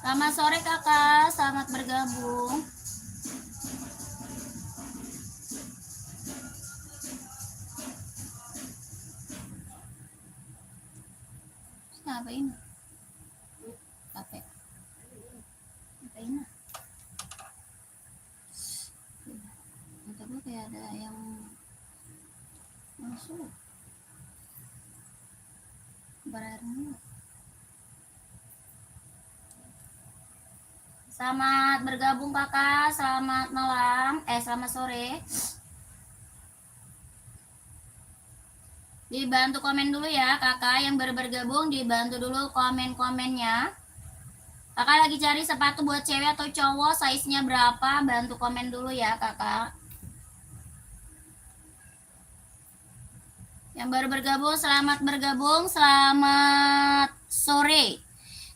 Selamat sore kakak, selamat bergabung. Ngapain? Apa? Ngapain? Mata gue kayak ada yang masuk. Barangnya. Selamat bergabung kakak, selamat malam, selamat sore. Dibantu komen dulu ya kakak yang baru bergabung, dibantu dulu komen-komennya. Kakak lagi cari sepatu buat cewek atau cowok, size-nya berapa, bantu komen dulu ya kakak. Yang baru bergabung, selamat bergabung, selamat sore.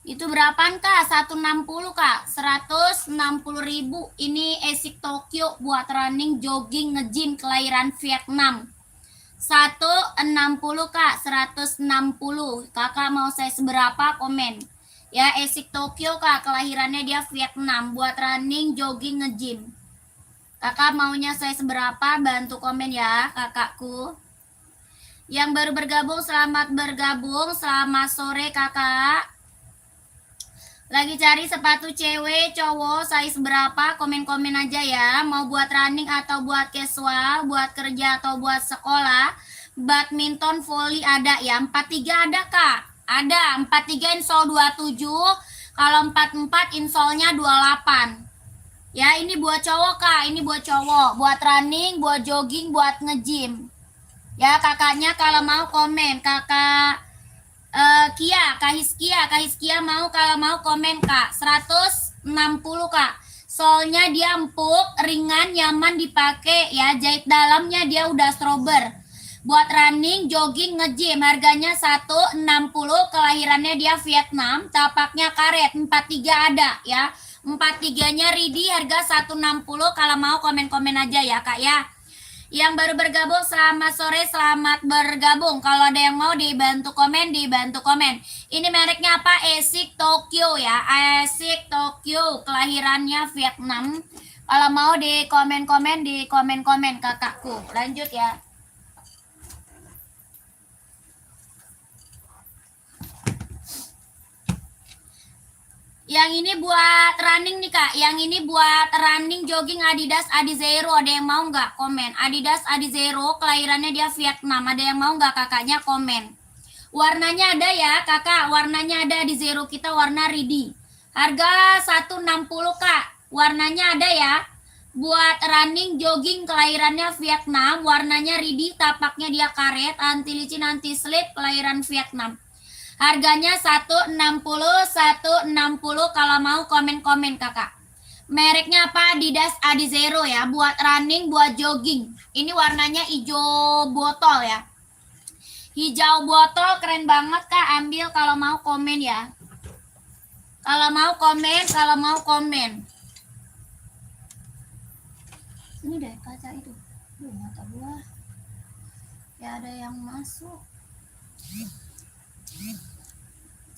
Itu berapaan kak? 160 kak, 160.000. Ini Asics Tokyo buat running, jogging, nge-gym, kelahiran Vietnam. 160 kak, 160. Kakak mau saya seberapa, komen ya. Asics Tokyo kak, kelahirannya dia Vietnam, buat running, jogging, nge-gym. Kakak maunya saya seberapa, bantu komen ya kakakku. Yang baru bergabung, selamat bergabung, selamat sore kakak. Lagi cari sepatu cewek, cowok, size berapa, komen-komen aja ya. Mau buat running atau buat casual, buat kerja atau buat sekolah. Badminton, volley ada ya. 43 ada kak? Ada, 43 insole 27. Kalau 44 insolnya 28. Ya, ini buat cowok kak, ini buat cowok. Buat running, buat jogging, buat nge-gym. Ya, kakaknya kalau mau komen, kakak Kak Hiskia mau, kalau mau komen kak. 160 kak. Soalnya dia empuk, ringan, nyaman dipakai ya. Jahit dalamnya dia udah strober. Buat running, jogging, nge-gym. Harganya 160, kelahirannya dia Vietnam, tapaknya karet. 43 ada ya. 43-nya ready, harga 160. Kalau mau komen-komen aja ya kak ya. Yang baru bergabung, selamat sore, selamat bergabung. Kalau ada yang mau dibantu komen, dibantu komen. Ini mereknya apa? Asics Tokyo ya. Asics Tokyo, kelahirannya Vietnam. Kalau mau di komen-komen, di komen-komen kakakku. Lanjut ya. Yang ini buat running nih kak. Yang ini buat running, jogging, Adidas Adizero. Ada yang mau nggak? Komen. Adidas Adizero, kelahirannya dia Vietnam. Ada yang mau nggak kakaknya? Komen. Warnanya ada ya kakak. Warnanya ada di Zero kita, warna ready. Harga 160 kak. Warnanya ada ya. Buat running, jogging, kelahirannya Vietnam. Warnanya ready, tapaknya dia karet. Anti licin, anti slip, kelahiran Vietnam. Harganya 160 kalau mau komen-komen kakak. Mereknya apa? Adidas Adizero ya, buat running, buat jogging. Ini warnanya hijau botol ya. Hijau botol keren banget kak, ambil kalau mau komen ya. Kalau mau komen, kalau mau komen. Ini deh kaca itu. Duh, mata gua. Ya ada yang masuk.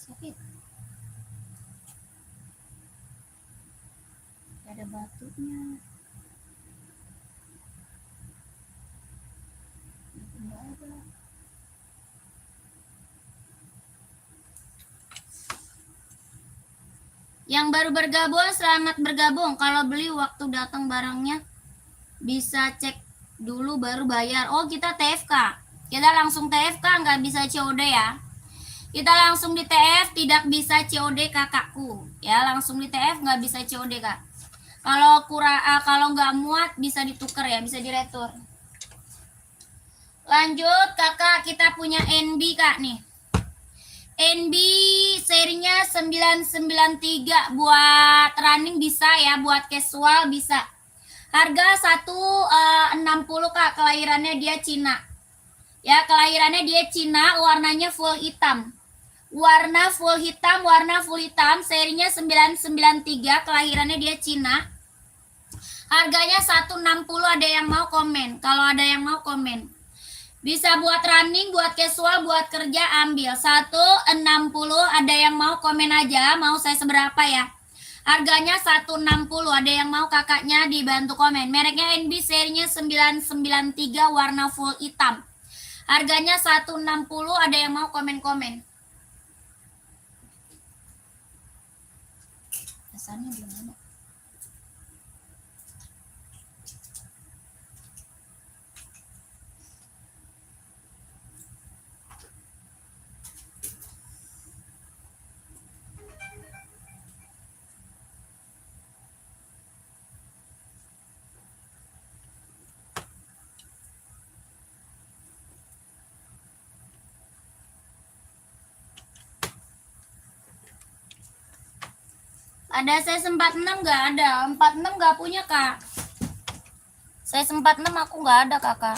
Sakit. Ada batunya. Enggak ada. Yang baru bergabung, selamat bergabung. Kalau beli waktu datang barangnya bisa cek dulu baru bayar. Oh, kita TFK. Kita langsung TFK, nggak bisa COD ya. Kita langsung di TF, tidak bisa COD kakakku. Ya, langsung di TF nggak bisa COD kak. Kalau nggak muat bisa ditukar ya, bisa diretur. Lanjut kakak, kita punya NB kak nih. NB serinya 993, buat running bisa ya, buat casual bisa. Harga 160 kak, kelahirannya dia Cina. Ya, kelahirannya dia Cina, warnanya full hitam. Warna full hitam, serinya 993, kelahirannya dia Cina. Harganya 160, ada yang mau komen. Kalau ada yang mau komen. Bisa buat running, buat casual, buat kerja, ambil 160. Ada yang mau komen aja, mau saya seberapa ya. Harganya 160. Ada yang mau kakaknya dibantu komen. Mereknya NB, serinya 993, warna full hitam. Harganya 160. Ada yang mau komen-komen. Pesannya belum ada. Ada size 46 nggak ada? 46 nggak punya kak. Size 46 aku nggak ada kakak.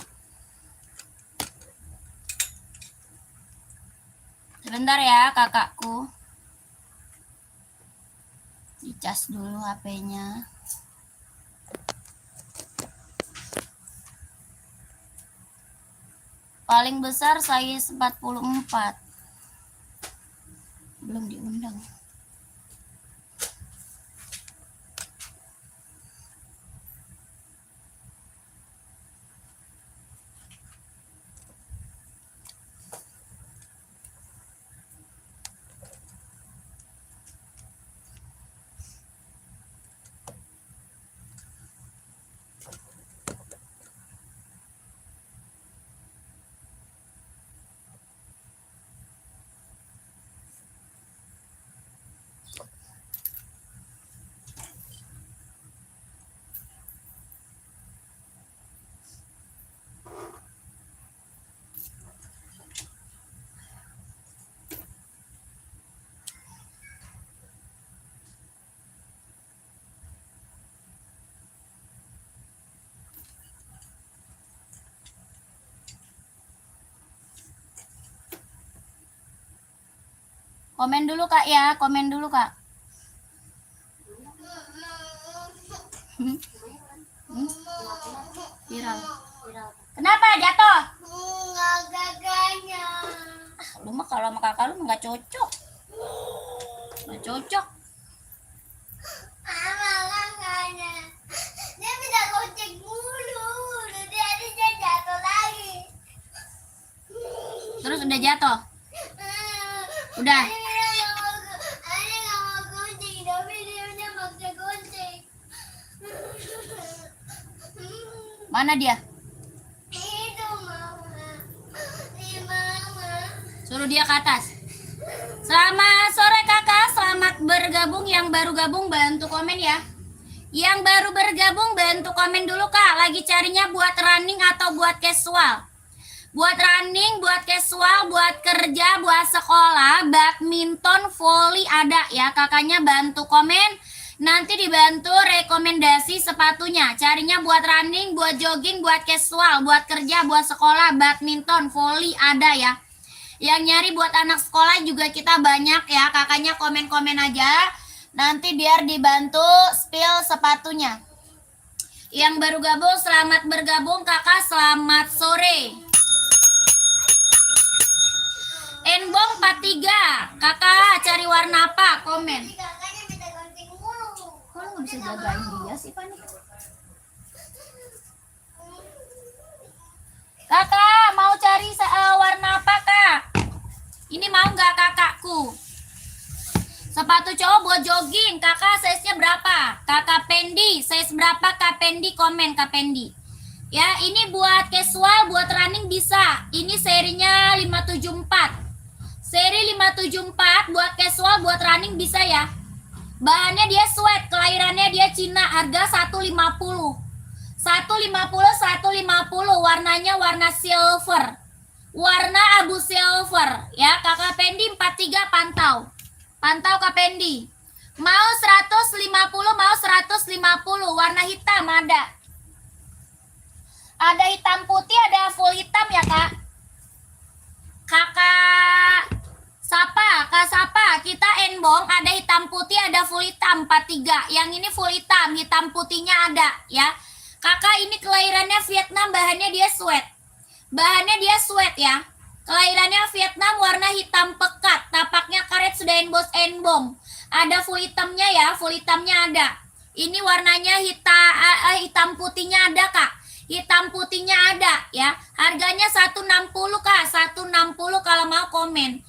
Sebentar ya kakakku. Dicas dulu HP-nya. Paling besar size 44. Belum diundang. Komen dulu kak ya, komen dulu kak. Viral. Kenapa jatuh? Nggak gaganya. Lu mah kalau sama kakak lu nggak cocok. Nggak cocok. Gaganya. Dia minta gocek mulu. Nanti ada dia jatuh lagi. Terus udah jatuh. Udah. Ada nggak mau gocek, tapi dia maksa gocek. Mana dia? Itu mama. Ini mama. Suruh dia ke atas. Selamat sore kakak, selamat bergabung. Yang baru gabung bantu komen ya. Yang baru bergabung bantu komen dulu kak. Lagi carinya buat running atau buat casual. Buat running, buat casual, buat kerja, buat sekolah, badminton, volley ada ya. Kakaknya bantu komen. Nanti dibantu rekomendasi sepatunya. Carinya buat running, buat jogging, buat casual, buat kerja, buat sekolah, badminton, volley ada ya. Yang nyari buat anak sekolah juga kita banyak ya. Kakaknya komen-komen aja. Nanti biar dibantu spill sepatunya. Yang baru gabung, selamat bergabung kakak, selamat sore. Enbong 43. Kakak cari warna apa? Komen. Kakaknya minta gocek mulu. Kok lu gak bisa jagain dia sih, Pani? Kakak mau cari warna apa kak? Ini mau nggak kakakku? Sepatu cowok buat jogging. Kakak size-nya berapa? Kakak Pendi, size berapa kak Pendi? Komen kak Pendi. Ya, ini buat casual, buat running bisa. Ini serinya 574. Seri 574 buat casual, buat running bisa ya. Bahannya dia sweat, kelahirannya dia Cina, harga 150. 150, 150, warnanya warna silver. Warna abu silver ya. Kakak Pendi 43 pantau. Pantau Kak Pendi. Mau 150, mau 150, warna hitam ada. Ada hitam putih, ada full hitam ya kak. Kakak Sapa, Kak Sapa, kita enbong ada hitam putih, ada full hitam 43. Yang ini full hitam, hitam putihnya ada ya. Kakak ini kelahirannya Vietnam, bahannya dia sweat. Bahannya dia sweat ya. Kelahirannya Vietnam, warna hitam pekat, tapaknya karet sudah emboss enbong. Ada full hitamnya ya, full hitamnya ada. Ini warnanya hitam putihnya ada Kak. Hitam putihnya ada ya. Harganya 160 Kak, 160 kalau mau komen.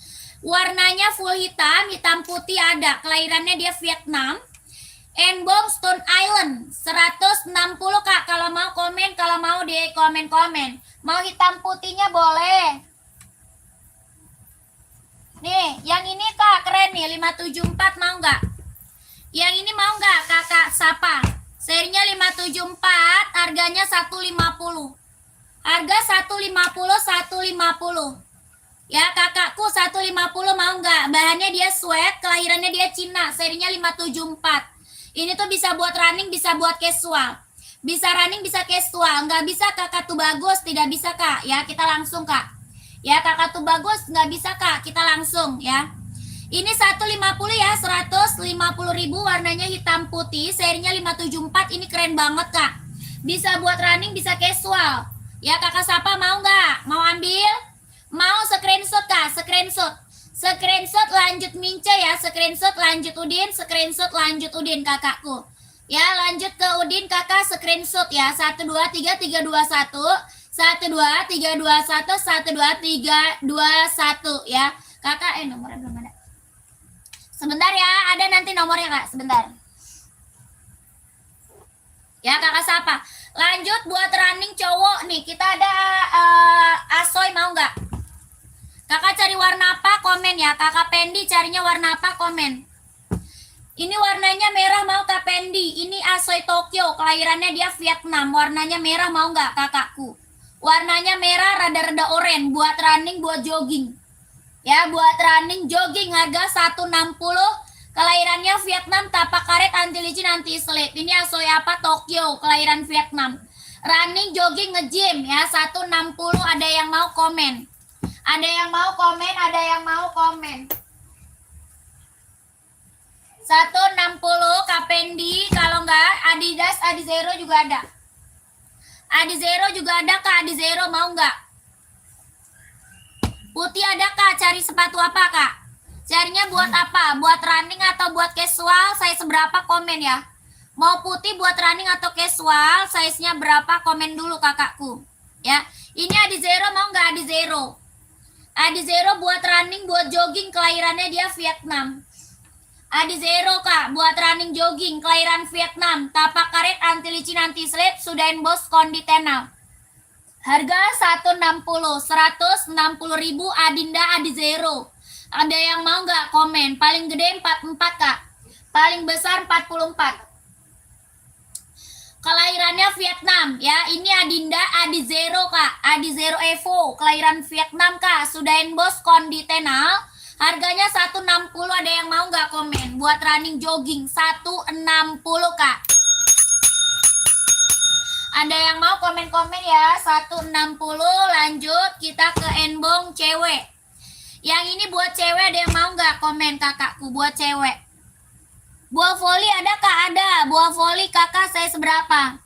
Warnanya full hitam, hitam putih ada. Kelahirannya dia Vietnam. Enbong Stone Island 160 Kak, kalau mau komen, kalau mau di komen-komen. Mau hitam putihnya boleh. Nih, yang ini Kak keren nih 574 mau nggak? Yang ini mau nggak Kakak Sapa? Serinya 574, harganya 150. Harga 150, 150. Ya kakakku 150 mau nggak? Bahannya dia sweat, kelahirannya dia Cina, serinya 574. Ini tuh bisa buat running, bisa buat casual. Bisa running, bisa casual. Nggak bisa kakak tuh bagus, tidak bisa Kak. Ya kita langsung Kak. Ya kakak tuh bagus, nggak bisa Kak. Kita langsung ya. Ini 150 ya, 150 ribu, warnanya hitam putih, serinya 574. Ini keren banget Kak. Bisa buat running, bisa casual. Ya kakak Sapa mau nggak? Mau ambil? Mau screenshot Kak, screenshot. Screenshot lanjut Mince ya, screenshot lanjut Udin, screenshot lanjut Udin kakakku. Ya lanjut ke Udin kakak screenshot ya, 1 2 3 3 2 1, 1 2 3 2 1, 1 2 3 2 1 ya. Kakak nomornya belum ada. Sebentar ya, ada nanti nomornya Kak, sebentar. Ya kakak Sapa. Lanjut buat running cowok nih, kita ada Asoy mau nggak? Kakak cari warna apa? Komen ya. Kakak Pendi carinya warna apa? Komen. Ini warnanya merah mau Kak Pendi. Ini Asoy Tokyo. Kelahirannya dia Vietnam. Warnanya merah mau nggak kakakku? Warnanya merah rada-rada oranye. Buat running, buat jogging. Ya buat running, jogging. Harga 160. Kelahirannya Vietnam. Tapak karet, anti licin, anti slip. Ini Asoy apa? Tokyo. Kelahiran Vietnam. Running, jogging, nge-gym ya. 160. Ada yang mau komen? Ada yang mau komen, ada yang mau komen. 160 Kapendi, kalau enggak Adidas, Adizero juga ada. Adizero juga ada Kak, Adizero mau enggak? Putih ada Kak, cari sepatu apa Kak? Carinya buat apa? Buat running atau buat casual? Saya seberapa komen ya? Mau putih buat running atau casual? Size-nya berapa? Komen dulu kakakku. Ya, ini Adizero mau enggak Adizero? Adizero buat running, buat jogging, kelahirannya dia Vietnam. Adizero Kak, buat running jogging, kelahiran Vietnam. Tapak karet, anti licin, anti slip, sudah emboss konditenal. Harga 160, 160 ribu Adinda Adizero. Ada yang mau nggak komen? Paling gede 44 Kak. Paling besar 44. Kelahirannya Vietnam ya. Ini Adinda Adizero Kak. Adizero Evo, kelahiran Vietnam Kak. Sudah emboss konditenal. Harganya 160. Ada yang mau nggak komen? Buat running jogging 160 Kak. Ada yang mau komen-komen ya? 160. Lanjut kita ke Enbong cewek. Yang ini buat cewek, ada yang mau nggak komen kakakku buat cewek? Buah voli ada Kak? Ada. Buah voli kakak saya seberapa?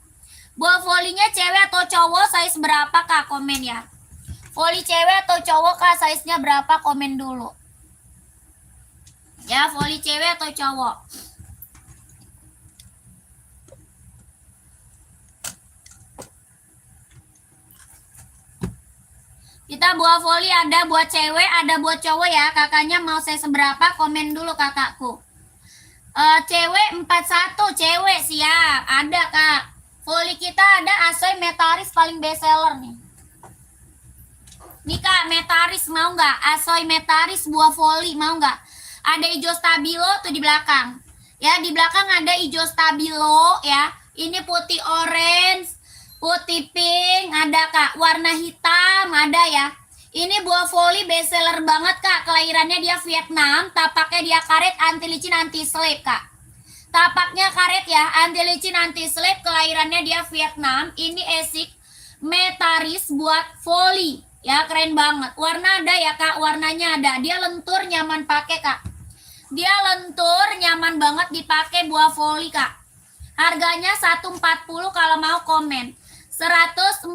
Buah volinya cewek atau cowok size berapa Kak? Komen ya. Voli cewek atau cowok Kak? Size-nya berapa? Komen dulu. Ya, voli cewek atau cowok? Kita buah voli ada buat cewek, ada buat cowok ya. Kakaknya mau saya seberapa? Komen dulu kakakku. Cewek 41, cewek siap. Ada Kak. Voli kita ada Asoy Metaris paling best seller nih. Nih Kak, Metaris mau nggak? Asoy Metaris buah voli mau nggak? Ada hijau stabilo tuh di belakang. Ya, di belakang ada hijau stabilo ya. Ini putih orange, putih pink, ada Kak. Warna hitam ada ya. Ini buah voli best seller banget Kak. Kelahirannya dia Vietnam, tapaknya dia karet, anti licin, anti slip Kak. Tapaknya karet ya, anti licin, anti slip, kelahirannya dia Vietnam. Ini Esik Metaris buat voli. Ya, keren banget. Warna ada ya Kak, warnanya ada. Dia lentur, nyaman pakai Kak. Dia lentur, nyaman banget dipakai buah voli Kak. Harganya 140 kalau mau komen. 140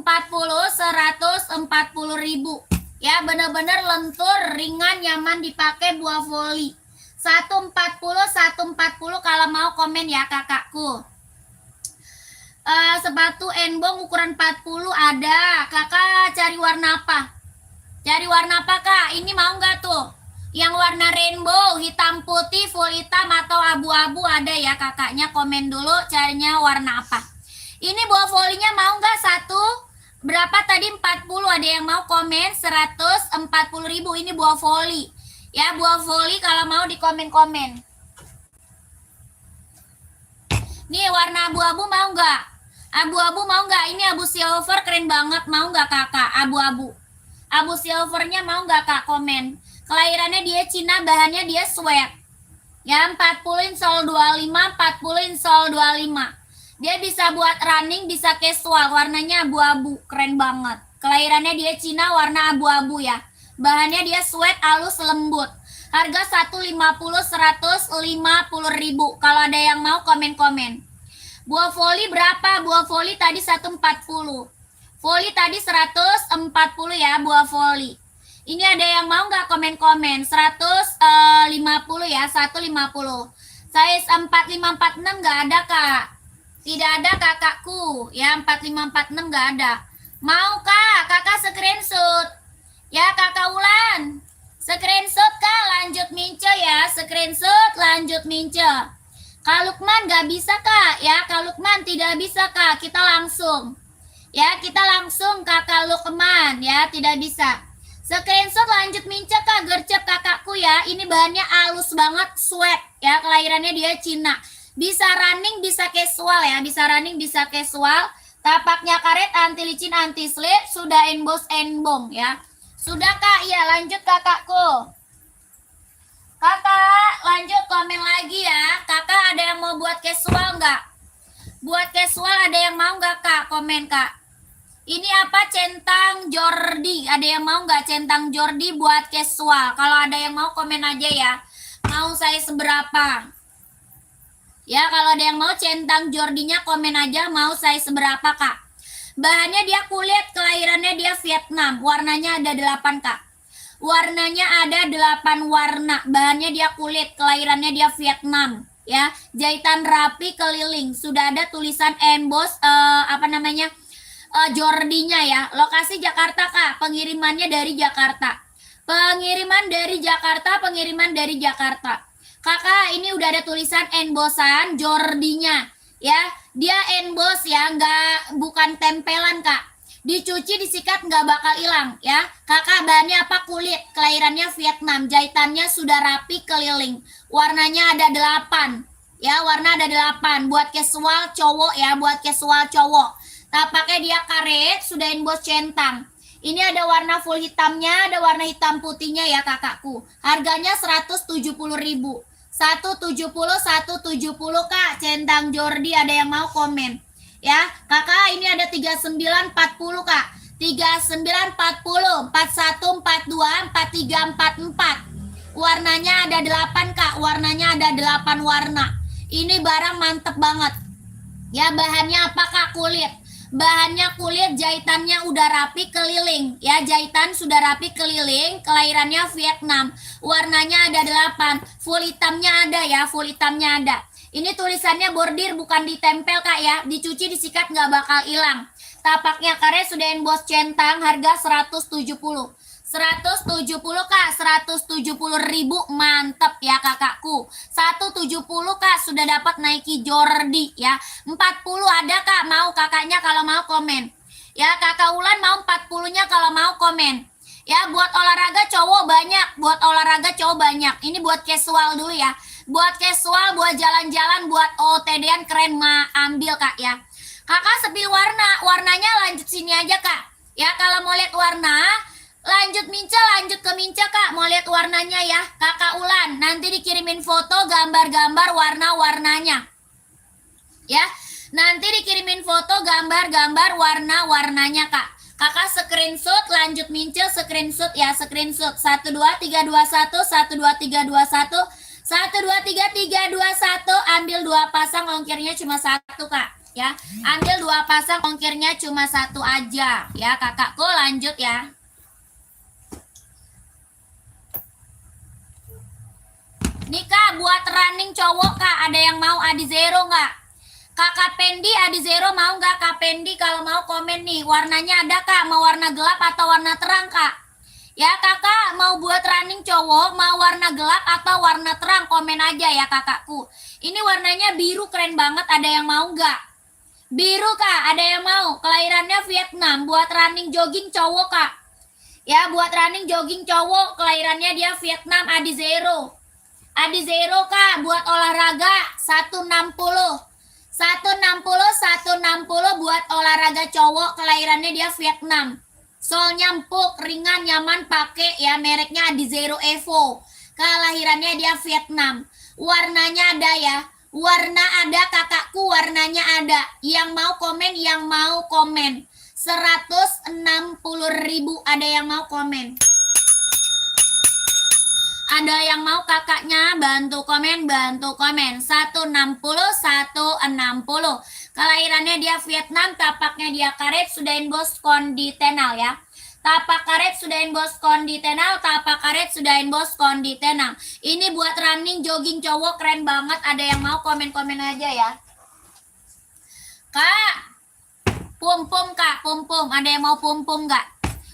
ribu. Ya, bener-bener lentur, ringan, nyaman dipakai buah voli. 140 kalau mau komen ya kakakku. Sepatu enbong ukuran 40 ada. Kakak cari warna apa? Cari warna apa kak? Ini mau nggak tuh? Yang warna rainbow, hitam putih, full hitam atau abu-abu ada ya kakaknya. Komen dulu carinya warna apa. Ini buah volinya mau nggak satu? Berapa tadi? 40. Ada yang mau komen? 140.000. Ini buah voli. Ya buah voli kalau mau di komen-komen. Nih warna abu-abu mau nggak? Abu-abu mau nggak? Ini abu silver keren banget. Mau nggak kakak? Abu-abu. Abu silvernya mau nggak kak? Komen. Kelahirannya dia Cina, bahannya dia sweat. Ya 40 insol 25, 40 insol 25. Dia bisa buat running, bisa casual. Warnanya abu-abu, keren banget. Kelahirannya dia Cina, warna abu-abu ya. Bahannya dia sweat, halus, lembut. Harga 150, 150.000. Kalau ada yang mau komen-komen. Buah voli berapa? Buah voli tadi 140. Voli tadi 140 ya buah voli. Ini ada yang mau nggak komen-komen? 150 ya, 150. Size 4546 nggak ada kak. Tidak ada kakakku. Ya 4546 nggak ada. Mau kak? Kakak screenshot. Ya kakak Ulan. Screenshot kak, lanjut mince ya. Screenshot, lanjut mince. Kak Lukman nggak bisa kak. Ya Kak Lukman tidak bisa kak. Kita langsung. Ya kita langsung kakak Lukman. Ya tidak bisa. Screenshot lanjut mince kak. Gercep kakakku ya. Ini bahannya halus banget. Sweat ya. Kelahirannya dia Cina. Bisa running, bisa casual ya. Bisa running, bisa casual. Tapaknya karet, anti licin, anti slip. Sudah emboss embong ya. Sudah kak, ya lanjut kakakku. Kakak, lanjut komen lagi ya. Kakak ada yang mau buat casual nggak? Buat casual ada yang mau nggak kak? Komen kak. Ini apa? Centang Jordi. Ada yang mau nggak centang Jordi buat casual? Kalau ada yang mau komen aja ya. Mau saya seberapa? Ya kalau ada yang mau centang Jordinya komen aja. Mau saya seberapa kak? Bahannya dia kulit, kelahirannya dia Vietnam. Warnanya ada 8 kak. Warnanya ada 8 warna. Bahannya dia kulit, kelahirannya dia Vietnam. Ya, jahitan rapi keliling. Sudah ada tulisan emboss Jordinya ya. Lokasi Jakarta kak. Pengirimannya dari Jakarta. Pengiriman dari Jakarta, pengiriman dari Jakarta. Kakak, ini udah ada tulisan embossan Jordinya. Ya, dia emboss ya, bukan tempelan kak. Dicuci, disikat nggak bakal hilang ya. Kakak bahannya apa? Kulit, kelahirannya Vietnam. Jahitannya sudah rapi keliling. Warnanya ada 8. Ya, warna ada 8. Buat casual cowok ya, buat casual cowok. Tapaknya dia karet, sudah emboss centang. Ini ada warna full hitamnya, ada warna hitam putihnya ya kakakku. Harganya 170.000. 170 kak. Centang Jordi ada yang mau komen. Ya, kakak ini ada 3940 kak. 3940, 41, 42, 43, 44. Warnanya ada 8 kak. Warnanya ada 8 warna. Ini barang mantep banget. Ya, bahannya apa kak? Kulit. Bahannya kulit, jahitannya udah rapi keliling. Ya, jahitan sudah rapi keliling. Kelahirannya Vietnam. Warnanya ada 8. Full hitamnya ada ya, full hitamnya ada. Ini tulisannya bordir, bukan ditempel kak ya. Dicuci, disikat nggak bakal hilang. Tapaknya karet, sudah emboss centang. Harga 170. 170 kak. 170.000. Mantep ya kakakku. 170 kak. Sudah dapat Nike Jordi ya. 40 ada kak. Mau kakaknya kalau mau komen. Ya kakak Ulan mau 40-nya kalau mau komen. Ya buat olahraga cowok banyak. Buat olahraga cowok banyak. Ini buat casual dulu ya. Buat casual, buat jalan-jalan, buat OTD-an keren ambil kak ya. Kakak sepil warna. Warnanya lanjut sini aja kak. Ya kalau mau lihat warna, lanjut minca, lanjut ke minca kak. Mau lihat warnanya ya kakak Ulan. Nanti dikirimin foto gambar-gambar warna-warnanya. Ya, nanti dikirimin foto gambar-gambar warna-warnanya kak. Kakak screenshot, lanjut minca, screenshot ya, screenshot. 12321, 12321, 12321. Ambil 2 pasang, ongkirnya cuma 1 kak. Ya, ambil 2 pasang, ongkirnya cuma 1 aja. Ya kakakku, lanjut ya. Nih kak, buat running cowok kak, ada yang mau Adi Zero nggak? Kakak Pendi, Adi Zero mau nggak? Kak Pendi kalau mau komen nih, warnanya ada kak, mau warna gelap atau warna terang kak? Ya kakak mau buat running cowok, mau warna gelap atau warna terang, komen aja ya kakakku. Ini warnanya biru keren banget, ada yang mau nggak? Biru kak, ada yang mau? Kelahirannya Vietnam, buat running jogging cowok kak. Ya buat running jogging cowok, kelahirannya dia Vietnam, Adi Zero. Adi Zero kak, buat olahraga 160. 160 buat olahraga cowok, kelahirannya dia Vietnam. Solnya empuk, ringan, nyaman pakai ya, mereknya Adi Zero Evo. Kelahirannya dia Vietnam. Warnanya ada ya. Warna ada kakakku, warnanya ada. Yang mau komen, yang mau komen. 160.000 ada yang mau komen. Ada yang mau kakaknya bantu komen, bantu komen. 160. Kelahirannya dia Vietnam, tapaknya dia karet, sudahin bos konditenal ya. Tapak karet sudahin bos konditenal, tapak karet sudahin bos konditenal. Ini buat running jogging cowok keren banget, ada yang mau komen-komen aja ya. Kak, pum-pum kak, pum-pum, ada yang mau pum-pum nggak?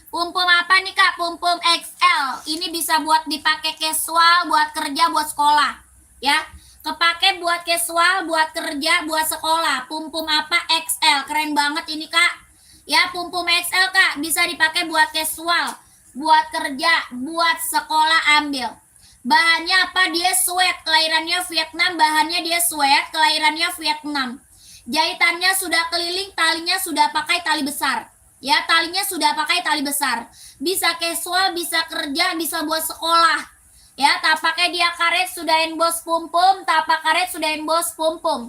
Pum-pum apa nih kak? Pum-pum XL. Ini bisa buat dipakai casual, buat kerja, buat sekolah. Ya, kepake buat casual, buat kerja, buat sekolah. Pum-pum apa? XL. Keren banget ini kak. Ya, pum-pum XL kak. Bisa dipakai buat casual, buat kerja, buat sekolah, ambil. Bahannya apa? Dia sweat. Kelahirannya Vietnam, bahannya dia sweat. Kelahirannya Vietnam. Jahitannya sudah keliling, talinya sudah pakai tali besar. Ya, talinya sudah pakai tali besar. Bisa casual, bisa kerja, bisa buat sekolah. Ya, tapaknya dia karet, sudahin bos pum-pum. Tapak karet, sudahin bos pum-pum.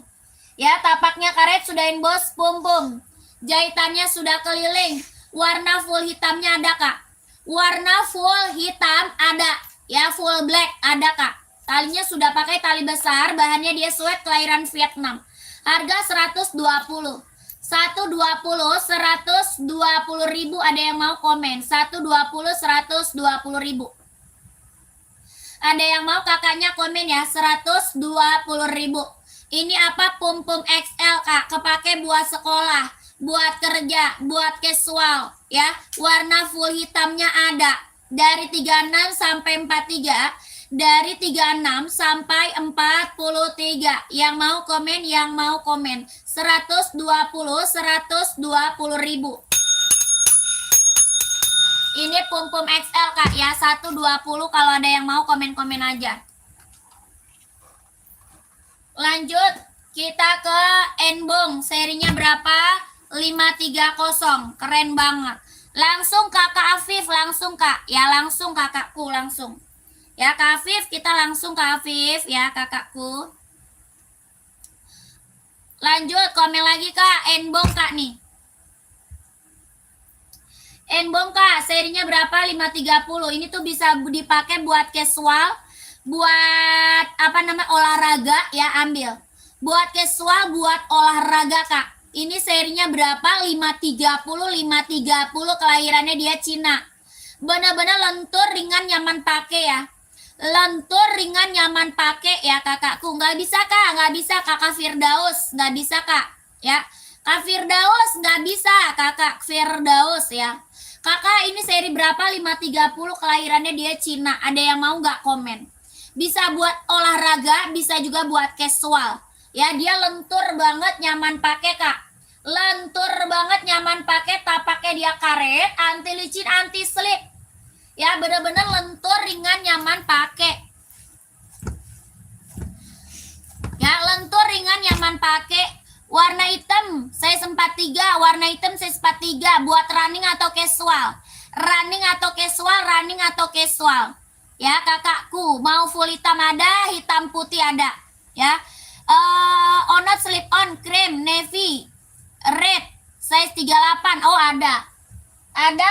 Ya, tapaknya karet, sudahin bos pum-pum. Jahitannya sudah keliling. Warna full hitamnya ada kak. Warna full hitam ada. Ya, full black ada kak. Talinya sudah pakai tali besar. Bahannya dia sweat, kelahiran Vietnam. Harga 120. 120.000 ada yang mau komen. 120.000. Ada yang mau kakaknya komen ya. 120.000. Ini apa? Pum-pum XL kak. Kepake buat sekolah, buat kerja, buat casual ya. Warna full hitamnya ada. Dari 36 sampai 43. Dari 36 sampai 43. Yang mau komen, yang mau komen. 120.000. Ini pum-pum XL kak ya. 120. Kalau ada yang mau komen-komen aja. Lanjut kita ke Enbong. Serinya berapa? 530. Keren banget. Langsung kakak Afif, langsung kak. Ya langsung kakakku, langsung. Ya Kak Afif, kita langsung Kak Afif ya kakakku. Lanjut, komen lagi kak. Enbong kak nih. Enbong kak, serinya berapa? 530. Ini tuh bisa dipakai buat casual, buat apa namanya, olahraga ya, ambil. Buat casual, buat olahraga kak. Ini serinya berapa? 530. Kelahirannya dia Cina. Benar-benar lentur, ringan, nyaman pakai ya. Lentur, ringan, nyaman pakai ya kakakku. Nggak bisa kak, nggak bisa kakak Firdaus, nggak bisa kak ya. Kak Firdaus nggak bisa, kakak Firdaus ya. Kakak ini seri berapa? 530. Kelahirannya dia Cina. Ada yang mau nggak komen? Bisa buat olahraga, bisa juga buat casual ya. Dia lentur banget, nyaman pakai kak. Lentur banget, nyaman pakai. Tapaknya dia karet, anti licin, anti slip ya. Bener-bener lentur, ringan, nyaman pakai ya. Lentur, ringan, nyaman pakai. Warna hitam size 43. Warna hitam size 43. Buat running atau casual. Running atau casual, running atau casual ya kakakku. Mau full hitam ada, hitam putih ada ya. Onot slip on cream navy red size 38. Oh ada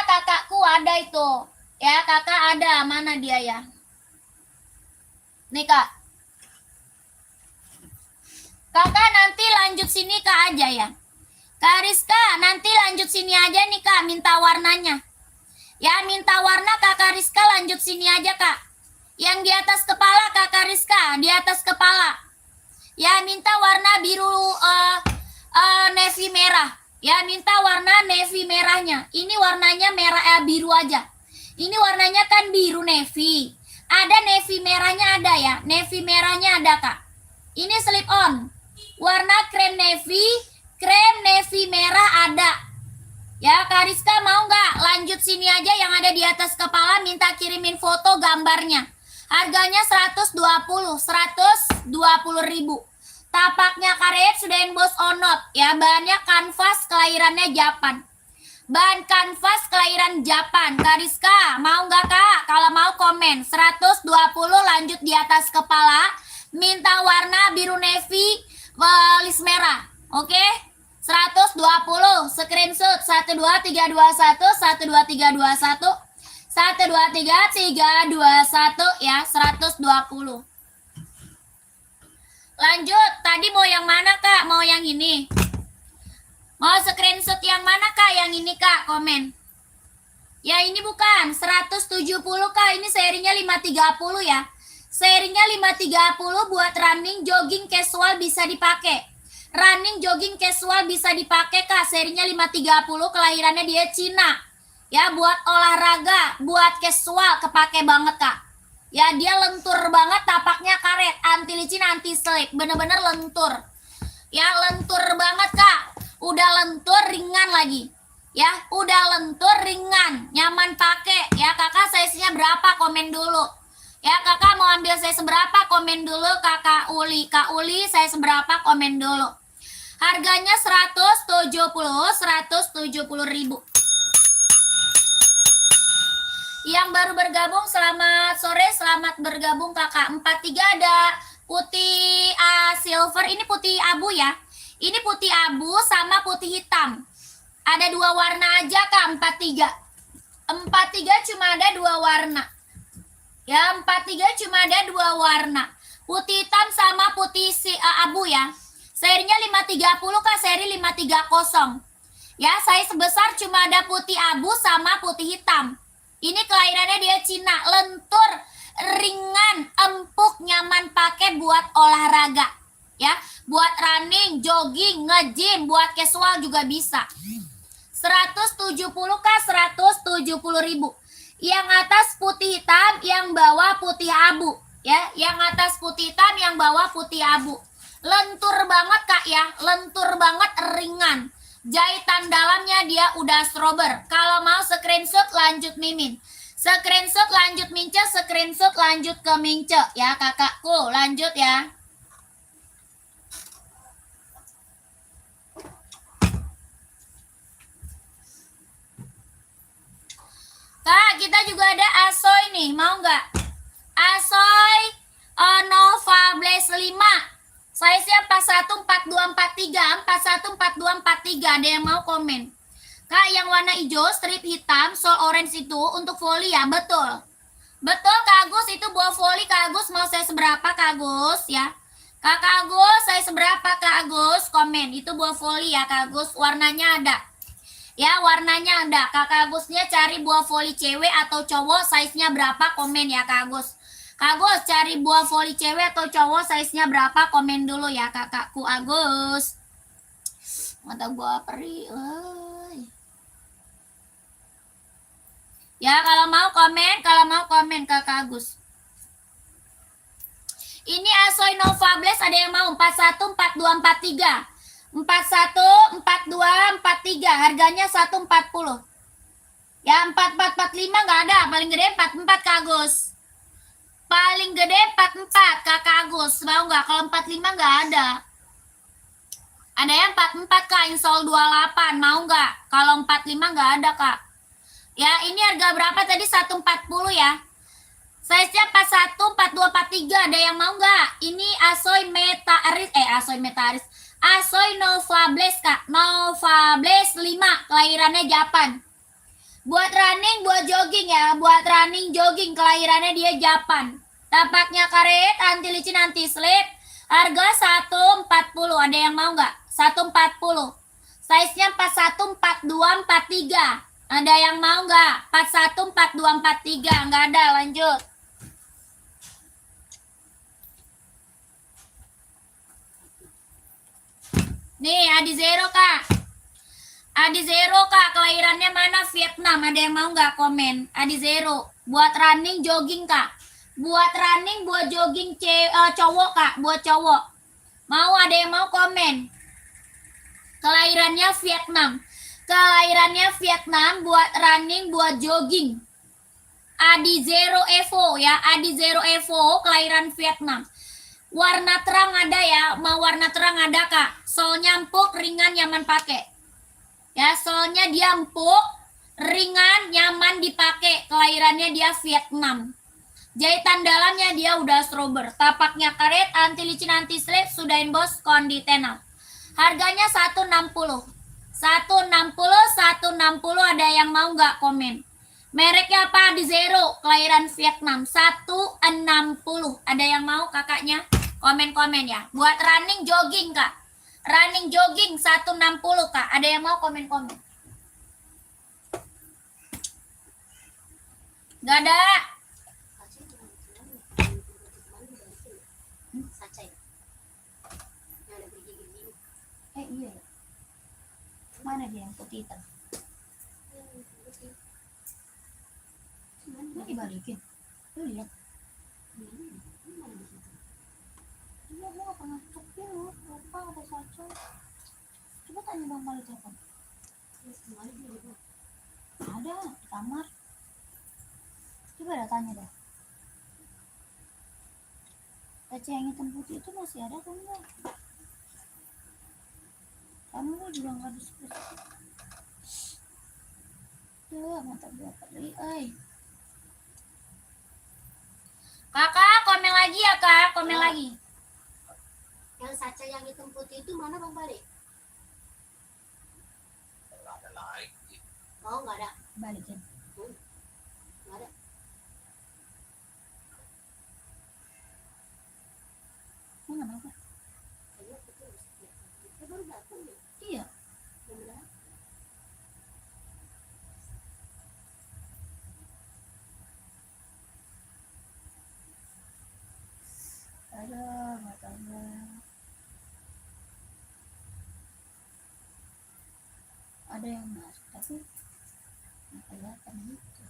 kakakku, ada itu ya kakak, ada. Mana dia ya? Nih kak. Kakak nanti lanjut sini kak aja ya. Kak Rizka nanti lanjut sini aja nih kak, minta warnanya. Ya minta warna kakak Rizka, lanjut sini aja kak. Yang di atas kepala Kakak Rizka, di atas kepala. Ya, minta warna biru navy merah. Ya, minta warna navy merahnya. Ini warnanya merah biru aja. Ini warnanya kan biru navy. Ada navy merahnya ada ya. Navy merahnya ada, Kak. Ini slip on. Warna krem navy merah ada. Ya, Kak Rizka mau nggak lanjut sini aja yang ada di atas kepala, minta kirimin foto gambarnya. Harganya 120.000. Tapaknya karet sudah emboss onot. Ya, bahannya kanvas, kelahirannya Japan. Bahan kanvas kelahiran Japan. Kak Rizka, mau nggak Kak? Kalau mau komen. 120 lanjut di atas kepala. Minta warna biru navy, list merah. Oke? 120. Screenshot 12321, 12321, 12321 ya, 120. Lanjut, tadi mau yang mana Kak? Mau yang ini? Mau screenshot yang mana Kak? Yang ini Kak, komen. Ya ini bukan, 170 Kak, ini serinya 530 ya. Serinya 530 buat running, jogging, casual bisa dipakai. Running, jogging, casual bisa dipakai Kak, serinya 530, kelahirannya dia Cina. Ya, buat olahraga, buat casual, kepake banget Kak. Ya, dia lentur banget, tapaknya karet, anti licin, anti slip, bener-bener lentur. Ya, lentur banget Kak. Udah lentur, ringan lagi. Ya, udah lentur, ringan, nyaman pakai. Ya, Kakak size-nya berapa? Komen dulu. Ya, Kakak mau ambil size berapa? Komen dulu. Kak Uli, size berapa? Komen dulu. Harganya 170.000. Yang baru bergabung selamat sore, selamat bergabung Kakak. 43 ada putih silver, ini putih abu ya. Ini putih abu sama putih hitam. Ada dua warna aja Kak, 43. 43 cuma ada dua warna. Ya, 43 cuma ada dua warna. Putih hitam sama putih abu ya. Serinya 530 Kak, seri 530. Ya, saya sebesar cuma ada putih abu sama putih hitam. Ini kelahirannya dia Cina, lentur, ringan, empuk, nyaman pakai buat olahraga. Ya, buat running, jogging, nge-gym, buat casual juga bisa. 170 Kak, 170.000. Yang atas putih hitam, yang bawah putih abu. Ya, yang atas putih hitam, yang bawah putih abu. Lentur banget Kak ya, lentur banget, ringan. Jahitan dalamnya dia udah strober. Kalau mau screenshot lanjut Mimin. Screenshot lanjut Mince, screenshot lanjut ke Mince ya kakakku. Lanjut ya. Kak, kita juga ada Asoy nih, mau nggak? Asoy Nova Blaze 5. Size-nya 414243, 414243. Ada yang mau komen? Kak, yang warna hijau, strip hitam, sol orange itu untuk volley ya? Betul. Betul Kak Agus, itu buah volley Kak Agus. Mau saya seberapa Kak Agus ya? Kak Agus, saya seberapa Kak Agus? Komen, itu buah volley ya Kak Agus. Warnanya ada. Ya, warnanya ada. Kak Agusnya cari buah volley cewek atau cowok, size-nya berapa? Komen ya Kak Agus. Kak Agus, cari buah volley cewek atau cowok, size-nya berapa? Komen dulu ya kakakku Agus. Mata buah peri. Ya, kalau mau komen Kakak Agus. Ini Asoy Nova Blaze, ada yang mau? 414243. 414243, harganya 140. Ya, 4445 nggak ada, paling gede 44 Kak Agus. Paling gede 44 Kakak Agus. Mau nggak? Kalau 45 nggak ada. Ada yang 44 Kak, insol 28. Mau nggak? Kalau 45 nggak ada Kak. Ya, ini harga berapa tadi? 140 ya. Size-nya 414243. Ada yang mau nggak? Ini Asoy Metaris. Asoy Nova Blaze Kak. Nova Blaze 5. Kelahirannya Japan. Buat running, buat jogging ya. Buat running, jogging. Kelahirannya dia Japan. Tapaknya karet, anti licin, anti slip. Harga 140. Ada yang mau nggak? 140. Size-nya 414243. Ada yang mau nggak? 414243. Nggak ada, lanjut. Nih, Adi Zero, Kak. Adi Zero, Kak. Kelahirannya mana? Vietnam. Ada yang mau nggak komen? Adi Zero. Buat running, jogging, Kak. Buat running, buat jogging cowok, Kak. Buat cowok. Mau, ada yang mau komen? Kelahirannya Vietnam. Kelahirannya Vietnam, buat running, buat jogging. Adi Zero Evo ya. Adi Zero Evo, kelahiran Vietnam. Warna terang ada ya, mau warna terang ada Kak. Solnya empuk, ringan, nyaman pakai. Ya, solnya dia empuk, ringan, nyaman dipakai. Kelahirannya dia Vietnam. Jahitan dalamnya dia udah strober. Tapaknya karet, anti licin, anti slip, sudah inbox konditenal. Harganya 160. 160 ada yang mau nggak komen? Mereknya apa? Di Zero, kelahiran Vietnam. 160. Ada yang mau kakaknya? Komen-komen ya. Buat running jogging, Kak. Running jogging 160, Kak. Ada yang mau komen-komen? Gak ada. Iya. Mana dia yang putih hitam? Mana dibalikin? Lu lihat. Iya, gua gak pernah cek lu. Lupa ada saco. Coba tanya Bang Mali telepon. Ada di kamar. Coba dah tanya dah. Kaca yang hitam putih itu masih ada kan enggak? Kamu juga nggak diskusi. Tuh, mata berapa dari Kakak, komen lagi ya, Kak. Komen lagi. Yang saca yang hitam putih itu mana Bang Balik? Nggak ada lagi. Oh, nggak ada. Balikin. Nggak ada. Mana apa? Kayaknya putih. Itu baru datang ya? Iya. Beneran? Aduh, nggak tahu lah. Ada yang masuk tapi nggak kelihatan gitu.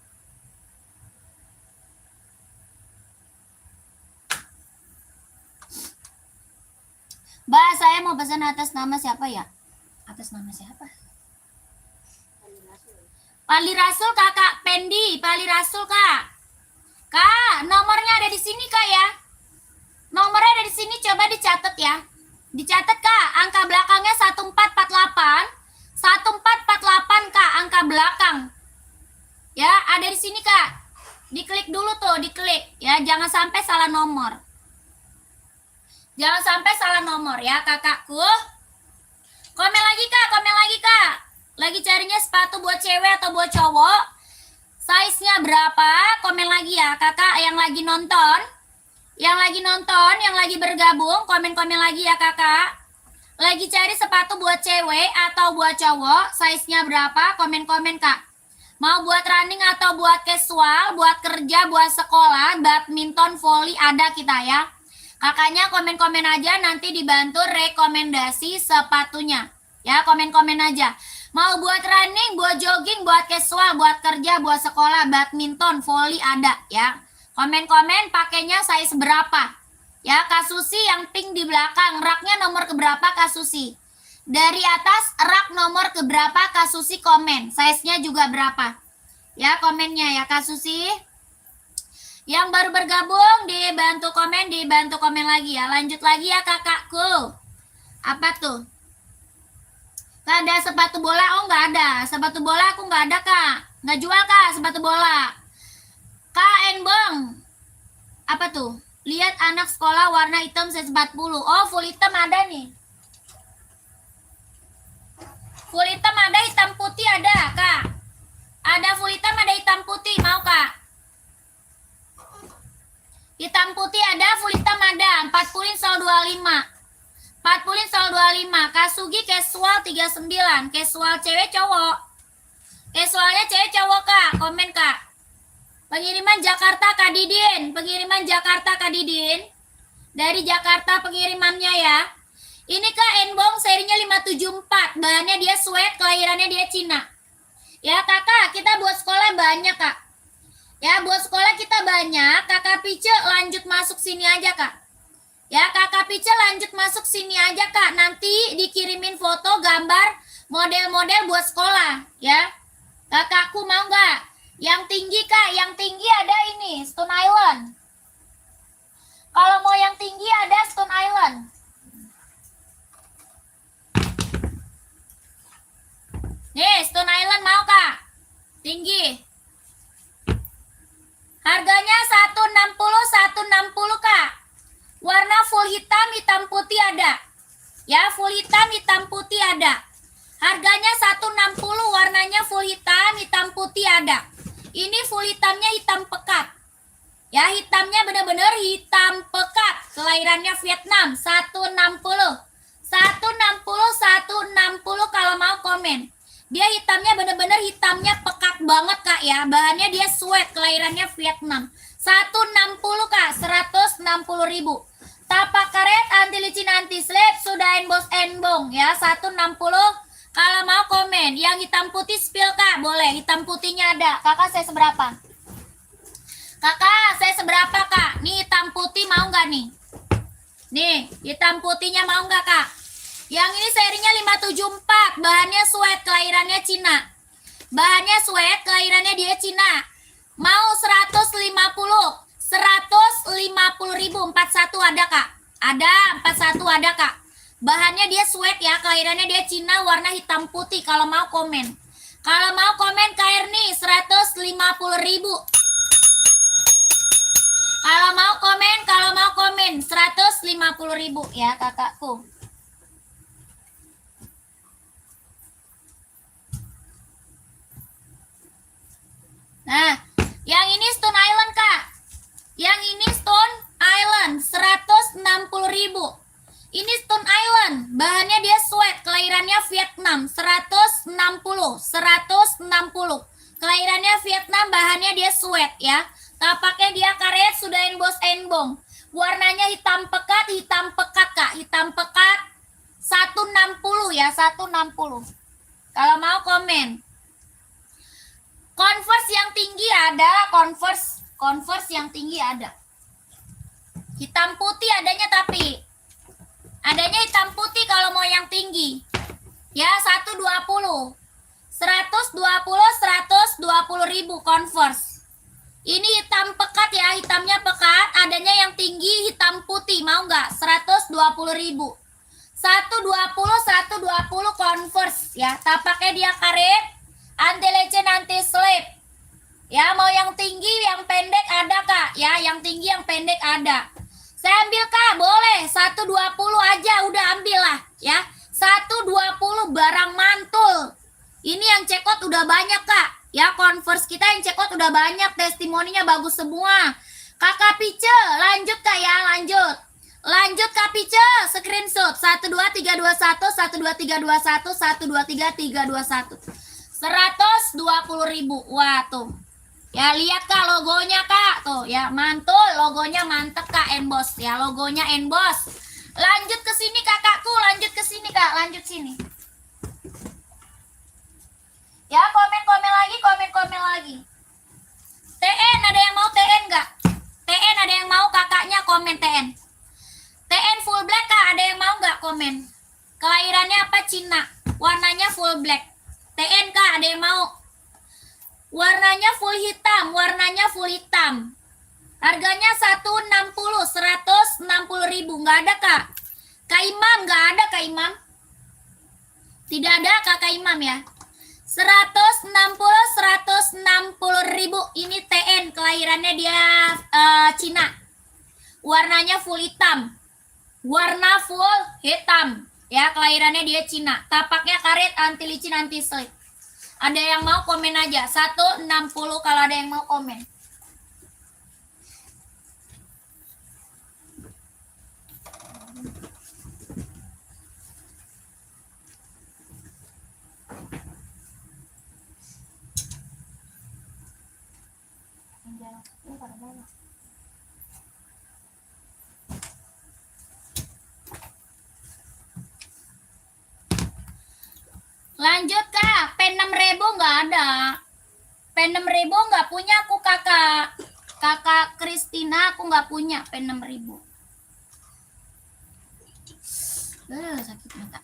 Mbak, saya mau pesan atas nama siapa ya? Atas nama siapa? Pali Rasul, Kakak Pendi. Pali Rasul, Kak. Kak, nomornya ada di sini, Kak ya. Nomornya ada di sini, coba dicatat ya. Dicatat, Kak. Angka belakangnya 1448. 1448, Kak, angka belakang. Ya, ada di sini, Kak. Diklik dulu tuh, diklik ya. Jangan sampai salah nomor. Jangan sampai salah nomor ya, kakakku. Komen lagi, Kak. Komen lagi, Kak. Lagi carinya sepatu buat cewek atau buat cowok. Size-nya berapa? Komen lagi ya, Kakak yang lagi nonton. Yang lagi nonton, yang lagi bergabung, komen-komen lagi ya, Kakak. Lagi cari sepatu buat cewek atau buat cowok, size-nya berapa? Komen-komen, Kak. Mau buat running atau buat casual, buat kerja, buat sekolah, badminton, volley, ada kita ya. Kakaknya komen-komen aja, nanti dibantu rekomendasi sepatunya. Ya, komen-komen aja. Mau buat running, buat jogging, buat casual, buat kerja, buat sekolah, badminton, volley ada ya. Komen-komen pakainya size berapa? Ya, Kak Susi yang pink di belakang, raknya nomor keberapa Kak Susi? Dari atas rak nomor keberapa Kak Susi komen, size-nya juga berapa? Ya, komennya ya Kak Susi. Yang baru bergabung dibantu komen lagi ya. Lanjut lagi ya kakakku. Apa tuh? Kak, ada sepatu bola? Oh, nggak ada. Sepatu bola aku nggak ada, Kak. Nggak jual, Kak, sepatu bola. Kak Enbong. Apa tuh? Lihat anak sekolah warna hitam size 40. Oh, full hitam ada nih. Full hitam ada, hitam putih ada, Kak. Ada full hitam, ada hitam putih. Mau, Kak? Hitam putih ada, full hitam ada. 40 sol 25. 40 sol 25. Kasugi casual 39. Casual cewek cowok. Casualnya cewek cowok, Kak. Komen, Kak. Pengiriman Jakarta Kak Didin. Pengiriman Jakarta Kak Didin. Dari Jakarta pengirimannya ya. Ini Kak Enbong serinya 574. Bahannya dia sweat, kelahirannya dia Cina. Ya Kakak, kita buat sekolah banyak Kak. Ya buat sekolah kita banyak. Kakak Pice lanjut masuk sini aja Kak. Ya Kakak Pice lanjut masuk sini aja Kak. Nanti dikirimin foto, gambar, model-model buat sekolah. Ya Kakakku mau nggak? Yang tinggi Kak, yang tinggi ada ini Stone Island. Kalau mau yang tinggi ada Stone Island. Nih, Stone Island mau Kak? Tinggi. Harganya 160 Kak. Warna full hitam, hitam putih ada. Ya, full hitam, hitam putih ada. Harganya 160, warnanya full hitam, hitam putih ada. Ini full hitamnya hitam pekat. Ya, hitamnya benar-benar hitam pekat. Kelahirannya Vietnam, 160. 160 kalau mau komen. Dia hitamnya bener-bener hitamnya pekat banget Kak ya. Bahannya dia sweat, kelahirannya Vietnam. 160 Kak, 160.000. Tapak karet, anti licin, anti slip, sudah Enbos Enbong ya. 160 kalau mau komen. Yang hitam putih spill Kak, boleh. Hitam putihnya ada. Kakak saya seberapa? Kakak saya seberapa Kak? Nih hitam putih mau nggak nih? Nih, hitam putihnya mau nggak Kak? Yang ini serinya 574, bahannya sweat, kelahirannya Cina. Bahannya sweat, kelahirannya dia Cina. Mau 150, 150.000, 41 ada Kak. Ada, 41 ada Kak. Bahannya dia sweat ya, kelahirannya dia Cina, warna hitam putih. Kalau mau komen. Kalau mau komen Kak Erni, 150.000. Kalau mau komen 150.000 ya kakakku. Nah, yang ini Stone Island Kak. Yang ini Stone Island 160.000. Ini Stone Island, bahannya dia sweat, kelahirannya Vietnam 160. Kelahirannya Vietnam, bahannya dia sweat ya. Tapaknya dia karet, sudah Enbos Enbong. Warnanya hitam pekat Kak, hitam pekat 160 ya, 160. Kalau mau komen. Converse yang tinggi ada, Converse yang tinggi ada. Hitam putih adanya tapi. Adanya hitam putih kalau mau yang tinggi. Ya, 120. 120.000 Converse. Ini hitam pekat ya, hitamnya pekat, adanya yang tinggi hitam putih, mau nggak? 120.000. 120 Converse ya, tapaknya dia karet, anti lecet, anti slip. Ya, mau yang tinggi, yang pendek ada Kak. Ya, yang tinggi, yang pendek ada. Saya ambil Kak, boleh. 120 aja, udah ambil lah. Ya, 120 barang mantul. Ini yang cekot udah banyak Kak. Ya, Converse kita yang cekot udah banyak, testimoninya bagus semua. Kakak Pice, lanjut Kak ya, lanjut. Lanjut Kak Pice, screenshot 12321, 12321, 12321. 120.000. Wah, tuh. Ya, lihat Kak logonya Kak, tuh ya, mantul, logonya mantep Kak, Enbos ya, logonya Enbos. Lanjut ke sini kakakku, lanjut ke sini Kak, lanjut sini. Ya, komen-komen lagi. TN ada yang mau TN nggak? TN ada yang mau, kakaknya komen TN. TN full black Kak, ada yang mau nggak komen? Kelahirannya apa? Cina. Warnanya full black. TN Kak, ada yang mau? Warnanya full hitam, Harganya 160, 160.000. Nggak ada Kak. Kak Imam, nggak ada Kak Imam. Tidak ada Kak Imam ya. 160.000. Ini TN, kelahirannya dia Cina. Warnanya full hitam. Ya, kelahirannya dia Cina. Tapaknya karet, anti licin, anti slip. Ada yang mau komen aja. 160 kalau ada yang mau komen. Lanjut kak, pen 6.000 nggak ada. Pen 6.000 nggak punya aku kakak. Kakak Kristina aku nggak punya pen 6.000. Sakit mata.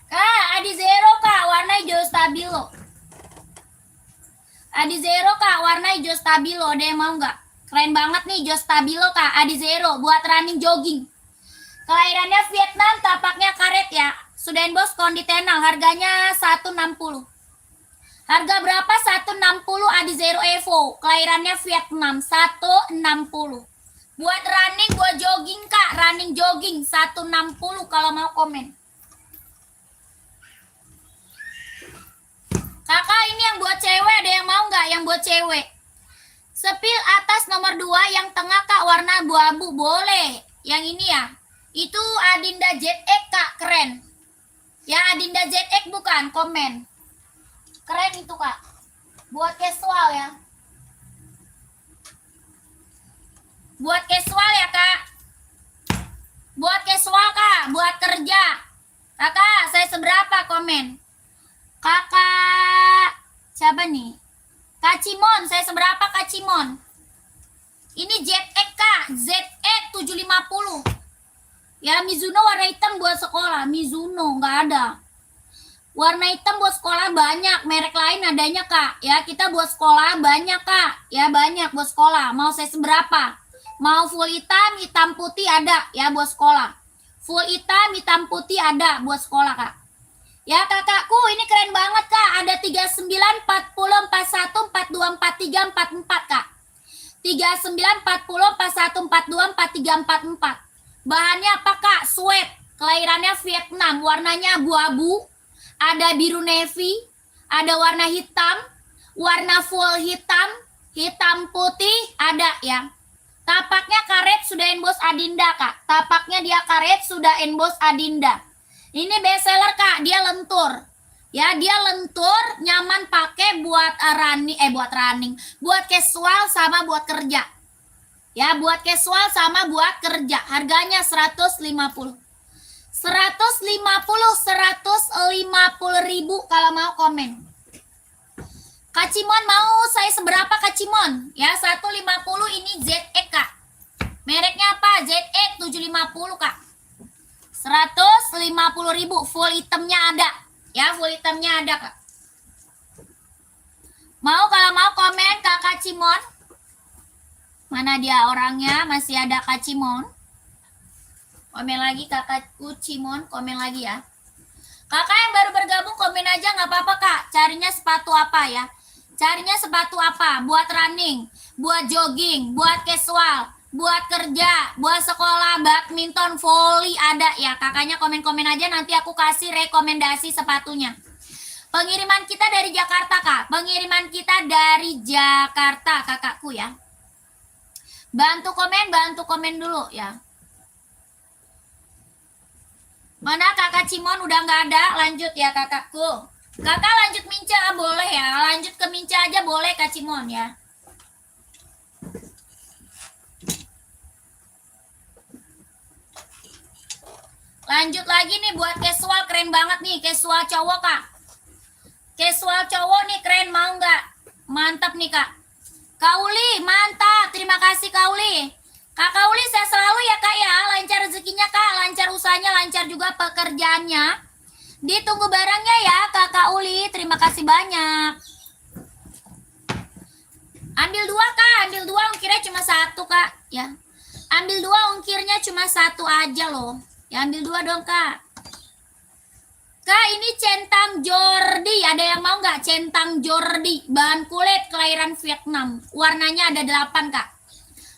Kak, Adi Zero kak, warna hijau stabilo. Adi Zero kak, warna hijau stabilo. Ada yang mau nggak? Keren banget nih hijau stabilo kak, Adi Zero buat running jogging. Kelahirannya Vietnam, tapaknya karet ya. Sudah bos konditenal, harganya 160. Harga berapa? 160 Adi Zero Evo. Kelahirannya Vietnam, 160. Buat running, buat jogging kak, running jogging 160 kalau mau komen. Kakak ini yang buat cewek, ada yang mau nggak yang buat cewek? Sepil atas nomor 2, yang tengah kak warna abu-abu, boleh. Yang ini ya, itu Adinda ZX kak, keren. Ya Adinda ZX bukan, komen. Keren itu kak, buat casual ya. Buat casual ya kak. Buat casual kak, buat kerja. Kakak, saya seberapa komen? Kakak, siapa nih? Kak Cimon, saya seberapa Kak Cimon? Ini ZX kak, ZX 750. Ya Mizuno warna hitam buat sekolah, Mizuno nggak ada. Warna hitam buat sekolah banyak, merek lain adanya kak. Ya kita buat sekolah banyak kak, ya banyak buat sekolah. Mau saya seberapa? Mau full hitam, hitam putih ada ya buat sekolah. Full hitam, hitam putih ada buat sekolah kak. Ya kakakku ini keren banget kak. Ada 39, 40, 41, 42, 43, 44 kak. 39, 40, 41, 42, 43, 44. Bahannya apa kak? Sweat. Kelahirannya Vietnam. Warnanya abu-abu. Ada biru navy. Ada warna hitam. Warna full hitam. Hitam putih ada ya. Tapaknya karet sudah embos Adinda kak. Tapaknya dia karet sudah embos Adinda. Ini best seller kak, dia lentur. Ya, dia lentur, nyaman pakai buat running, buat casual sama buat kerja. Ya, buat casual sama buat kerja. Harganya 150. 150 ribu kalau mau komen. Kak Cimon mau saya seberapa Kak Cimon? Ya, 150 ini ZX kak. Mereknya apa? ZX 750 kak. 150 ribu, full hitamnya ada. Ya, full hitamnya ada kak. Mau kalau mau komen Kakak Cimon. Mana dia orangnya? Masih ada Kak Cimon. Komen lagi kakakku Cimon, komen lagi ya. Kakak yang baru bergabung komen aja nggak apa-apa kak. Carinya sepatu apa ya? Carinya sepatu apa? Buat running, buat jogging, buat casual, buat kerja, buat sekolah, badminton, volley ada ya. Kakaknya komen-komen aja, nanti aku kasih rekomendasi sepatunya. Pengiriman kita dari Jakarta kak. Pengiriman kita dari Jakarta kakakku ya. Bantu komen dulu ya. Mana kakak Cimon udah nggak ada, lanjut ya kakakku. Kakak lanjut minca boleh ya, lanjut ke minca aja boleh Kak Cimon ya. Lanjut lagi nih buat casual, keren banget nih casual cowok kak. Casual cowok nih keren, mau nggak? Mantap nih kak. Kauli mantap, terima kasih Kauli. Kak Kauli saya selalu ya kak ya, lancar rezekinya kak, lancar usahanya, lancar juga pekerjaannya. Ditunggu barangnya ya Kak Kauli, terima kasih banyak. Ambil 2 kak, ambil 2 ongkirnya cuma 1 kak ya. Ambil 2 ongkirnya cuma 1 aja loh. Ya ambil 2 dong kak. Kak ini centang Jordi, ada yang mau nggak centang Jordi? Bahan kulit kelahiran Vietnam. Warnanya ada 8 kak.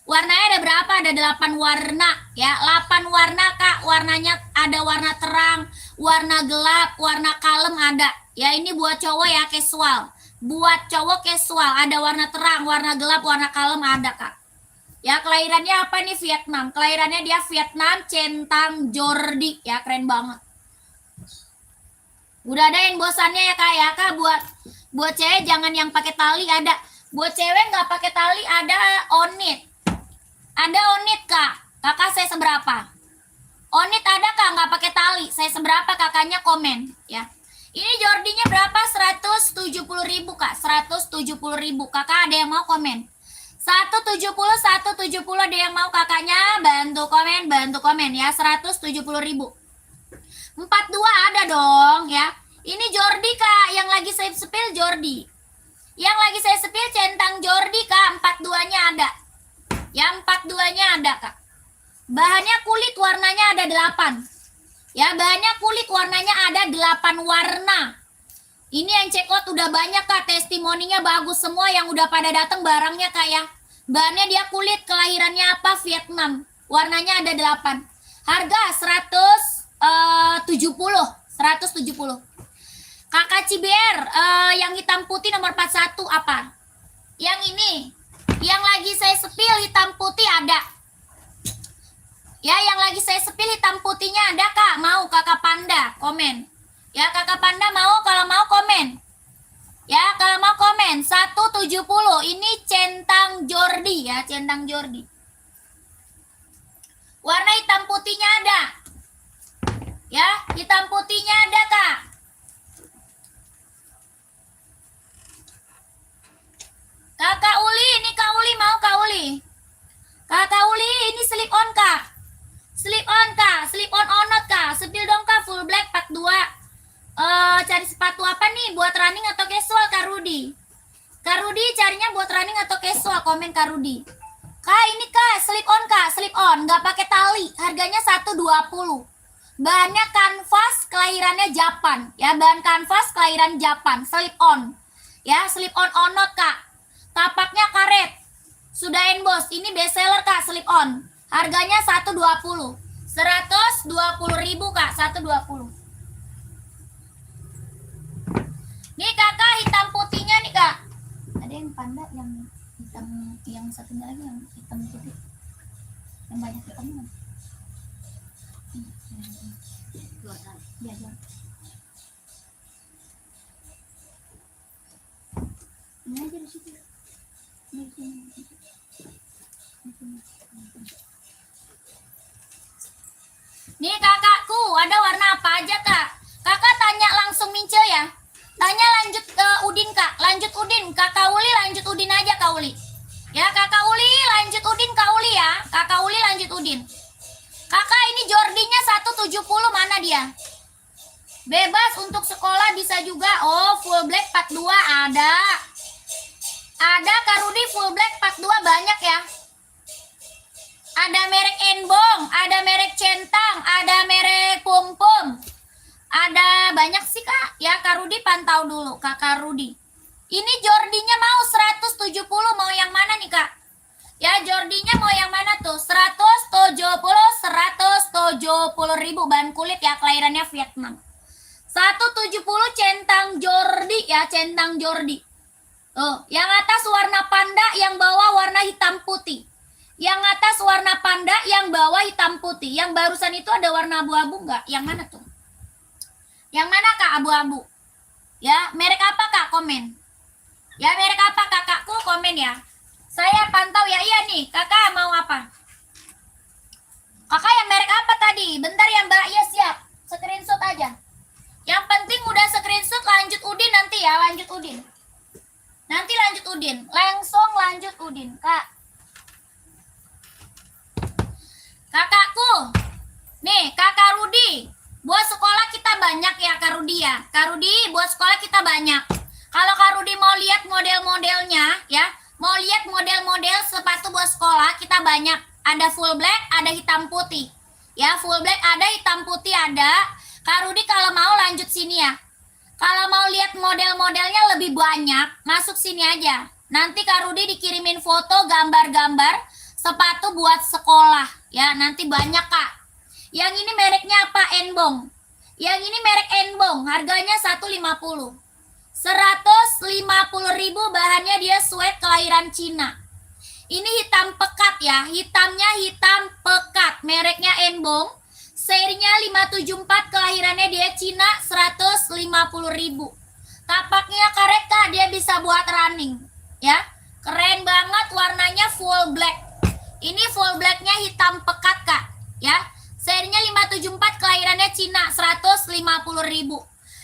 Warnanya ada berapa? Ada 8 warna ya. 8 warna kak. Warnanya ada warna terang, warna gelap, warna kalem ada. Ya ini buat cowok ya casual. Buat cowok casual ada warna terang, warna gelap, warna kalem ada kak. Ya kelahirannya apa nih? Vietnam. Kelahirannya dia Vietnam, centang Jordi ya, keren banget. Udah ada yang bosannya ya kak ya kak. Buat cewek jangan yang pakai tali ada. Buat cewek nggak pakai tali ada onit. Ada onit kak. Kakak saya seberapa? Onit ada kak nggak pakai tali? Saya seberapa kakaknya komen ya. Ini Jordinya berapa? 170.000 kak. 170.000. Kakak ada yang mau komen? 170 ada yang mau kakaknya? Bantu komen ya. 170.000. 42 ada dong ya. Ini Jordi kak, yang lagi saya spill Jordi. Yang lagi saya spill centang Jordi kak, 42-nya ada. Ya 42-nya ada kak. Bahannya kulit, warnanya ada 8. Ya bahannya kulit, warnanya ada 8 warna. Ini yang check out udah banyak kak, testimoninya bagus semua yang udah pada datang barangnya kak ya. Bahannya dia kulit, kelahirannya apa? Vietnam. Warnanya ada 8. Harga 170. Kakak Ciber, yang hitam putih nomor 41 apa? Yang ini. Yang lagi saya sepil hitam putih ada. Ya, yang lagi saya sepil hitam putihnya ada kak. Mau kakak Panda komen. Ya, kakak Panda mau, kalau mau komen. Ya, kalau mau komen. 170. Ini centang Jordi ya, centang Jordi. Warna hitam putihnya ada. Ya, hitam putihnya ada kak. Kakak Uli, ini Kak Uli mau Kak Uli. Kakak Uli, ini slip on kak. Slip on kak, slip on not kak. Sepil dong kak, full black 42. Cari sepatu apa nih? Buat running atau casual Kak Rudi? Kak Rudi carinya buat running atau casual? Komen Kak Rudi. Kak ini kak, slip on, nggak pakai tali. Harganya 120. Bahannya kanvas, kelahirannya Japan. Ya, bahan kanvas, kelahiran Japan. Slip on. Ya, slip on not kak. Tapaknya karet. Sudah emboss. Ini best seller kak, slip on. Harganya 120. 120.000 kak, 120. Nih kakak, hitam putihnya nih kak. Ada yang panda yang hitam, yang satunya lagi yang hitam putih. Yang banyak hitamnya. Ya, ya. Ini aja di situ. Nih kakakku, ada warna apa aja kak? Kakak tanya langsung Mincil ya. Tanya lanjut ke Udin kak. Lanjut Udin, kakak Uli lanjut Udin aja kak Uli. Ya kakak Uli lanjut Udin kak Uli ya. Kakak Uli lanjut Udin. Kakak ini Jordinya 170 mana dia? Bebas untuk sekolah bisa juga. Oh full black 42 ada. Ada Kak Rudi full black 42 banyak ya. Ada merek Enbong, ada merek Centang, ada merek Pum Pum. Ada banyak sih kak. Ya Kak Rudi pantau dulu Kak Rudi. Ini Jordinya mau 170, mau yang mana nih kak? Ya Jordinya mau yang mana tuh? 170 ribu bahan kulit ya, kelahirannya Vietnam. 170 centang Jordi ya, centang Jordi. Oh, yang atas warna panda, yang bawah warna hitam putih. Yang atas warna panda, yang bawah hitam putih. Yang barusan itu ada warna abu-abu nggak? Yang mana tuh? Yang mana kak abu-abu? Ya, merek apa kak? Komen. Ya, merek apa kakakku? Komen ya. Saya pantau ya. Iya nih, kakak mau apa? Kakak yang merek apa tadi? Bentar ya mbak. Iya siap. Screenshot aja. Yang penting udah screenshot, lanjut Udin nanti ya. Lanjut Udin. Nanti lanjut Udin. Langsung lanjut Udin, kak. Kakakku. Nih, kakak Rudi. Buat sekolah kita banyak ya, Kak Rudi ya. Kak Rudi, buat sekolah kita banyak. Kalau Kak Rudi mau lihat model-modelnya, ya. Mau lihat model-model sepatu buat sekolah, kita banyak. Ada full black, ada hitam putih. Ya, full black ada, hitam putih ada. Kak Rudi kalau mau lanjut sini ya. Kalau mau lihat model-modelnya lebih banyak, masuk sini aja. Nanti Kak Rudi dikirimin foto, gambar-gambar sepatu buat sekolah. Ya, nanti banyak kak. Yang ini mereknya apa? Enbong. Yang ini merek Enbong, harganya 150. 150.000, bahannya dia sweat kelahiran Cina. Ini hitam pekat ya, hitamnya hitam pekat, mereknya Enbong. Serinya 574, kelahirannya dia Cina, 150.000. Tapaknya karet kak, dia bisa buat running. Ya, keren banget, warnanya full black. Ini full blacknya hitam pekat kak. Ya, serinya Cina 150.000.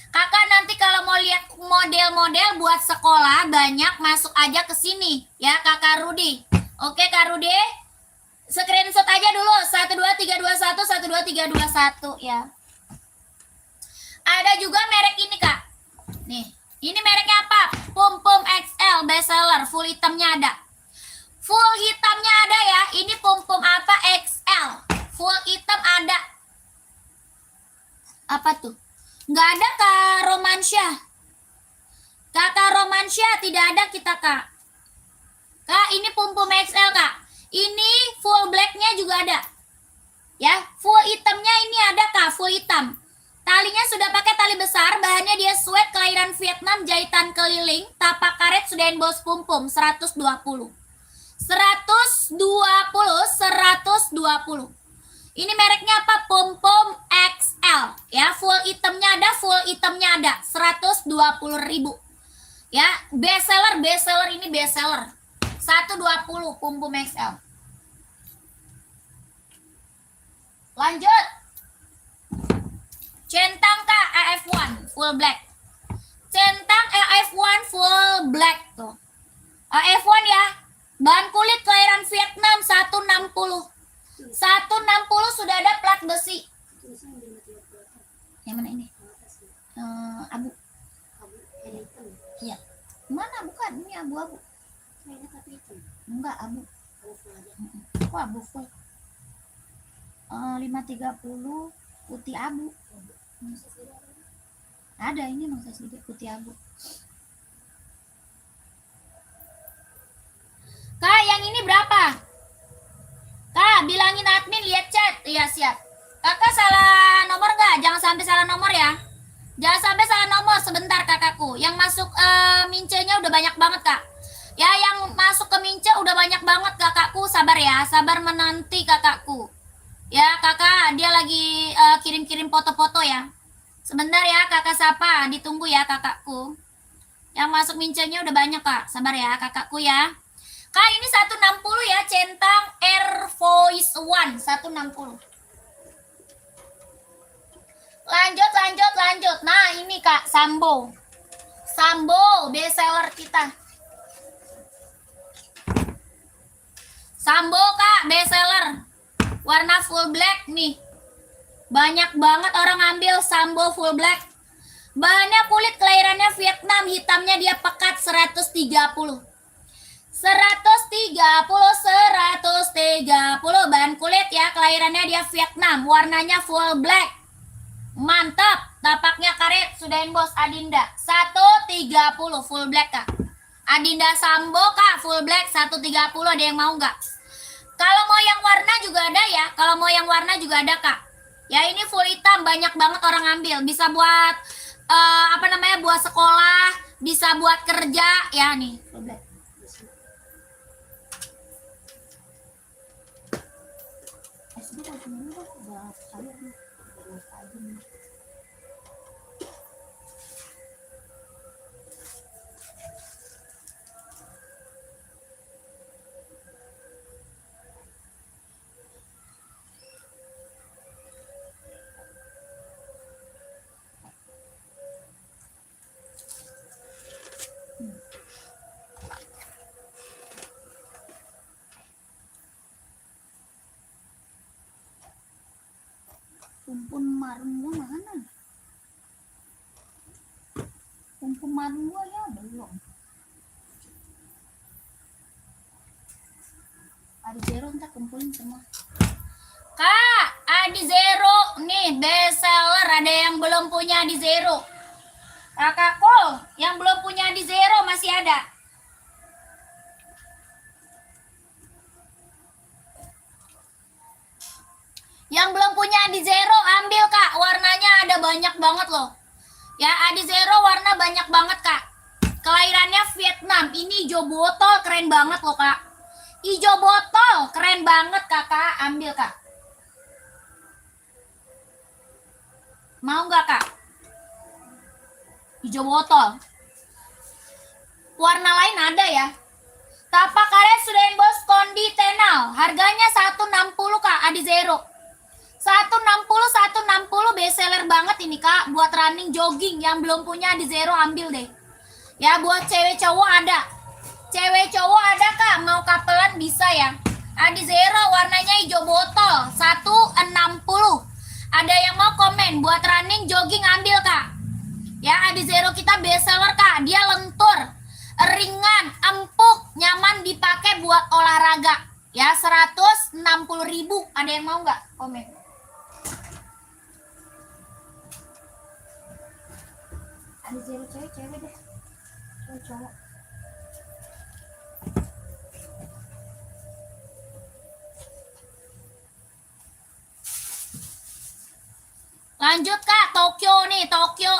Kakak nanti kalau mau lihat model-model buat sekolah banyak, masuk aja ke sini ya Kakak Rudi. Oke Kak Rudi, screenshot aja dulu 12321 12321 ya. Ada juga merek ini Kak. Nih, ini mereknya apa? Pum Pum XL bestseller, full hitamnya ada. Full hitamnya ada ya. Ini Pum Pum apa? XL. Full hitam ada. Apa tuh? Nggak ada Kak Romansyah. Kakak Romansyah tidak ada kita Kak. Kak ini Pum Pum XL Kak. Ini full blacknya juga ada. Ya, full hitamnya ini ada Kak, full hitam. Talinya sudah pakai tali besar, bahannya dia sweat kelahiran Vietnam, jahitan keliling, tapak karet sudah emboss Pum Pum 120. 120. Ini mereknya apa? Pum Pum XL. Ya, full hitamnya ada, full hitamnya ada. 120.000. Ya, bestseller ini bestseller. 120 Pum Pum XL. Lanjut. Centang Kak AF1 full black. Centang AF1 full black tuh. AF1 ya. Bahan kulit kelahiran Vietnam 160. 160 sudah ada plat besi. Yang mana ini? Abu. Iya. Mana bukan? Ini abu-abu. Enggak abu. Kok abu full? 530 putih abu. Ada ini mangsa sedikit putih abu. Kak, yang ini berapa? Kak, bilangin admin lihat chat. Iya, siap. Kakak salah nomor nggak? Jangan sampai salah nomor ya. Jangan sampai salah nomor sebentar kakakku. Yang masuk mincenya udah banyak banget Kak. Ya, yang masuk ke mince udah banyak banget kakakku. Sabar ya, sabar menanti kakakku. Ya, kakak dia lagi kirim-kirim foto-foto ya. Sebentar ya kakak sapa, ditunggu ya kakakku. Yang masuk mincenya udah banyak Kak. Sabar ya kakakku ya. Kak ini 160 ya, centang Air Voice One 160. Lanjut. Nah ini Kak, Sambo. Sambo bestseller kita. Sambo Kak, bestseller. Warna full black nih. Banyak banget orang ambil Sambo full black. Bahannya kulit kelahirannya Vietnam, hitamnya dia pekat 130. 130 bahan kulit ya, kelahirannya dia Vietnam, warnanya full black. Mantap, tapaknya karet, sudah emboss Adinda. 130 full black Kak. Adinda Sambo Kak, full black 130, ada yang mau nggak? Kalau mau yang warna juga ada ya, kalau mau yang warna juga ada Kak. Ya ini full hitam, banyak banget orang ambil. Bisa buat buat sekolah, bisa buat kerja ya nih full black. Kumpul marun gua mana? Kumpul marun gua ya belum. Adi Zero ntar kumpulin semua. Kak, Adi Zero nih bestseller, ada yang belum punya Adi Zero. Kakakku, yang belum punya Adi Zero masih ada. Yang belum punya Adi Zero ambil Kak, warnanya ada banyak banget loh. Ya Adi Zero warna banyak banget Kak. Kelahirannya Vietnam, ini hijau botol keren banget loh Kak. Hijau botol keren banget Kakak, ambil Kak. Mau nggak Kak? Hijau botol. Warna lain ada ya. Tapak karet sudah emboss Kondi Tenal, harganya 160 Kak, Adi Zero. 160 bestseller banget ini Kak, buat running jogging. Yang belum punya di Zero ambil deh. Ya, buat cewek cowok ada. Cewek cowok ada Kak, mau kapelan bisa ya. Adi Zero warnanya hijau botol 160. Ada yang mau komen buat running jogging ambil Kak. Ya, Adi Zero kita best seller Kak. Dia lentur, ringan, empuk, nyaman dipakai buat olahraga. Ya, 160.000. Ada yang mau nggak komen? Adi Zero cewek deh. Cowok. Lanjut Kak, Tokyo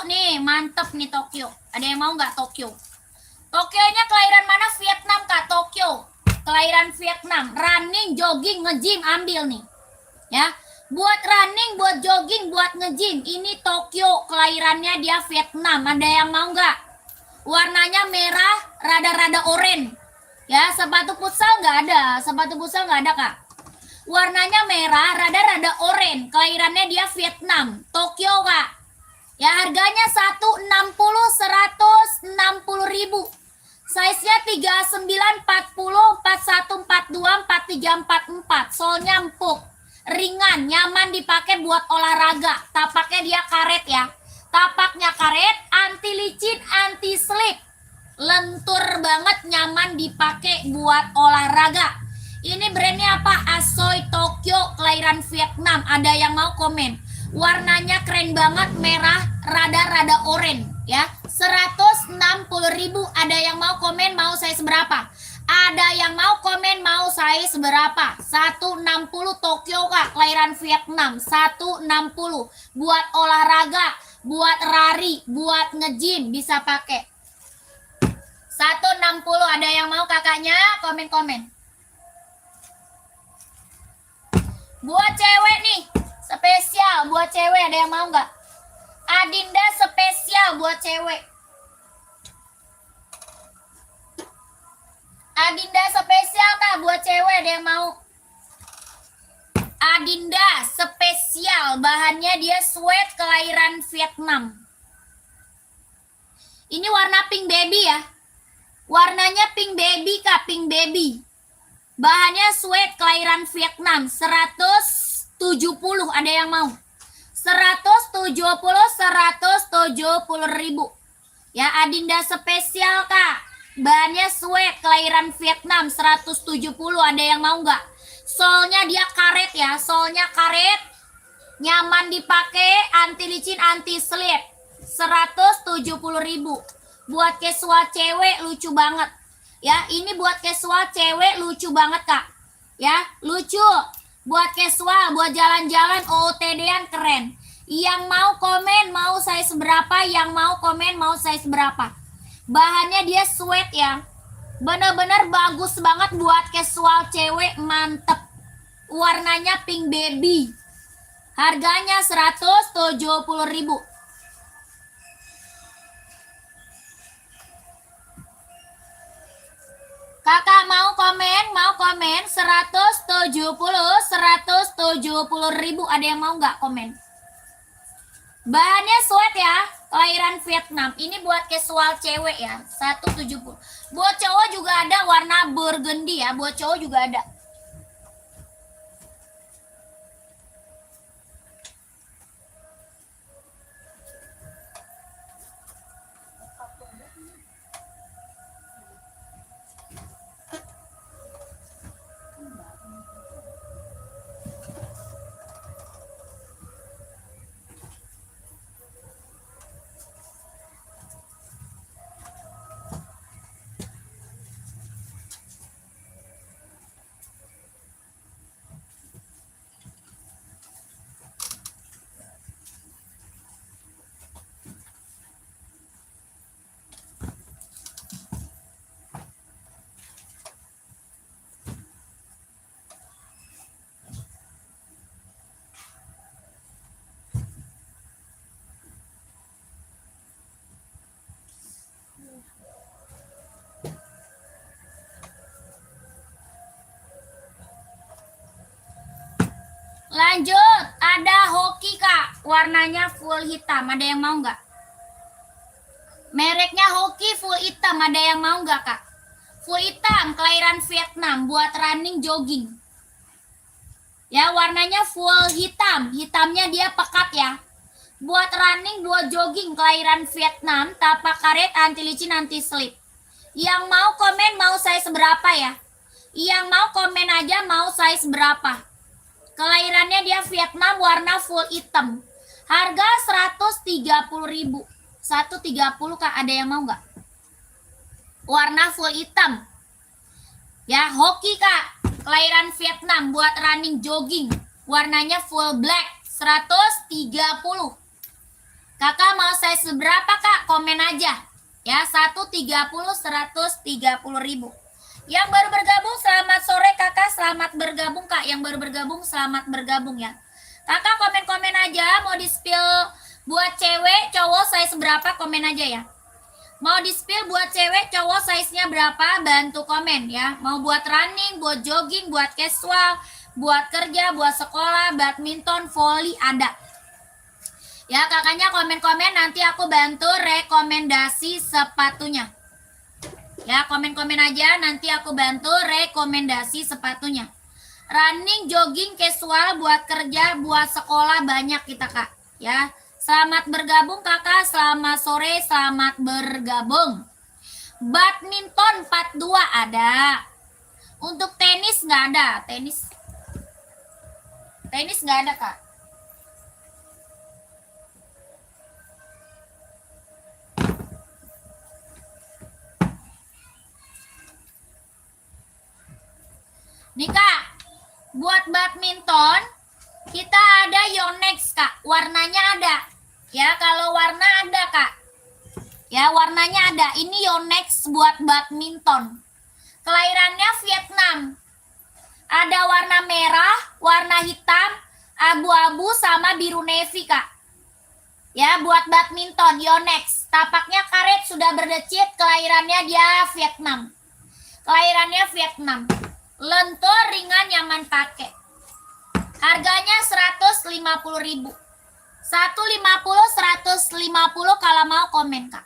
nih, mantep nih Tokyo. Ada yang mau nggak Tokyo? Tokyonya kelahiran mana? Vietnam Kak, Tokyo. Kelahiran Vietnam, running, jogging, nge-gym ambil nih. Ya, buat running, buat jogging, buat nge-gym. Ini Tokyo, kelahirannya dia Vietnam. Ada yang mau nggak? Warnanya merah, rada-rada oranye. Ya, sepatu futsal nggak ada, Kak. Warnanya merah, rada-rada oranye. Kelahirannya dia Vietnam, Tokyo Kak. Ya, harganya 160.000. Size-nya 39, 40, 41, 42, 43, 44. Solnya empuk, ringan, nyaman dipakai buat olahraga. Tapaknya dia karet ya. Tapaknya karet, anti licin, anti slip. Lentur banget, nyaman dipakai buat olahraga. Ini brandnya apa? Asoy Tokyo, kelahiran Vietnam. Ada yang mau komen? Warnanya keren banget, merah, rada-rada oranye ya. 160.000. Ada yang mau komen mau size berapa? Ada yang mau komen mau size berapa? 160 Tokyo Kak, kelahiran Vietnam. 160 buat olahraga, buat lari, buat nge-gym bisa pakai. 160. Ada yang mau kakaknya? Komen-komen. Buat cewek nih, spesial buat cewek, ada yang mau nggak? Adinda spesial buat cewek. Adinda spesial Kak buat cewek, ada yang mau? Adinda spesial, bahannya dia sweat, kelahiran Vietnam. Ini warna pink baby ya. Warnanya pink baby Kak, pink baby. Bahannya sweat, kelahiran Vietnam. 170. Ada yang mau? 170.000 ya. Adinda spesial Kak, bahannya sweat, kelahiran Vietnam. 170. Ada yang mau nggak? Solnya dia karet ya, solnya karet, nyaman dipakai, anti licin, anti slip. 170.000. Buat casual cewek lucu banget ya. Ini buat casual cewek lucu banget Kak ya, lucu. Buat casual, buat jalan-jalan, OOTD-an keren. Yang mau komen mau size berapa? Yang mau komen mau size berapa? Bahannya dia sweat ya, bener-bener bagus banget buat casual cewek, mantep. Warnanya pink baby. Harganya 170.000. Kakak mau komen 170.000. Ada yang mau nggak komen? Bahannya sweat ya, kelahiran Vietnam. Ini buat casual cewek ya, 170. Buat cowok juga ada warna burgundy ya, buat cowok juga ada. Lanjut, ada hoki Kak. warnanya full hitam. Ada yang mau nggak? Mereknya Hoki full hitam. Ada yang mau nggak, Kak? Full hitam, kelahiran Vietnam, buat running jogging. Ya, warnanya full hitam. Hitamnya dia pekat ya. Buat running, buat jogging, kelahiran Vietnam, tapak karet, anti licin, anti slip. Yang mau komen mau size berapa ya? Yang mau komen aja mau size berapa. Kelahirannya dia Vietnam, warna full hitam. Harga 130.000. 130 Kak, ada yang mau nggak? Warna full hitam. Ya, Hoki Kak. Kelahiran Vietnam, buat running jogging. Warnanya full black. 130. Kakak mau size berapa Kak? Komen aja. Ya, 130, 130.000. Yang baru bergabung selamat sore Kakak, selamat bergabung Kak. Yang baru bergabung selamat bergabung ya. Kakak komen-komen aja, mau di-spill buat cewek, cowok size berapa, komen aja ya. Mau di-spill buat cewek, cowok size-nya berapa, bantu komen ya. Mau buat running, buat jogging, buat casual, buat kerja, buat sekolah, badminton, volley ada. Ya, kakaknya komen-komen, nanti aku bantu rekomendasi sepatunya. Ya, komen-komen aja, nanti aku bantu rekomendasi sepatunya. Running, jogging, casual, buat kerja, buat sekolah banyak kita Kak. Ya, selamat bergabung Kakak, selamat sore, selamat bergabung. Badminton 42 ada. Untuk tenis nggak ada, tenis nggak ada Kak. Nih Kak, buat badminton kita ada Yonex Kak, warnanya ada. Ya, kalau warna ada Kak. Ya, warnanya ada. Ini Yonex buat badminton. Kelahirannya Vietnam. Ada warna merah, warna hitam, abu-abu sama biru navy Kak. Ya, buat badminton Yonex. Tapaknya karet, sudah berdecit, kelahirannya dia Vietnam. Kelahirannya Vietnam. Lentur, ringan, nyaman pakai. Harganya 150.000. 150, 150 kalau mau komen Kak.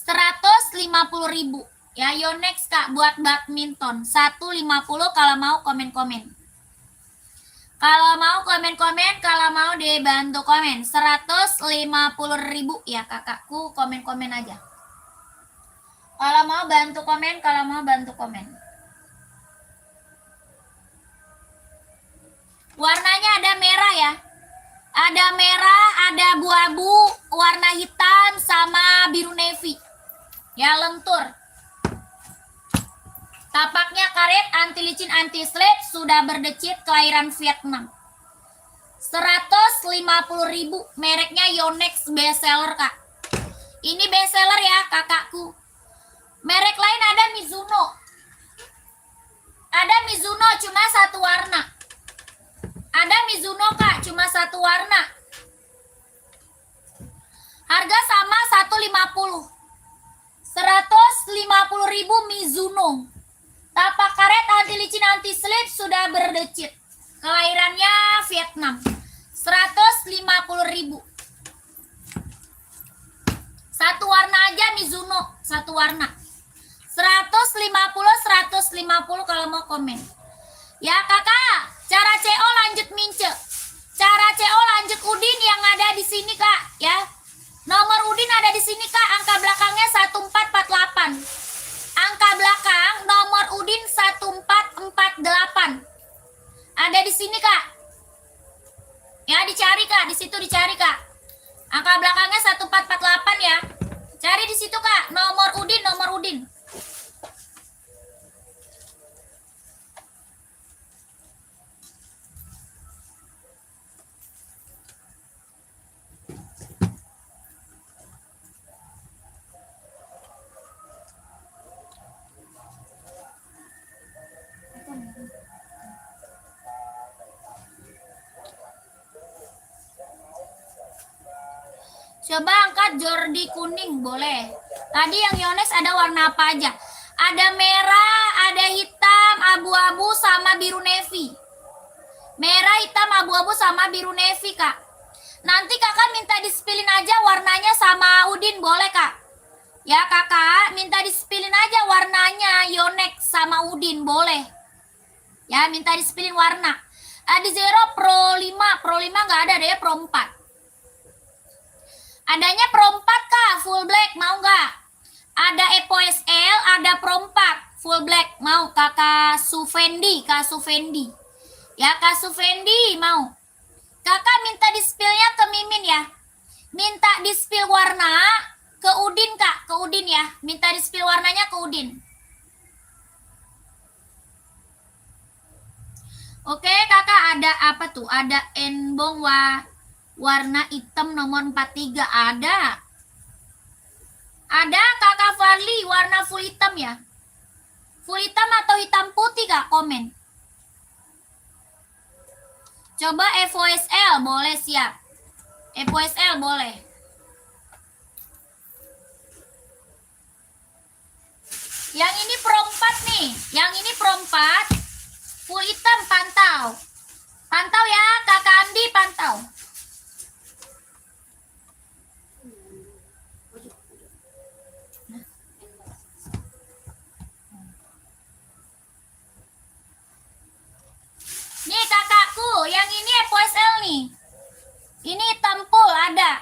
150.000. Ya, Yonex Kak buat badminton. 150 kalau mau komen-komen. Kalau mau komen-komen, kalau mau dibantu komen. 150.000 ya kakakku, komen-komen aja. Kalau mau bantu komen, kalau mau bantu komen. Warnanya ada merah ya. Ada merah, ada abu-abu, warna hitam sama biru navy. Ya, lentur. Tapaknya karet, anti licin, anti slip, sudah berdecit, kelahiran Vietnam. 150.000, mereknya Yonex bestseller Kak. Ini bestseller ya kakakku. Merek lain ada Mizuno. Ada Mizuno cuma satu warna. Ada Mizuno Kak, cuma satu warna. Harga sama 150. 150.000 Mizuno. Tapak karet, anti licin, anti slip, sudah berdecit. Kelahirannya Vietnam. 150.000. Satu warna aja Mizuno, satu warna. 150, 150 kalau mau komen. Ya kakak, cara CO lanjut mince. Cara CO lanjut Udin yang ada di sini Kak, ya. Nomor Udin ada di sini Kak, angka belakangnya 1448. Angka belakang nomor Udin 1448. Ada di sini Kak. Ya, dicari Kak, di situ dicari Kak. Angka belakangnya 1448 ya. Cari di situ Kak, nomor Udin, nomor Udin. Coba angkat Jordi kuning, boleh. Tadi yang Yonex ada warna apa aja? Ada merah, ada hitam, abu-abu, sama biru navy. Merah, hitam, abu-abu, sama biru navy, Kak. Nanti kakak minta dispilin aja warnanya sama Udin, boleh kak? Ya kakak, minta dispilin aja warnanya Yonex sama Udin, boleh. Ya, minta dispilin warna. Di Zero Pro 5, Pro 5 nggak ada deh, Pro 4. Adanya Pro 4 kak, full black, mau nggak? Ada Epo SL, ada Pro 4, full black, mau kakak Sufendi, kak Sufendi. Ya kak Sufendi, mau. Kakak minta dispilnya ke Mimin ya. Minta dispil warna ke Udin kak, ke Udin ya. Minta dispil warnanya ke Udin. Oke kakak, ada apa tuh? Ada enbong warna hitam nomor 43, ada. Ada kakak Farli warna full hitam ya. Full hitam atau hitam putih kak, komen. Coba Evo SL, boleh, siap. Evo SL boleh. Yang ini Pro 4 nih. Yang ini Pro 4. Full hitam, pantau. Pantau ya, kakak Andi, pantau. Nih kakakku, yang ini Epo SL nih. Ini hitam full ada.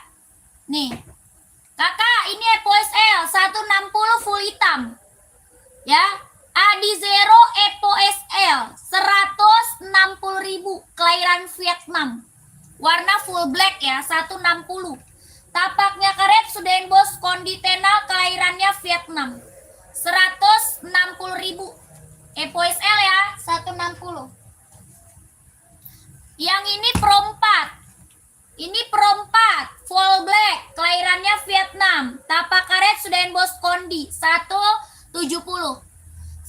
Nih. Kakak, ini Epo SL 160 full hitam. Ya. Adi Zero Epo SL 160.000, kelahiran Vietnam. Warna full black ya, 160. Tapaknya karet sudah embos konditenal, kelahirannya Vietnam. 160.000. Epo SL ya, 160. Yang ini Pro 4. Ini Pro 4, full black, kelahirannya Vietnam. Tapak karet sudah embos kondi, 170.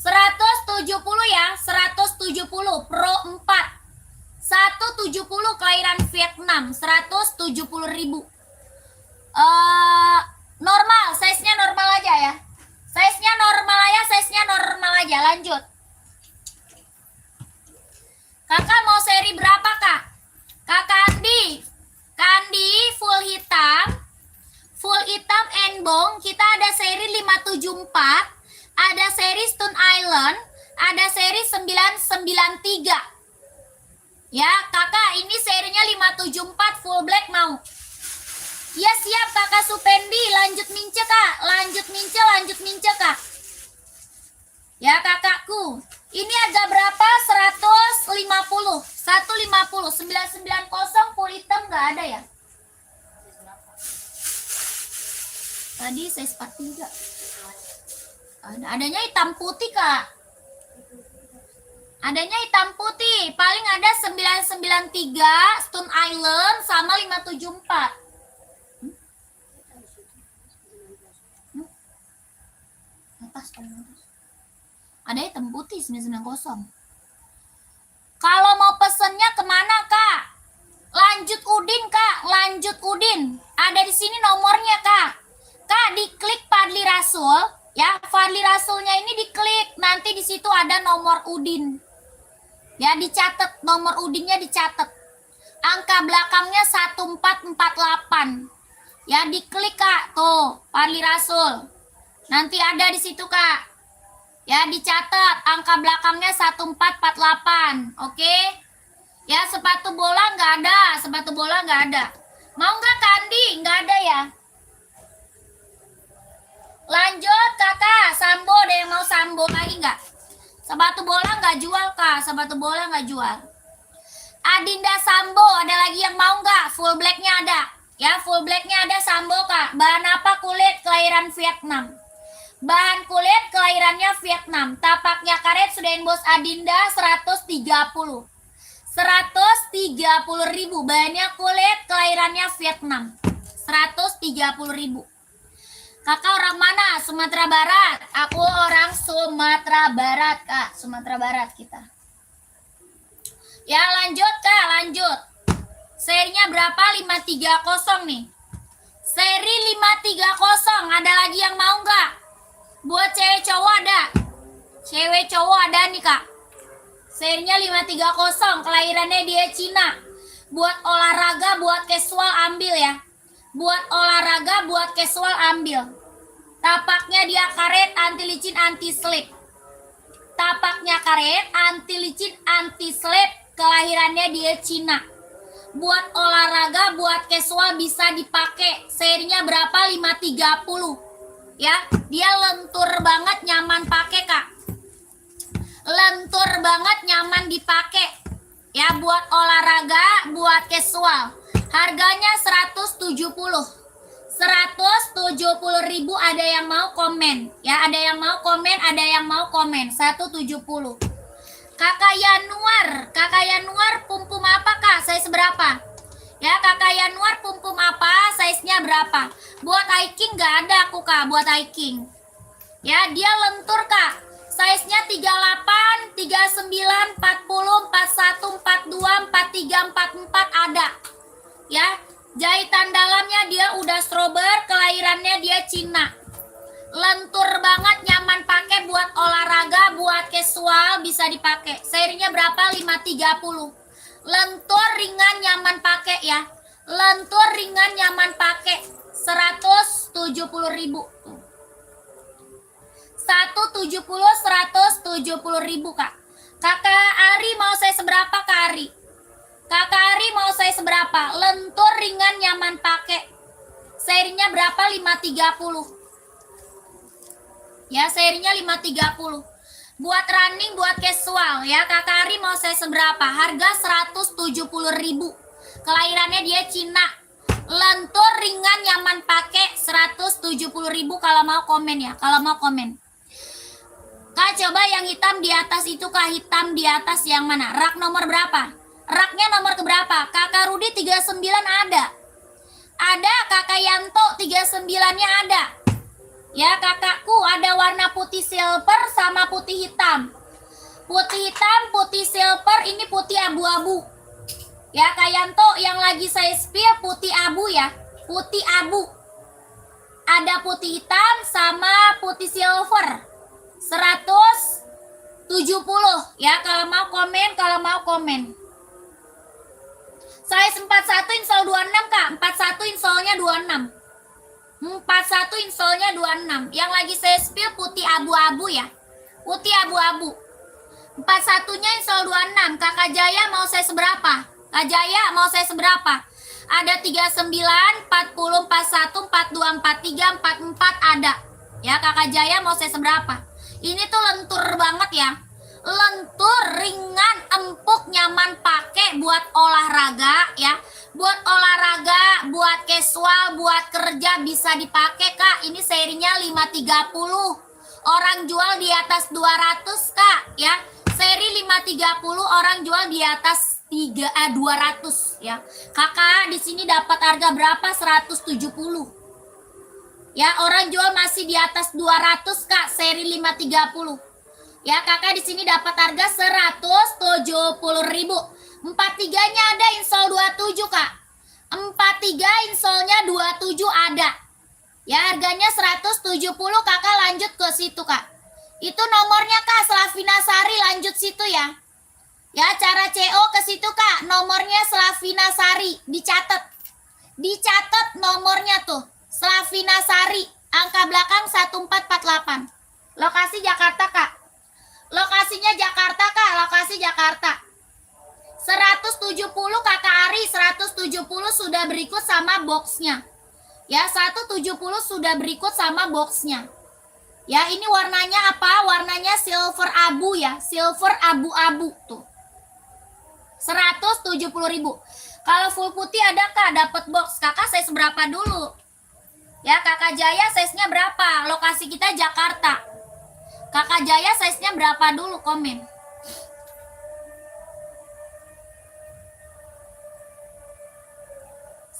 170 ya, 170 Pro 4. 170 kelahiran Vietnam, 170.000. Normal, size-nya normal aja ya. Size-nya normal aja, lanjut. Kakak mau seri berapa kak? Kakak Andi. Kak Andi full hitam. Full hitam enbong, kita ada seri 574. Ada seri Stone Island, ada seri 993. Ya, kakak, ini serinya 574 full black, mau? Ya, siap kakak Supendi, lanjut mince kak, lanjut mince kak. Ya kakakku, ini harga berapa? 150, 990 full hitam nggak ada ya? Tadi size 43. Adanya hitam putih kak. Adanya hitam putih. Paling ada 993 Stone Island sama 574. Atas. Ada hitam putih 990. Kalau mau pesennya kemana kak? Lanjut Udin kak. Lanjut Udin. Ada di sini nomornya kak. Kak diklik Fadli Rasul. Ya, Fadli Rasulnya ini diklik, nanti di situ ada nomor Udin. Ya, dicatat, nomor Udinnya dicatat. Angka belakangnya 1448. Ya, diklik kak, tuh, Fadli Rasul. Nanti ada di situ kak. Ya, dicatat, angka belakangnya 1448. Oke? Ya, sepatu bola nggak ada, sepatu bola nggak ada. Mau nggak Kandi? Nggak ada ya? Lanjut kakak, sambo, ada yang mau sambo lagi nggak? Sepatu bola nggak jual kak, sepatu bola nggak jual. Adinda sambo, ada lagi yang mau nggak? Full blacknya ada, ya full blacknya ada sambo kak. Bahan apa? Kulit, kelahiran Vietnam. Bahan kulit, kelahirannya Vietnam. Tapaknya karet sudah embos Adinda 130. 130.000, bahannya kulit, kelahirannya Vietnam. 130.000. Kakak orang mana? Sumatera Barat. Aku orang Sumatera Barat, kak. Sumatera Barat kita. Ya lanjut kak, lanjut. Serinya berapa? 530 nih. Seri 530. Ada lagi yang mau nggak? Buat cewek cowok ada. Cewek cowok ada nih kak. Serinya 530. Kelahirannya dia Cina. Buat olahraga, buat buat casual ambil ya. Buat olahraga, buat casual ambil. Tapaknya dia karet, anti licin, anti slip. Tapaknya karet, anti licin, anti slip. Kelahirannya dia Cina. Buat olahraga, buat casual bisa dipakai. Serinya berapa? 530. Ya, dia lentur banget, nyaman pakai Kak. Lentur banget, nyaman dipakai. Ya, buat olahraga, buat casual. Harganya 170. 170.000. Ada yang mau komen? Ya, ada yang mau komen, ada yang mau komen. 170. Kakak Yanuar pum apa Kak? Size berapa? Ya, Kakak Yanuar pum apa? Size-nya berapa? Buat hiking nggak ada aku Kak, buat hiking. Ya, dia lentur Kak. Size-nya 38, 39, 40, 41, 42, 43, 44 ada. Ya, jahitan dalamnya dia udah strober, kelahirannya dia Cina. Lentur banget, nyaman pakai buat olahraga, buat casual bisa dipakai. Serinya berapa? 530. Lentur, ringan, nyaman pakai ya. Lentur, ringan, nyaman pakai. 170.000. 170.000 Kak. Kakak Ari mau saya seberapa Kak Ari? Kakak Ari mau saya seberapa? Lentur, ringan, nyaman pakai. Serinya berapa? 530. Ya, serinya 530. Buat running, buat casual ya. Kakak Ari mau saya seberapa? Harga 170.000. Kelahirannya dia Cina. Lentur, ringan, nyaman pakai. 170.000 kalau mau komen ya. Kalau mau komen. Kak, coba yang hitam di atas itu Kak, hitam di atas yang mana? Rak nomor berapa? Raknya nomor keberapa? Kakak Rudi 39 ada. Ada, Kakak Yanto 39-nya ada. Ya, kakakku ada warna putih silver sama putih hitam. Putih hitam, putih silver, ini putih abu-abu. Ya, Kak Yanto yang lagi saya spill putih abu ya. Putih abu. Ada putih hitam sama putih silver. 170 ya, kalau mau komen. Size 41 insole 26 Kak. 41 insole-nya 26. 41 insole-nya 26. Yang lagi saya spill putih abu-abu ya. Putih abu-abu. 41-nya insole 26. Kakak Jaya mau saya seberapa? Kak Jaya mau saya seberapa? Ada 39, 40, 41, 42, 43, 44 ada. Ya, Kakak Jaya mau saya seberapa? Ini tuh lentur banget ya. Lentur, ringan, empuk, nyaman pakai buat olahraga ya. Buat olahraga, buat casual, buat kerja bisa dipakai Kak. Ini serinya 530. Orang jual di atas 200 Kak ya. Seri 530, orang jual di atas 200 ya. Kakak di sini dapat harga berapa? 170. Ya, orang jual masih di atas 200 Kak, seri 530. Ya, Kakak di sini dapat harga 170.000. 43-nya ada insole 27 Kak. 43 insole-nya 27 ada. Ya, harganya 170. Kakak lanjut ke situ Kak. Itu nomornya Kak, Slavina Sari, lanjut situ ya. Ya, cara CO ke situ Kak. Nomornya Slavina Sari, dicatat. Dicatat nomornya tuh. Slavina Sari, angka belakang 1448. Lokasi Jakarta Kak. Lokasinya Jakarta Kak, lokasi Jakarta. 170 Kakak Ari, 170 sudah berikut sama boxnya. Ya, 170 sudah berikut sama boxnya. Ya, ini warnanya apa? Warnanya silver abu ya, silver abu-abu tuh. 170.000. Kalau full putih ada Kak, dapat box. Kakak size berapa dulu? Ya, Kakak Jaya size-nya berapa? Lokasi kita Jakarta. Kakak Jaya size-nya berapa dulu? Komen.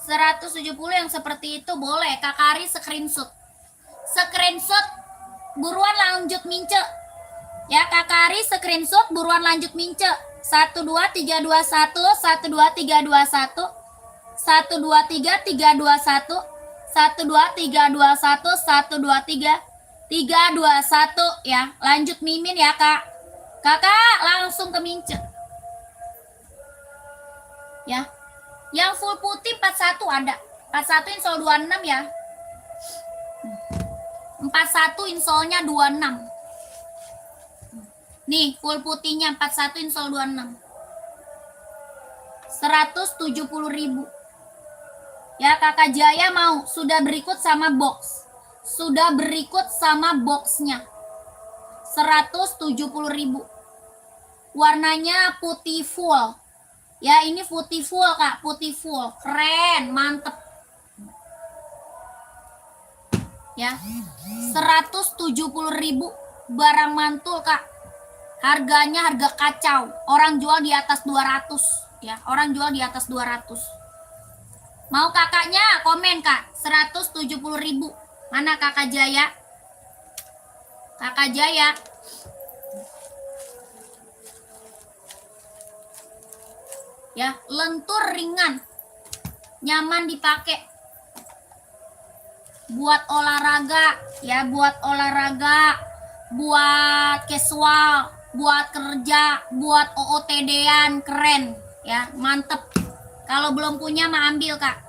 $170 yang seperti itu boleh. Kakak Ari screenshot. Screenshot, buruan lanjut mince. Ya, Kakak Ari screenshot, buruan lanjut mince. 12321, 12321, 12331, 12321, 12331 ya. Lanjut mimin ya Kak. Kakak langsung ke mince. Ya. Yang full putih 41 ada. 41 insol 26 ya. 41 insolnya 26. Nih, full putihnya 41 insol 26. 170.000. Ya, Kakak Jaya mau. Sudah berikut sama box. Sudah berikut sama boxnya. 170.000. Warnanya putih full. Ya, ini putih full, Kak. Putih full. Keren, mantep. Ya, 170.000 barang mantul, Kak. Harganya harga kacau. Orang jual di atas 200. Ya, orang jual di atas 200. Mau kakaknya? Komen, Kak. 170.000. Mana Kakak Jaya? Kakak Jaya. Ya, lentur ringan. Nyaman dipakai. Buat olahraga, ya, buat olahraga, buat casual, buat kerja, buat OOTD-an, keren, ya, mantep. Kalau belum punya mah ambil, Kak.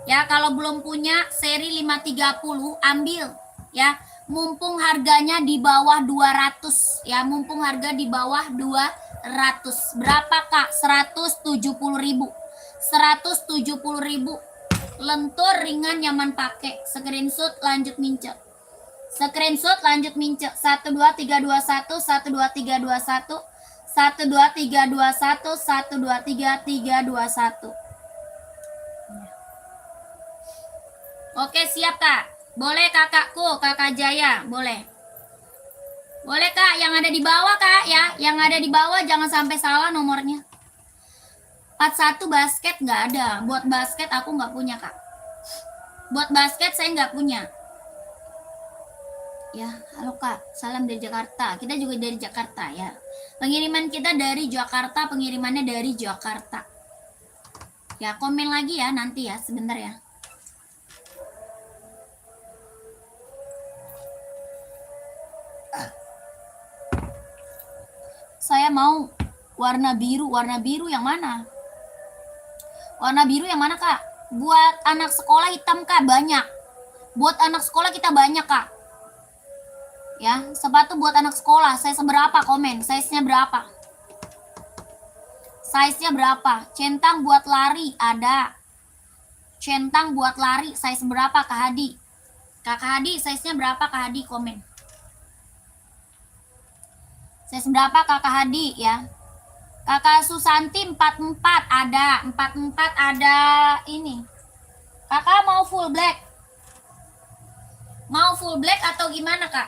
Ya, kalau belum punya seri 530 ambil, ya. Mumpung harganya di bawah 200, ya, mumpung harga di bawah 200. Berapa, Kak? 170.000. 170.000. Lentur ringan nyaman pakai. Screenshot lanjut mincet. Screenshot lanjut mincet. 12321 12321 12321 12321. Oke, siap, Kak. Boleh kakakku, Kakak Jaya, boleh. Boleh, Kak, yang ada di bawah, Kak, ya. Yang ada di bawah jangan sampai salah nomornya. 41 basket nggak ada. Buat basket aku nggak punya, Kak. Buat basket saya nggak punya. Ya, halo Kak. Salam dari Jakarta. Kita juga dari Jakarta ya. Pengiriman kita dari Jakarta, pengirimannya dari Jakarta. Ya, komen lagi ya nanti ya, sebentar ya. Saya mau warna biru yang mana? Warna biru yang mana, Kak? Buat anak sekolah hitam, Kak, banyak. Buat anak sekolah kita banyak, Kak. Ya, sepatu buat anak sekolah. Saya seberapa? Komen. Size-nya berapa? Size-nya berapa? Centang buat lari ada. Centang buat lari size berapa, Kak Hadi? Kakak Hadi, size-nya berapa, Kak Hadi? Komen. Size berapa, Kakak Hadi ya? Kakak Susanti 44 ada. 44 ada ini. Kakak mau full black? Mau full black atau gimana, Kak?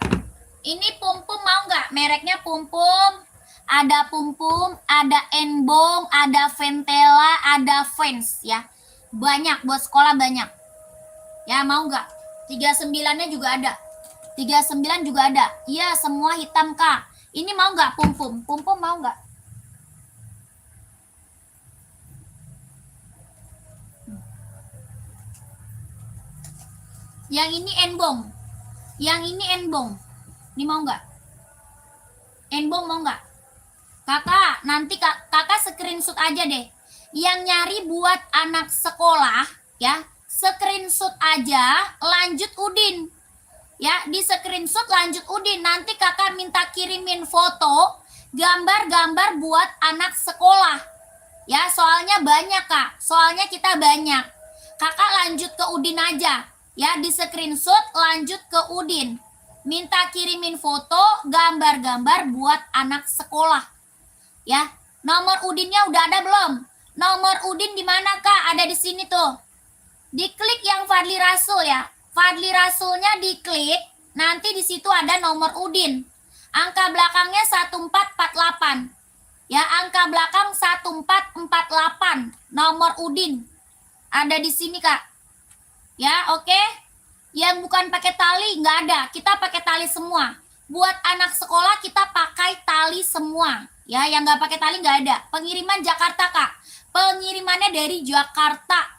Ini pum-pum mau nggak? Mereknya pum-pum. Ada pum-pum, ada enbong, ada ventela, ada Vans ya. Banyak buat sekolah banyak. Ya, mau nggak? 39-nya juga ada. 39 juga ada. Iya, semua hitam, Kak. Ini mau nggak pum-pum? Pum-pum mau nggak? Yang ini enbong. Yang ini enbong. Ini mau nggak? Enbong mau nggak? Kakak, nanti kakak screenshot aja deh. Yang nyari buat anak sekolah, ya, screenshot aja, lanjut Udin. Ya, di screenshot lanjut Udin. Nanti kakak minta kirimin foto, gambar-gambar buat anak sekolah. Ya, soalnya banyak, Kak. Soalnya kita banyak. Kakak lanjut ke Udin aja. Ya, di screenshot lanjut ke Udin. Minta kirimin foto, gambar-gambar buat anak sekolah. Ya, nomor Udinnya udah ada belum? Nomor Udin di mana, Kak? Ada di sini tuh. Diklik yang Fadli Rasul ya. Fadli Rasulnya diklik, nanti di situ ada nomor Udin. Angka belakangnya 1448. Ya, angka belakang 1448. Nomor Udin. Ada di sini, Kak. Ya, oke. Yang bukan pakai tali nggak ada. Kita pakai tali semua. Buat anak sekolah kita pakai tali semua. Ya, yang nggak pakai tali nggak ada. Pengiriman Jakarta, Kak. Pengirimannya dari Jakarta.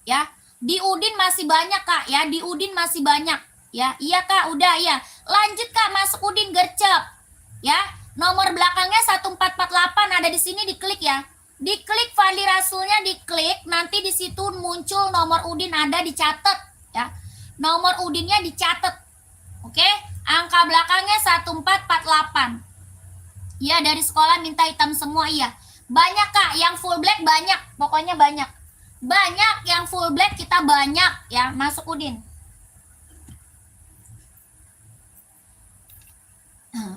Ya, di Udin masih banyak, Kak. Ya, di Udin masih banyak. Ya, iya, Kak. Udah, ya. Lanjut, Kak. Masuk Udin gercep. Ya, nomor belakangnya 1448 ada di sini, diklik ya. Diklik Fadli Rasulnya, diklik, nanti di situ muncul nomor Udin ada dicatat ya. Nomor Udinnya dicatat. Oke? Angka belakangnya 1448. Iya, dari sekolah minta hitam semua, iya. Banyak Kak, yang full black banyak, pokoknya banyak. Banyak yang full black kita banyak ya, masuk Udin.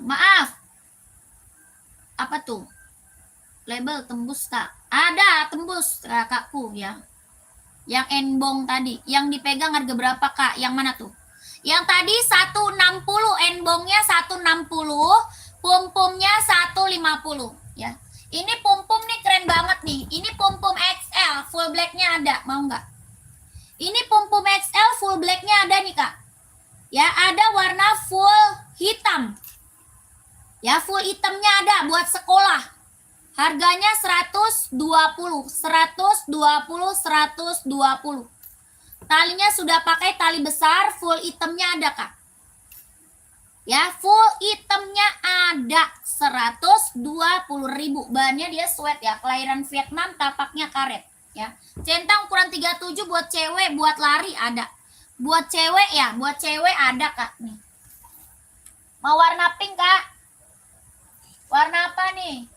Maaf. Apa tuh? Label tembus tak? Ada tembus kakakku ya. Yang enbong tadi, yang dipegang harga berapa Kak? Yang mana tuh? Yang tadi 160, enbongnya 160, pum-pumnya 150 ya. Ini pum-pum nih keren banget nih. Ini pum-pum XL, full blacknya ada, mau nggak? Ini pum-pum XL full blacknya ada nih Kak. Ya, ada warna full hitam. Ya, full hitamnya ada buat sekolah. Harganya 120, 120, 120. Talinya sudah pakai tali besar, full itemnya ada Kak. Ya, full itemnya ada 120.000. Bahannya dia sweat ya, kelahiran Vietnam, tapaknya karet ya. Centang ukuran 37 buat cewek, buat lari ada. Buat cewek ya, buat cewek ada Kak nih. Mau warna pink Kak? Warna apa nih?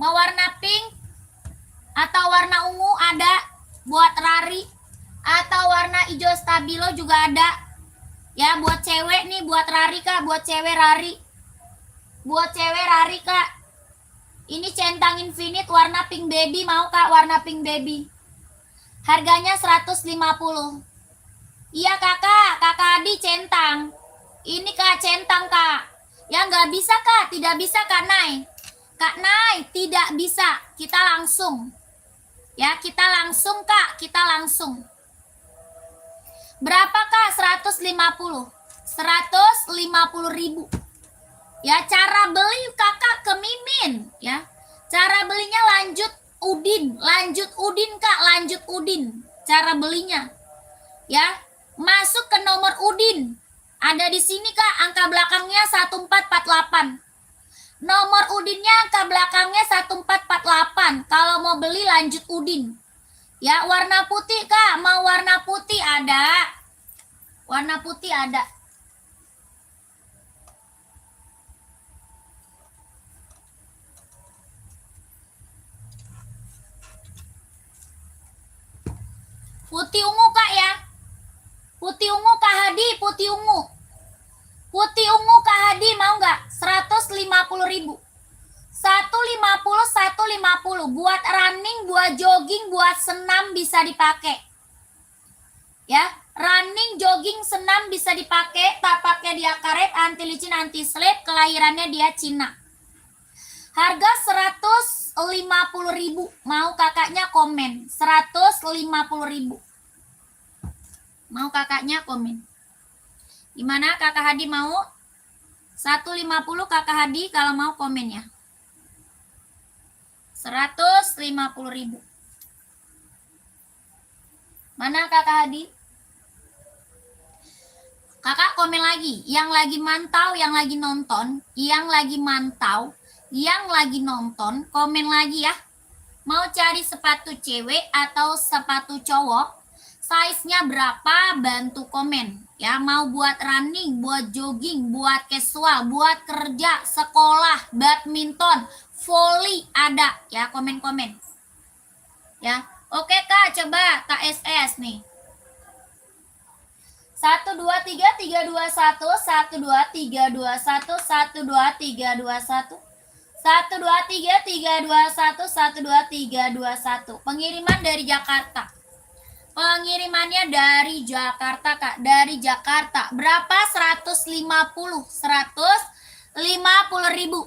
Mau warna pink atau warna ungu ada buat lari, atau warna hijau stabilo juga ada ya, buat cewek nih, buat lari Kak, buat cewek lari, buat cewek lari Kak. Ini centang infinite warna pink baby, mau Kak warna pink baby, harganya 150. Iya kakak Adi centang, ini Kak centang Kak ya. Nggak bisa Kak, tidak bisa Kak Nay, tidak bisa, kita langsung ya, kita langsung Kak, kita langsung. Berapa Kak? 150. 150.000. Ya, cara beli Kakak ke Mimin ya. Cara belinya lanjut Udin Kak, lanjut Udin. Cara belinya. Ya, masuk ke nomor Udin. Ada di sini Kak, angka belakangnya 1448. Nomor Udinnya angka belakangnya 1448. Kalau mau beli lanjut Udin. Ya, warna putih Kak, mau warna putih ada. Warna putih ada. Putih ungu Kak ya. Putih ungu Kak Hadi, putih ungu. Putih ungu Kak Hadi mau nggak? 150.000. 150 buat running, buat jogging, buat senam bisa dipakai. Ya, running, jogging, senam bisa dipakai. Tapaknya dia karet, anti licin, anti slip, kelahirannya dia Cina. Harga 150.000. Mau kakaknya komen. 150.000. Mau kakaknya komen. Gimana Kakak Hadi mau? 150 Kakak Hadi kalau mau komen ya. 150.000. Mana Kakak Hadi? Kakak komen lagi. Yang lagi mantau, yang lagi nonton, yang lagi mantau, yang lagi nonton, komen lagi ya. Mau cari sepatu cewek atau sepatu cowok? Size-nya berapa? Bantu komen. Ya, mau buat running, buat jogging, buat casual, buat kerja, sekolah, badminton, volley ada ya, komen-komen. Ya. Oke Kak, coba Kak SS nih. 1 2 3 3 2 1 1 2 3 2 1 1 2 3 2 1 1 2 3 3 2 1 1 2 3 2 1 Pengiriman dari Jakarta. Pengirimannya dari Jakarta Kak, dari Jakarta. Berapa? 150. 150.000.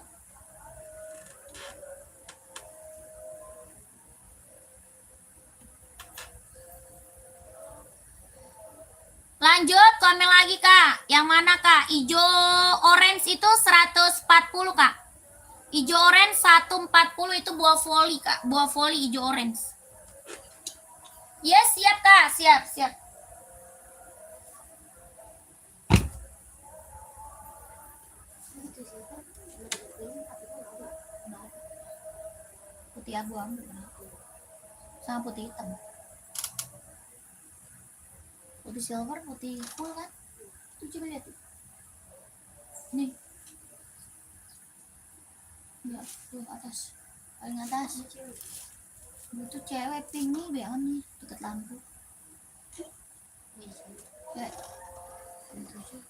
Lanjut, komen lagi Kak. Yang mana Kak? Ijo orange itu 140 Kak. Ijo orange 140 itu buah volley Kak. Buah volley ijo orange. Yes, siap Kak. Siap, siap. putih abu-abu sama putih hitam. Putih silver, putih full kan? Tuh coba lihat tuh. Nih. Ya, tuh atas. Paling atas. Itu cewek pink nih, beon nih, deket lampu. Ya. Itu sih.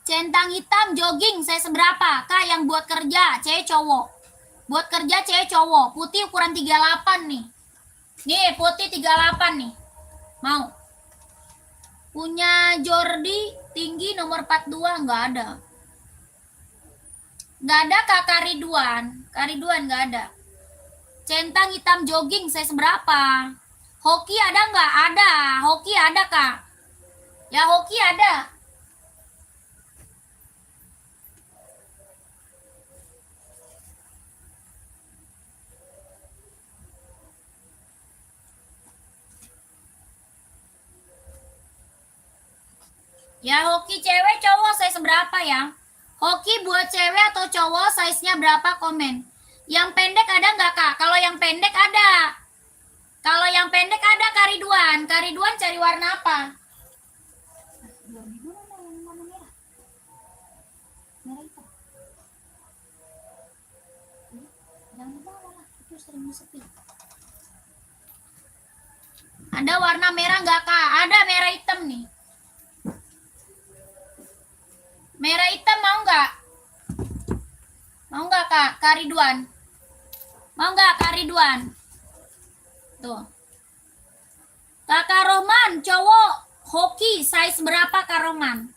Centang hitam jogging saya seberapa? Kak yang buat kerja, cewek cowok. Buat kerja cewek cowok, putih ukuran 38 nih. Nih, putih 38 nih. Mau? Punya Jordi tinggi nomor 42 nggak ada. Nggak ada Kak Kariduan. Kariduan nggak ada. Centang hitam jogging saya seberapa? Hoki ada nggak? Ada. Hoki ada Kak. Ya hoki ada. Ya hoki cewek cowok saya seberapa ya? Hoki buat cewek atau cowok size-nya berapa komen? Yang pendek ada nggak Kak? Kalau yang pendek ada. Kalau yang pendek ada Kariduan. Kariduan cari warna apa? Merah hitam. Jangan dibawa lah, itu sering sepi. Ada warna merah nggak Kak? Ada merah hitam nih. Merah hitam mau nggak? Mau nggak Kak? Kariduan. Mau nggak Kariduan? Tuh. Kakak Roman, cowok hoki size berapa Kak Roman?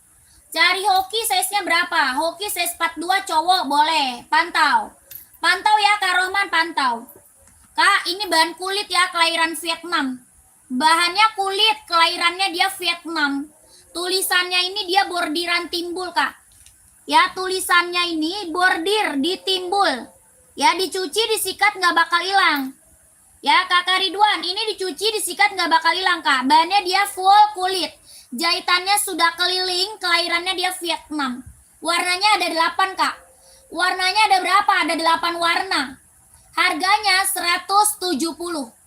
Cari hoki size-nya berapa? Hoki size 42 cowok boleh. Pantau. Pantau ya Kak Roman, pantau. Kak, ini bahan kulit ya, kelahiran Vietnam. Bahannya kulit, kelahirannya dia Vietnam. Tulisannya ini dia bordiran timbul Kak. Ya, tulisannya ini bordir ditimbul. Ya, dicuci, disikat nggak bakal hilang. Ya, Kakak Ridwan, ini dicuci, disikat nggak bakal hilang Kak. Bahannya dia full kulit. Jahitannya sudah keliling, kelahirannya dia Vietnam. Warnanya ada 8 Kak. Warnanya ada berapa? Ada 8 warna. Harganya 170.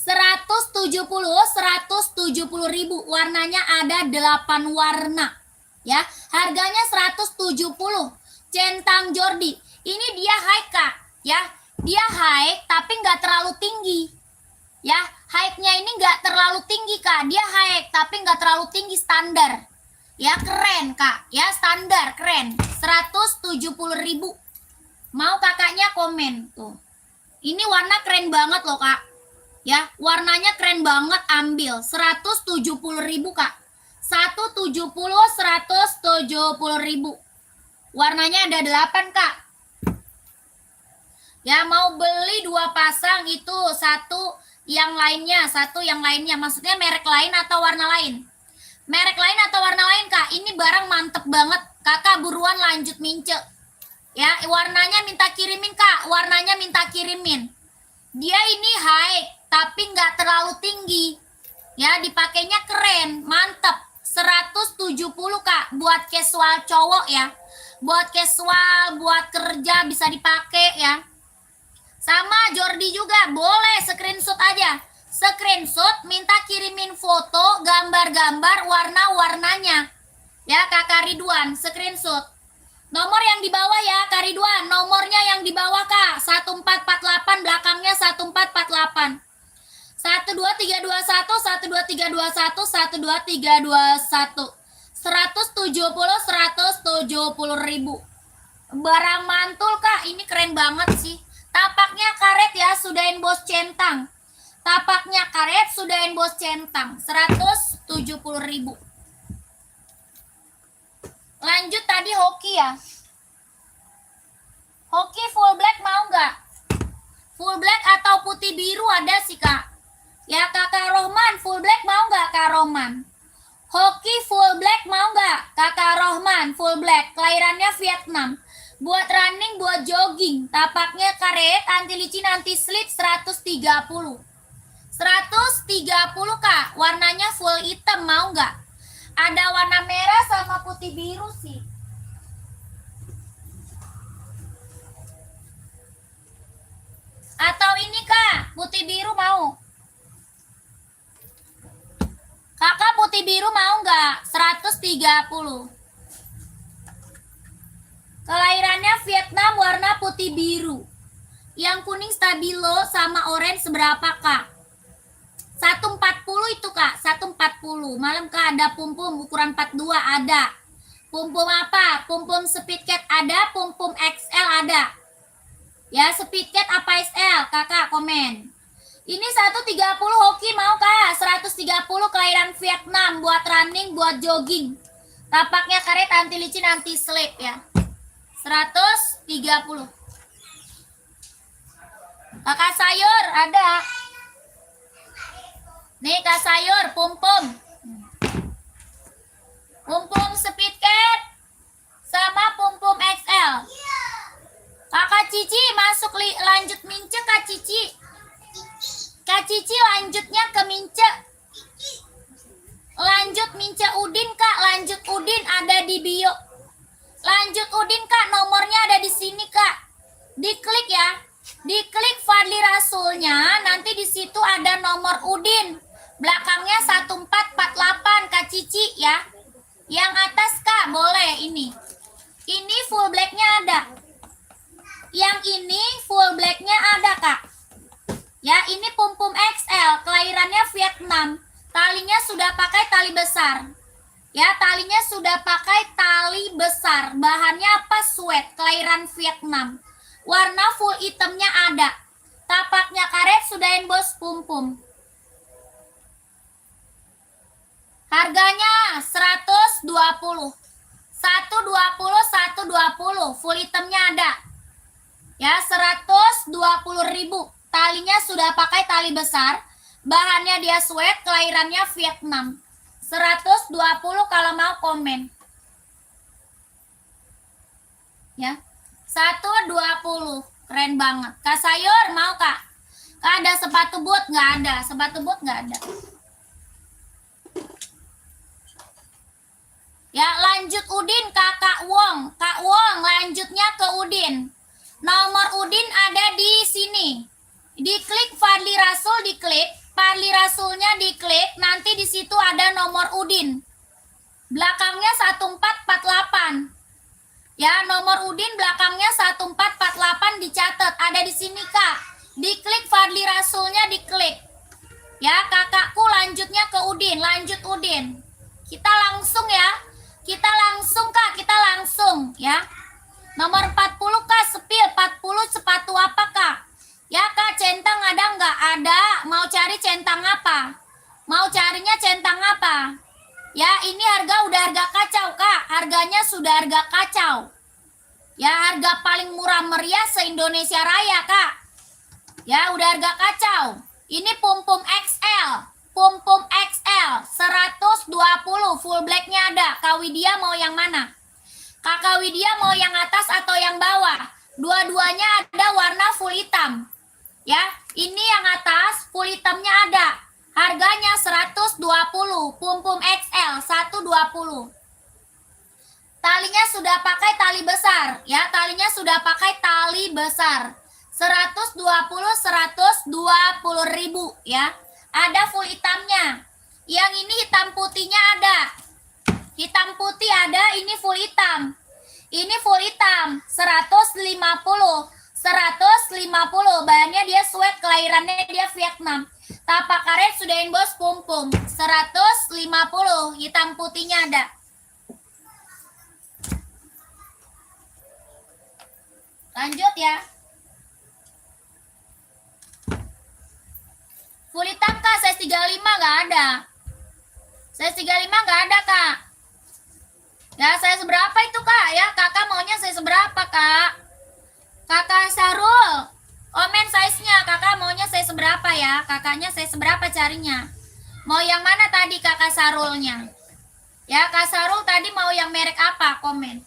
170 ribu. Warnanya ada 8 warna. Ya, harganya 170. Centang Jordi. Ini dia high Kak. Ya, dia high tapi nggak terlalu tinggi. Ya, high-nya ini nggak terlalu tinggi Kak. Dia high tapi nggak terlalu tinggi, standar. Ya, keren Kak. Ya, standar, keren. 170 ribu. Mau kakaknya komen tuh. Ini warna keren banget loh Kak. Ya, warnanya keren banget, ambil. 170 ribu Kak. 170 ribu. Warnanya ada 8 Kak. Ya, mau beli 2 pasang itu satu yang lainnya, maksudnya merek lain atau warna lain? Merek lain atau warna lain Kak. Ini barang mantep banget. Kakak buruan lanjut mince. Ya, warnanya minta kirimin Kak. Warnanya minta kirimin. Dia ini high tapi nggak terlalu tinggi. Ya, dipakainya keren, mantep. 170 Kak buat casual cowok ya. Buat casual, buat kerja bisa dipakai ya. Sama Jordi juga boleh, screenshot aja. Screenshot, minta kirimin foto, gambar-gambar, warna-warnanya. Ya, Kakak Ridwan, screenshot. Nomor yang di bawah ya, Kak Ridwan. Nomornya yang di bawah Kak, 1448, belakangnya 1448. 12321, 12321, 12321. 170 ribu. Barang mantul Kak, ini keren banget sih. Tapaknya karet ya, sudah emboss centang. Tapaknya karet, sudah emboss centang. 170 ribu. Lanjut tadi hoki ya. Hoki full black mau nggak? Full black atau putih biru ada sih Kak. Ya Kakak Rohman, full black mau nggak Kak Rohman? Hoki full black mau nggak? Kakak Rohman, full black. Kelahirannya Vietnam. Buat running, buat jogging. Tapaknya karet, anti licin, anti slip, 130. 130 Kak. Warnanya full hitam mau nggak? Ada warna merah sama putih biru sih. Atau ini kak, putih biru mau? Kakak putih biru mau nggak? 130. Kelahirannya Vietnam, warna putih biru. Yang kuning stabilo sama orange seberapa kak? 140 itu kak, 140. Malam kak ada pum-pum ukuran 42 ada. Pum-pum apa? Pum-pum speedcat ada, pum-pum XL ada. Ya speedcat apa XL? Kakak komen. Ini 130 hoki mau kak? 130 kelahiran Vietnam buat running, buat jogging. Tapaknya karet anti licin, anti slip ya. 130. Kakak sayur ada. Nih kak sayur, pum-pum. Pum-pum speedcat sama pum-pum XL. Kakak Cici masuk lanjut mince kak Cici. Kak Cici lanjutnya ke mince. Lanjut mince Udin kak, lanjut Udin ada di bio. Lanjut Udin kak, nomornya ada di sini kak. Diklik ya. Diklik Fadli Rasulnya, nanti di situ ada nomor Udin. Belakangnya 1448 kak Cici ya. Yang atas kak boleh ini. Ini full blacknya ada. Yang ini full blacknya ada kak. Ya ini pum-pum XL, kelahirannya Vietnam. Talinya sudah pakai tali besar. Ya talinya sudah pakai tali besar. Bahannya apa? Sweat, kelahiran Vietnam. Warna full hitamnya ada. Tapaknya karet sudah embos pum-pum. Harganya 120. 120, 120. Full hitamnya ada. Ya 120.000. Talinya sudah pakai tali besar. Bahannya dia sweat, kelahirannya Vietnam. 120 kalau mau komen. Ya. 120. Keren banget. Kak sayur mau kak? Kak ada sepatu boot? Nggak ada. Sepatu boot nggak ada. Ya lanjut Udin kakak Wong. Kak Wong lanjutnya ke Udin. Nomor Udin ada di sini. Diklik Fadli Rasul, diklik. Fadli Rasulnya diklik. Nanti di situ ada nomor Udin. Belakangnya 1448. Ya, nomor Udin belakangnya 1448 dicatat. Ada di sini kak. Diklik Fadli Rasulnya, diklik. Ya, kakakku lanjutnya ke Udin. Lanjut Udin. Kita langsung ya. Kita langsung kak, kita langsung ya. Nomor 40 kak, sepil 40 sepatu apa kak? Ya kak, centang ada nggak? Ada. Mau cari centang apa? Mau carinya centang apa? Ya ini harga udah harga kacau kak. Harganya sudah harga kacau. Ya harga paling murah meriah se-Indonesia Raya kak. Ya udah harga kacau. Ini pum-pum XL. Pum-pum XL 120 full blacknya ada. Kak Widya mau yang mana? Kakak Widya mau yang atas atau yang bawah? Dua-duanya ada warna full hitam. Ya, ini yang atas full hitamnya ada. Harganya 120. Pum-pum XL 120. Talinya sudah pakai tali besar. Ya, talinya sudah pakai tali besar. 120 120.000 ya. Ada full hitamnya. Yang ini hitam putihnya ada. Hitam putih ada, ini full hitam. Ini full hitam, 150. 150. Bahannya dia sweat, kelahirannya dia Vietnam. Tapak karet sudah embos pum-pum. 150. Hitam putihnya ada. Lanjut ya. Full hitam kak, size 35 nggak ada. Size 35 nggak ada kak. Ya size berapa itu kak? Ya kakak maunya size berapa kak? Kakak Sarul, komen size-nya. Kakak maunya size berapa ya? Kakaknya size berapa carinya? Mau yang mana tadi kakak Sarulnya? Ya kak Sarul tadi mau yang merek apa? Komen.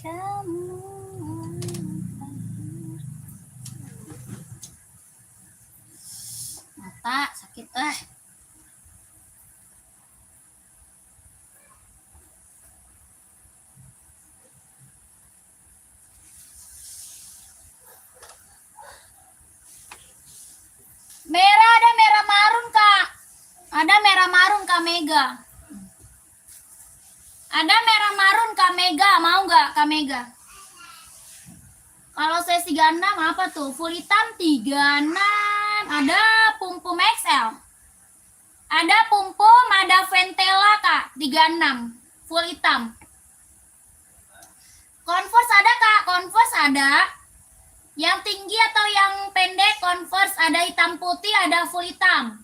Kamu mata sakit merah, ada merah marun Kak. Ada merah marun Kak Mega. Ada merah marun Kak Mega, mau nggak Kak Mega? Kalau saya 36 apa tuh? Full hitam 36. Ada pum-pum XL. Ada pum-pum, ada Ventela Kak, 36. Full hitam. Converse ada Kak, Converse ada. Yang tinggi atau yang pendek Converse, ada hitam putih, ada full hitam.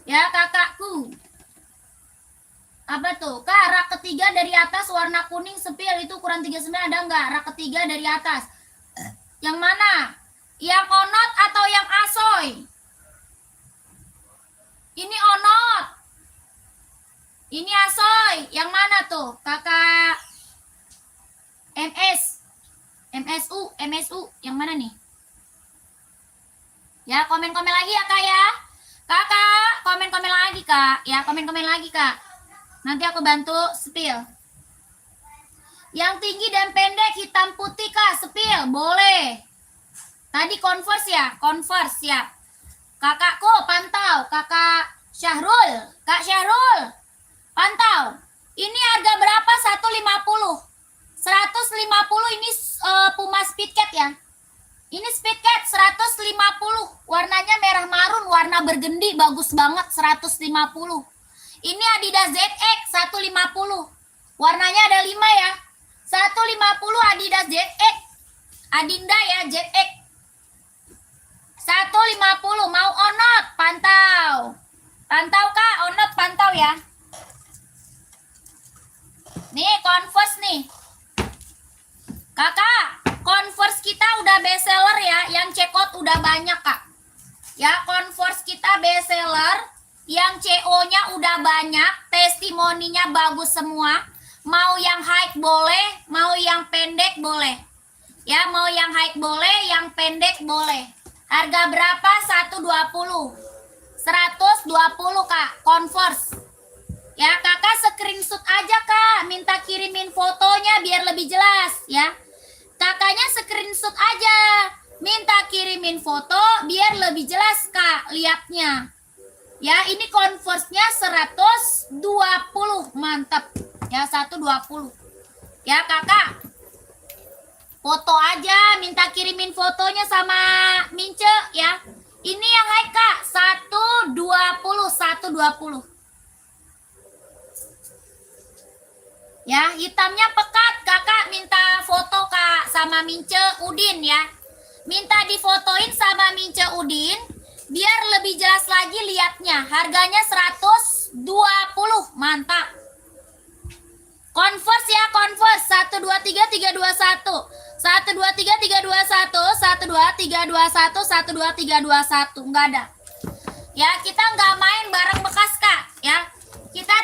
Ya kakakku. Apa tuh? Kak, rak ketiga dari atas warna kuning sepil itu ukuran 39 ada nggak? Rak ketiga dari atas. Yang mana? Yang onot atau yang asoy? Ini onot. Ini asoy. Yang mana tuh? Kakak MS. MSU. Yang mana nih? Ya, komen-komen lagi ya Kak ya. Kakak, komen-komen lagi Kak. Ya, komen-komen lagi Kak. Nanti aku bantu spill. Yang tinggi dan pendek hitam putih Kak, spill. Boleh. Tadi Converse ya? Converse ya. Kakakku pantau. Kakak Syahrul. Kak Syahrul. Pantau. Ini harga berapa? 150. 150 ini Puma Speedcat ya. Ini Speedcat 150. Warnanya merah marun, warna bergendi, bagus banget 150. Ini Adidas ZX 150. Warnanya ada 5 ya. 150 Adidas ZX. Adinda ya ZX. 150 mau onot, pantau. Pantau Kak, onot pantau ya. Nih Converse nih. Kakak, Converse kita udah best seller ya, yang check out udah banyak Kak. Ya, Converse kita best seller, yang CO-nya udah banyak, testimoninya bagus semua. Mau yang high boleh, mau yang pendek boleh. Ya, mau yang high boleh, yang pendek boleh. Harga berapa? 120. 120 Kak, Converse. Ya, Kakak screenshot aja Kak, minta kirimin fotonya biar lebih jelas ya. Kakaknya screenshot aja, minta kirimin foto biar lebih jelas Kak lihatnya. Ya, ini Converse-nya 120, mantap. Ya, 120. Ya, Kakak. Foto aja, minta kirimin fotonya sama Mince ya. Ini yang high Kak, 120. Ya, hitamnya pekat. Kakak minta foto Kak sama Mince Udin ya. Minta difotoin sama Mince Udin biar lebih jelas lagi lihatnya. Harganya 120. Mantap. Converse ya, Converse 123321. 123321, 12321, 12321. Enggak ada. Ya, kita nggak main barang bekas Kak ya. Kita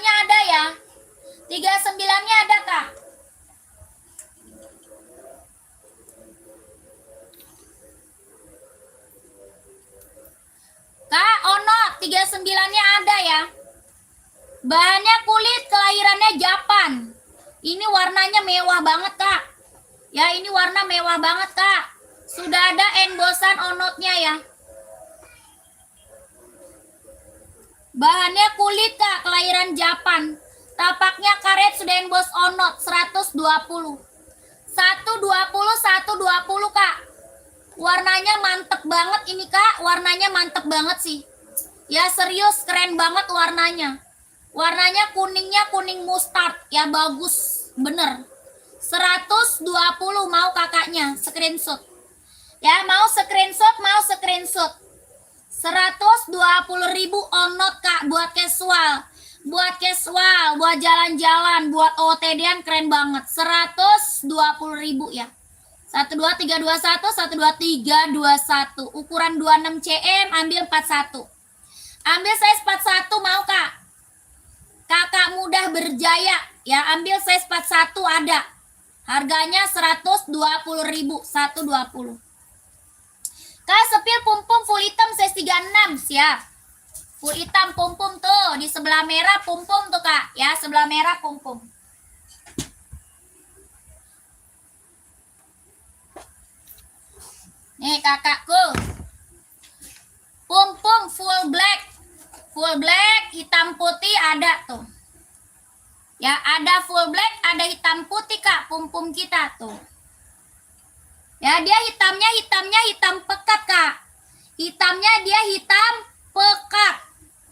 39-nya ada ya. 39-nya ada Kak. Kak, Ono 39-nya ada ya. Bahannya kulit, kelahirannya Japan. Ini warnanya mewah banget Kak. Ya, ini warna mewah banget Kak. Sudah ada embosan onotnya ya. Bahannya kulit Kak, kelahiran Japan. Tapaknya karet sudah emboss onot 120. 120 Kak. Warnanya mantep banget ini Kak. Warnanya mantep banget sih. Ya serius keren banget warnanya. Warnanya kuningnya kuning mustard. Ya bagus bener. 120 mau kakaknya screenshot. Ya mau screenshot. 120.000 onot Kak buat casual. Buat jalan-jalan, buat OOTD-an keren banget. 120.000 ya. 12321, 12321. Ukuran 26 cm, ambil 41. Ambil size 41 mau Kak. Kakak mudah berjaya ya, ambil size 41 ada. Harganya 120.000, 120. Kak, sepil pum-pum full hitam size 36, siap. Full hitam pum-pum tuh, di sebelah merah pum-pum tuh Kak, ya sebelah merah pum-pum. Nih kakakku. Pum-pum full black. Full black, hitam putih ada tuh. Ya, ada full black, ada hitam putih Kak, pum-pum kita tuh. Ya, dia hitam pekat Kak. Hitamnya dia hitam pekat.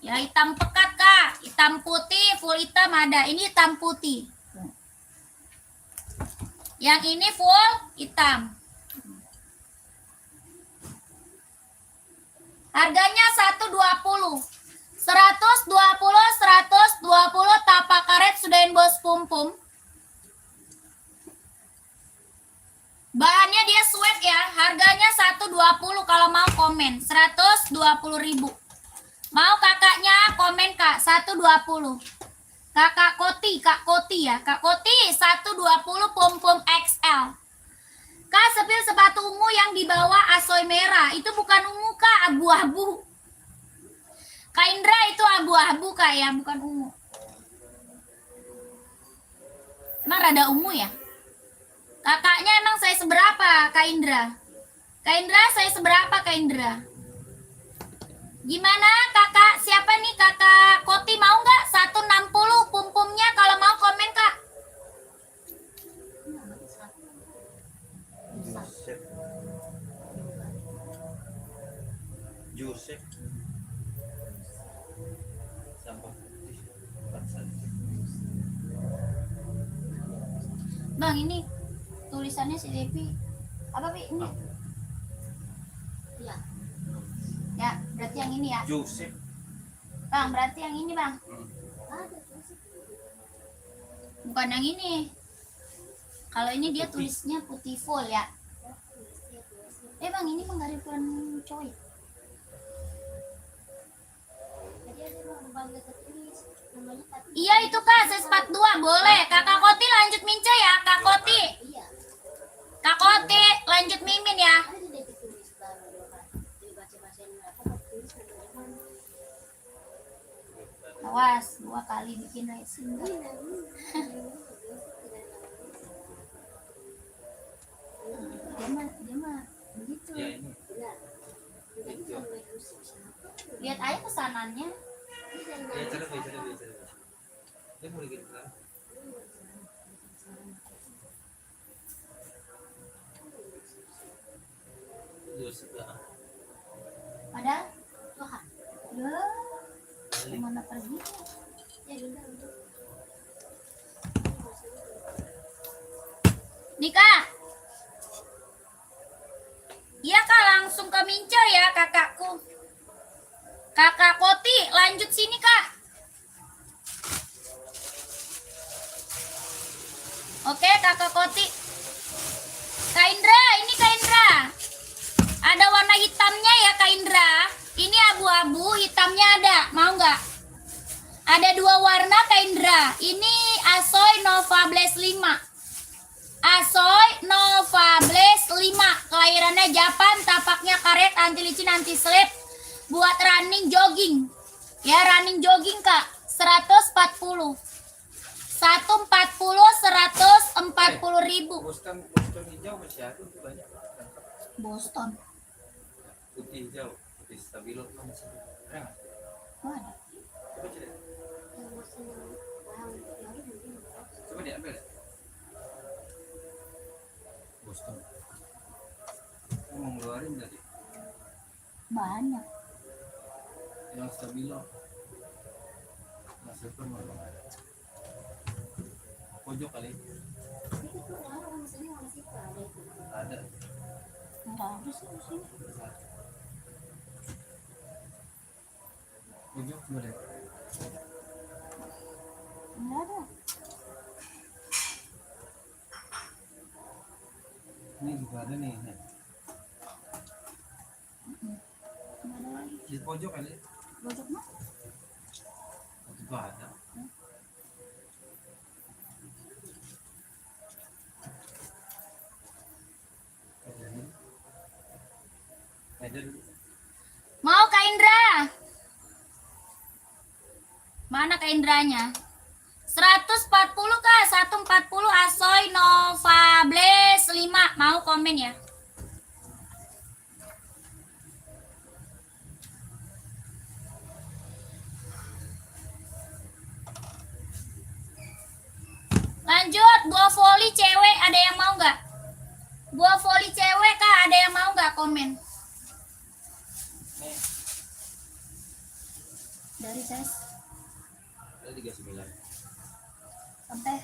Ya, hitam pekat Kak. Hitam putih, full hitam ada. Ini hitam putih. Yang ini full hitam. Harganya 120. 120 tapak karet sudah emboss pum-pum. Bahannya dia sweat ya. Harganya 120 kalau mau komen. 120.000. Mau kakaknya komen Kak 120. Kak Koti ya. Kak Koti 120 pum-pum XL. Kak, sepil sepatu ungu yang di bawah asoy merah. Itu bukan ungu Kak, abu-abu. Kak Indra itu abu-abu Kak ya, bukan ungu. Emang rada ungu ya? Kakaknya emang saya seberapa Kak Indra? Kak Indra saya seberapa Kak Indra? Gimana kakak? Siapa nih kakak Koti mau nggak? 160 pum-pumnya kalau mau komen Kak. Joseph. Bang ini tulisannya si Devi. Apa Pi? Ini? Iya. Ya, berarti yang ini ya. Joseph. Bang, berarti yang ini Bang. Bukan yang ini. Kalau ini dia tulisnya putih full ya. Bang, ini menggariskan coy. Iya itu Kak, size 42 boleh. Kakak Koti lanjut mince ya, Kak Koti. Kak Koti lanjut mimin ya. Awas, 2 kali bikin racing. Dia mah begitu. Ya ini. Lihat aja pesanannya. Ya cara. Dia mau gitu kan? Joseph lah. Padahal Tuhan. Ya, kemana pergi? Nika. Iya Kak, langsung ke Mince ya kakakku. Kakak Koti, lanjut sini Kak. Oke Kakak Koti. Kak Indra, ini Kak Indra. Ada warna hitamnya ya Kak Indra. Ini abu-abu, hitamnya ada. Mau nggak? Ada 2 warna Kak Indra. Ini Asoy Nova Blaze 5. Asoy Nova Blaze 5. Kelahirannya Japan, tapaknya karet, anti licin, anti slip. Buat running jogging. Ya, running jogging Kak. 140. 140 ribu. Boston hijau masih ada tuh banyak. Boston. Putih hijau, putih stabilo tuh masih ada. Ada nggak? Oh, ada. Coba cek. Coba diambil ya. Boston. Aku mau ngeluarin tadi. Banyak. Yang stabilo. Masih pun mau. Pojok kali. Ada. Enggak ada sih di sini. Pojok boleh. Enggak ada. Ini juga ada nih. Enggak ada lagi. Di pojok kali. Pojok mah? Itu ada. Ada. Mau Kak Indra? Mana Kak Indranya? 140 Kak, 140 Asoy Nova Blaze 5. Mau komen ya? Lanjut, buah voli cewek ada yang mau nggak? Buah voli cewek Kak, ada yang mau nggak komen? Nih, Dari ses ada 39. sampai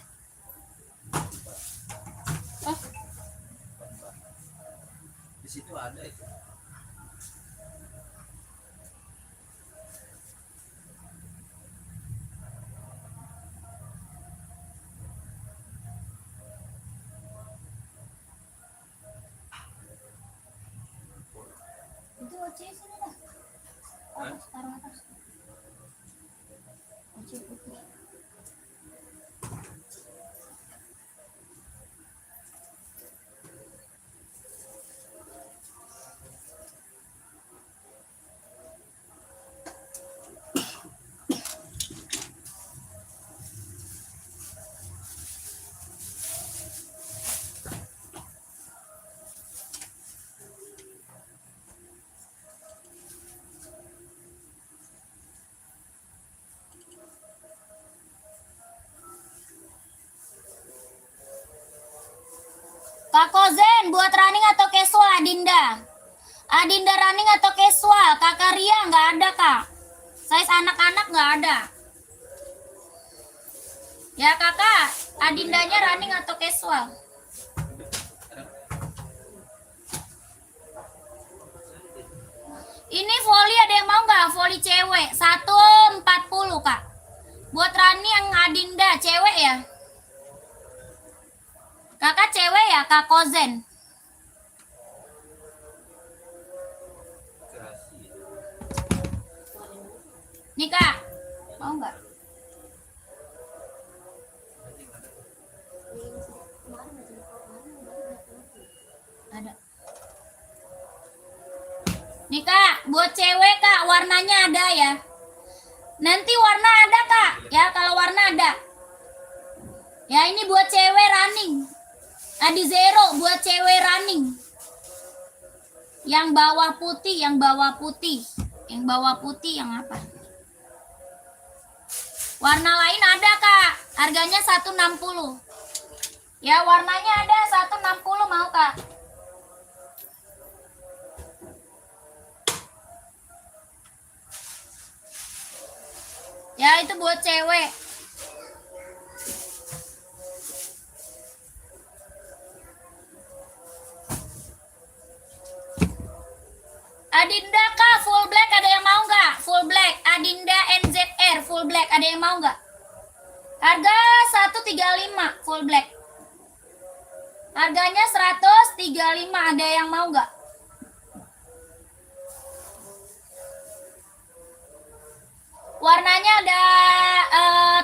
oh, Di situ ada itu. itu OC sini dah. Atas, taruh atas. OC putih. Kak Kozen, buat running atau casual Adinda? Adinda running atau casual? Kakak Ria nggak ada Kak. Size anak-anak nggak ada. Ya kakak, Adindanya running atau casual? Ini volley ada yang mau nggak? Volley cewek 140 Kak. Buat running yang Adinda cewek ya? Kakak cewek ya Kak Kozen? Nih Kak, mau nggak? Ada. Nih Kak, buat cewek Kak, warnanya ada ya. Nanti warna ada Kak, ya kalau warna ada. Ya ini buat cewek running. Adi zero buat cewek running. Yang bawah putih, yang bawah putih. Yang bawah putih yang apa? Warna lain ada Kak, harganya 160. Ya warnanya ada 160 mau Kak. Ya itu buat cewek. Adinda Kak, full black ada yang mau nggak? Full black, Adinda NZR full black ada yang mau nggak? Harga 135 full black. Harganya 135 ada yang mau nggak? Warnanya ada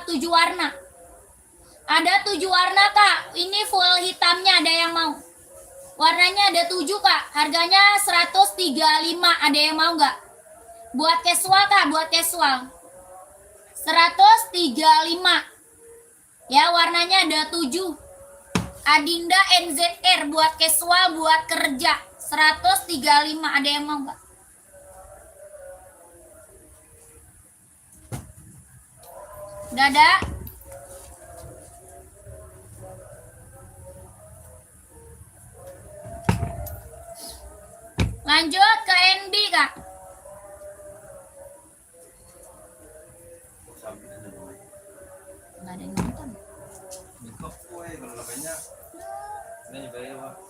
7 warna. Ada 7 warna kak. Ini full hitamnya, ada yang mau? Warnanya ada 7 kak. Harganya 135. Ada yang mau nggak? Buat casual kak, buat casual. 135. Ya, warnanya ada 7. Adinda NZR buat casual, buat kerja. 135. Ada yang mau nggak? Udah ada? Lanjut ke NB kak. Nggak ada yang nonton. Bentuk kue kalau nggak banyak. Ini juga ya Pak.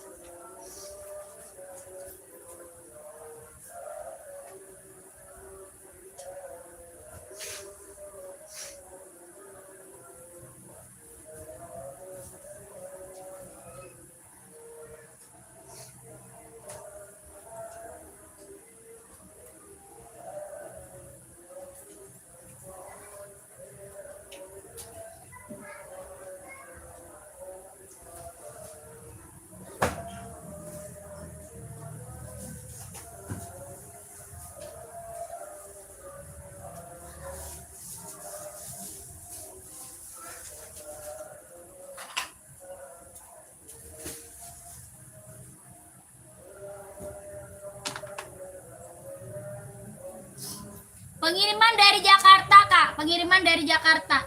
Pengiriman dari Jakarta kak. Pengiriman dari Jakarta.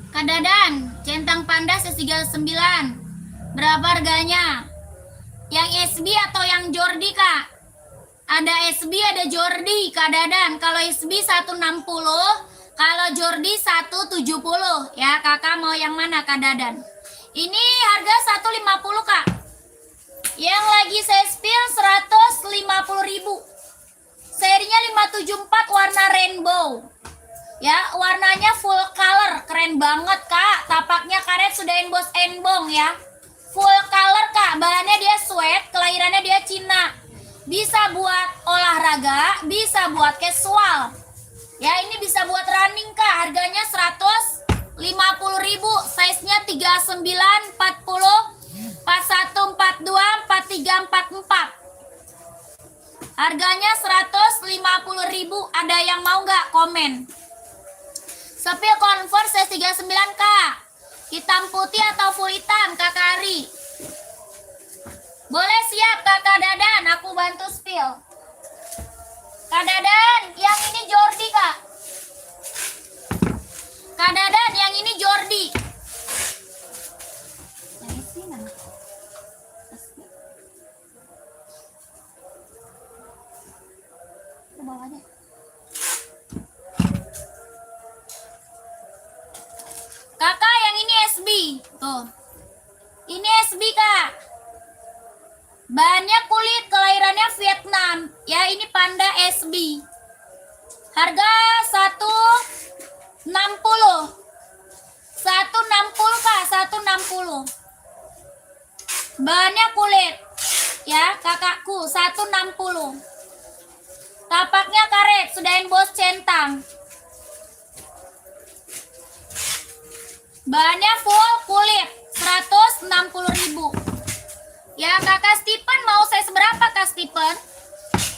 Kak Dadan, centang panda C39. Berapa harganya? Yang SB atau yang Jordi kak? Ada SB, ada Jordi Kak Dadan. Kalau SB 160, kalau Jordi 170. Ya, kakak mau yang mana Kak Dadan? Ini harga 150 kak. Yang lagi saya spill 150.000. Serinya 574 warna rainbow. Ya, warnanya full color, keren banget kak. Tapaknya karet sudah emboss embong ya. Full color kak, bahannya dia sweat, kelahirannya dia Cina. Bisa buat olahraga, bisa buat casual. Ya, ini bisa buat running kak. Harganya 150.000. Size-nya 39, 40, 41, 42, 43, 44. Harganya 150.000. Ada yang mau nggak? Komen. Sepil Converse C39 kak. Hitam putih atau full hitam Kak Kari? Boleh siap Kakak Dadan, aku bantu spill. Kak Dadan, yang ini Jordi kak. Kak Dadan, yang ini Jordi. Yang ini mana? Ke bawah aja. Kakak, yang ini SB. Tuh. Ini SB kak. Bahannya kulit, kelahirannya Vietnam. Ya, ini panda SB. Harga 160. 160 kak, 160. Bahannya kulit. Ya, kakakku 160. Tapaknya karet, sudah emboss centang. Bahannya full kulit, 160.000. Ya, kakak Stephen mau saya seberapa kak Stephen?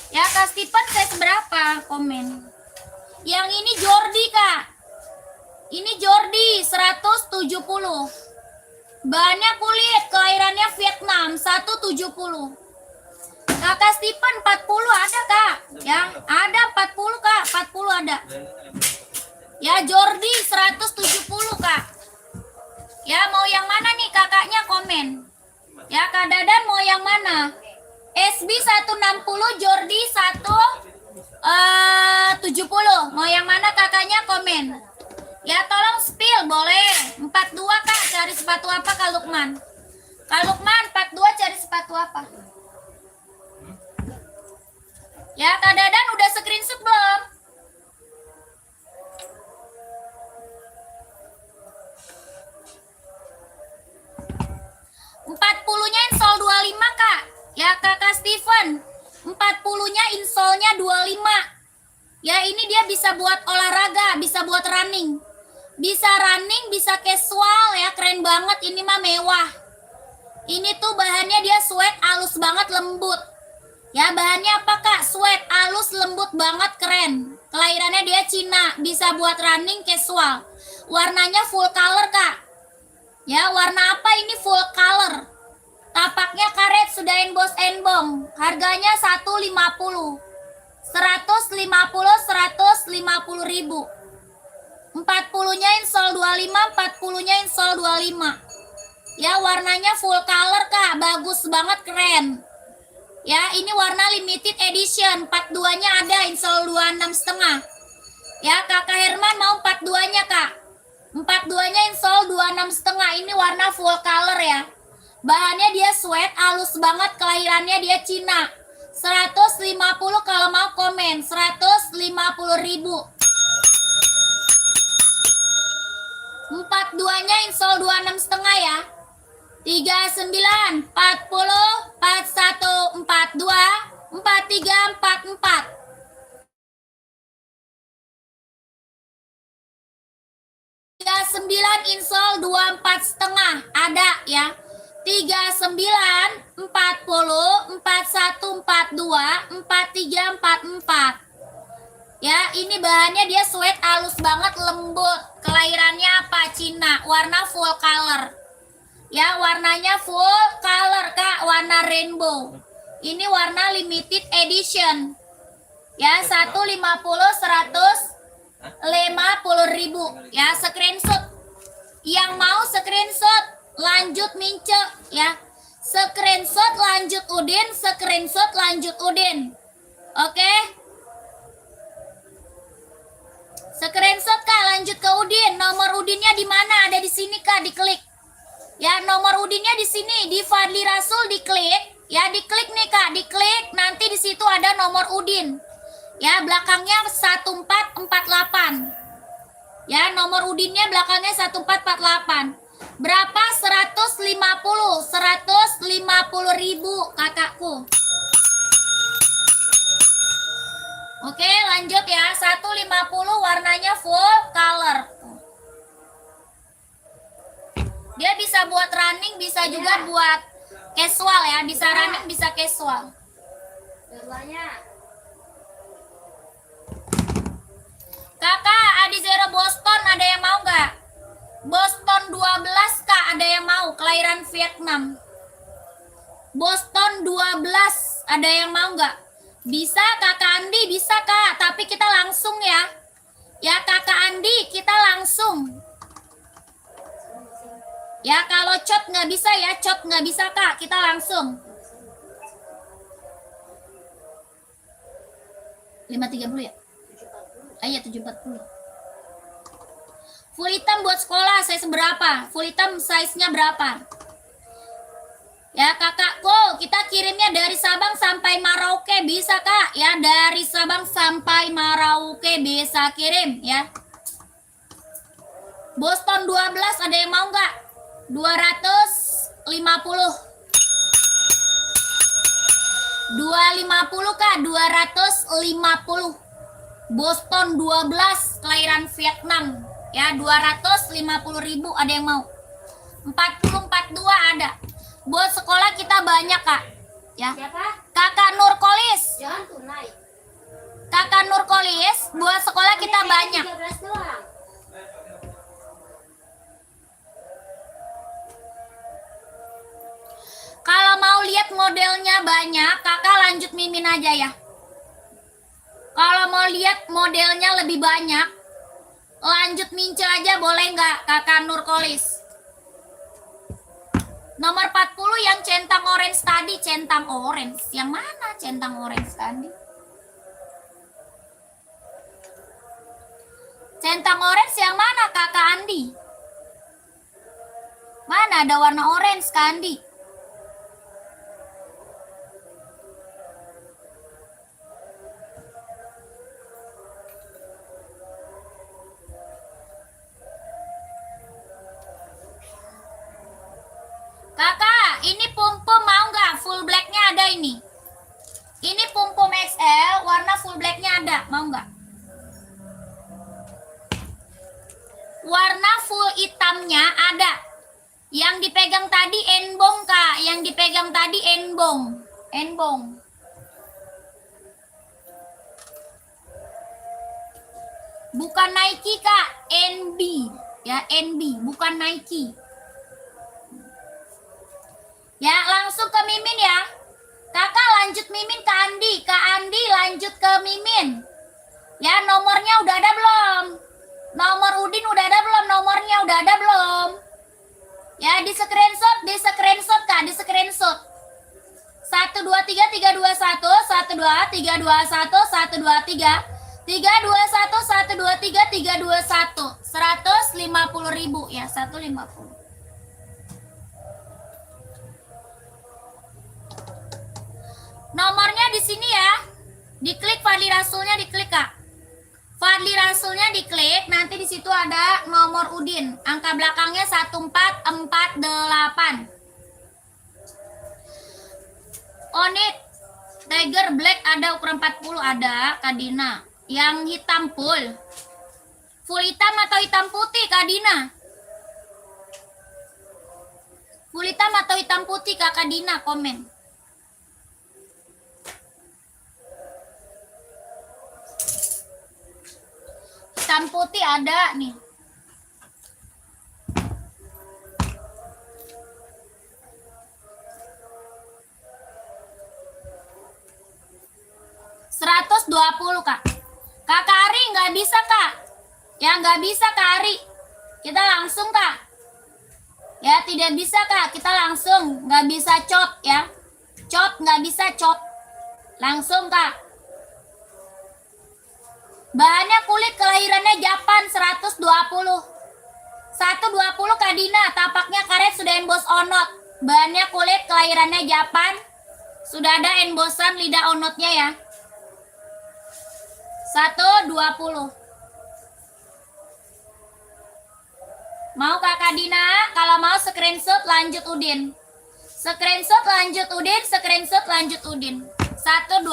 Ya, kak Stephen saya seberapa? Komen. Yang ini Jordi kak. Ini Jordi 170. Bahannya kulit, kelahirannya Vietnam 170. Kakak Stephen 40 ada kak? Ya, ada 40 kak, 40 ada. Ya, Jordi 170 kak. Ya, mau yang mana nih kakaknya komen. Ya, Kak Dadan mau yang mana? SB 160, Jordi 170. Mau yang mana kakaknya komen. Ya, tolong spill boleh. 42 kak, cari sepatu apa Kak Lukman? Kak Lukman 42 cari sepatu apa? Ya, Kak Dadan udah screenshot belum? nya insole 25 kak. Ya kakak Steven, 40-nya insole-nya 25. Ya, ini dia bisa buat olahraga, bisa buat running. Bisa running, bisa casual ya, keren banget, ini mah mewah. Ini tuh bahannya dia sweat, halus banget, lembut. Ya, bahannya apa Kak? Sweat, halus, lembut banget, keren. Kelahirannya dia Cina, bisa buat running, casual. Warnanya full color Kak. Ya, warna apa ini full color? Tapaknya karet, sudah emboss embong. Harganya 150. 150 ribu. 40-nya insol 25, 40-nya insol 25. Ya, warnanya full color Kak, bagus banget, keren. Ya, ini warna limited edition, 42-nya ada, insol 26,5. Ya, Kakak Herman mau 42-nya Kak. 42-nya insol 26,5. Ini warna full color ya. Bahannya dia sweat, halus banget, kelahirannya dia Cina. 150 kalau mau komen, 150 ribu. 42-nya insol 26,5 ya. 39, 40, 41, 42, 43, 44. 39 insol 24,5 ada ya. 39, 40, 41, 42, 43, 44. Ya, ini bahannya dia sweat, halus banget, lembut. Kelahirannya apa? Cina, warna full color. Ya, warnanya full color Kak, warna rainbow. Ini warna limited edition. Ya, 150, 150 ribu. Ya, screenshot. Yang mau screenshot lanjut mince ya. Screenshot lanjut Udin, screenshot lanjut Udin. Oke? Screenshot Kak, lanjut ke Udin. Nomor Udinnya di mana? Ada di sini Kak, diklik. Ya, nomor Udinnya di sini, di Fadli Rasul, diklik. Ya, diklik nih Kak, diklik. Nanti di situ ada nomor Udin. Ya, belakangnya 1448. Ya, nomor Udinnya belakangnya 1448. Berapa? 150 ribu kakakku. Oke, lanjut ya. 150 warnanya full color. Dia bisa buat running, bisa juga buat casual ya. Bisa running, bisa casual. Kakak, Adi Zero Boston, ada yang mau nggak? Boston 12 Kak, ada yang mau? Kelahiran Vietnam. Boston 12, ada yang mau nggak? Bisa Kakak Andi, bisa Kak, tapi kita langsung ya. Ya Kakak Andi, kita langsung. Ya, kalau cot nggak bisa ya, cot nggak bisa Kak, kita langsung. 530 ya? Iya, 740. Full hitam buat sekolah, size berapa? Full hitam size-nya berapa? Ya kakakku, kita kirimnya dari Sabang sampai Merauke, bisa Kak? Ya, dari Sabang sampai Merauke bisa kirim ya. Boston 12, ada yang mau nggak? 250. 250 Kak, 250. Boston 12, kelahiran Vietnam. Ya, 250 ribu, ada yang mau? 40-42 ada. Buat sekolah kita banyak Kak. Ya. Siapa? Kakak Nurkolis. Jangan tunai. Kakak Nurkolis, buat sekolah kita banyak. 13 doang. Kalau mau lihat modelnya banyak, Kakak lanjut Mimin aja ya. Kalau mau lihat modelnya lebih banyak, lanjut Mince aja, boleh nggak Kakak Nurkolis? Nomor 40 yang centang orange tadi, centang orange. Yang mana centang orange tadi? Centang orange yang mana Kakak Andi? Mana ada warna orange Kak Andi? Kakak, ini pum-pum mau nggak? Full blacknya ada ini. Ini pum-pum XL, warna full blacknya ada, mau nggak? warna full hitamnya ada. Yang dipegang tadi enbong Kak, yang dipegang tadi enbong. Enbong. Bukan Nike Kak, NB. Ya, NB, bukan Nike. Ya, langsung ke Mimin ya. Kakak lanjut Mimin ke Andi. Kak Andi lanjut ke Mimin. Ya, nomornya udah ada belum? Nomor Udin udah ada belum? Nomornya udah ada belum? Ya, di screenshot Kak, di screenshot. 1 2 3 3 2 1 1 2 3 2 1 1 2 3 3 2 1 1 2 3 3 2 1 150.000 ya, 150. Nomornya di sini ya. Diklik Fadli Rasulnya, diklik Kak. Fadli Rasulnya diklik, nanti di situ ada nomor Udin. Angka belakangnya 1448. Onyx Tiger Black ada ukuran 40 ada, Kadina. Yang hitam full. Full hitam atau hitam putih, Kadina? Full hitam atau hitam putih, Kak Kadina, komen. Hitam putih ada nih. $120 Kak. Kakak Ari nggak bisa Kak. Ya nggak bisa Kak Ari. Kita langsung Kak. Ya tidak bisa Kak. Kita langsung nggak bisa chop ya. Chop nggak bisa chop. Langsung Kak. Bahannya kulit kelahirannya Japan 120. 120 Kak Dina, tapaknya karet sudah emboss onot. Bahannya kulit kelahirannya Japan. Sudah ada embossan lidah onotnya ya. 120. Mau Kakak Dina? Kalau mau screenshot lanjut Udin. Screenshot lanjut Udin, screenshot lanjut Udin. 120.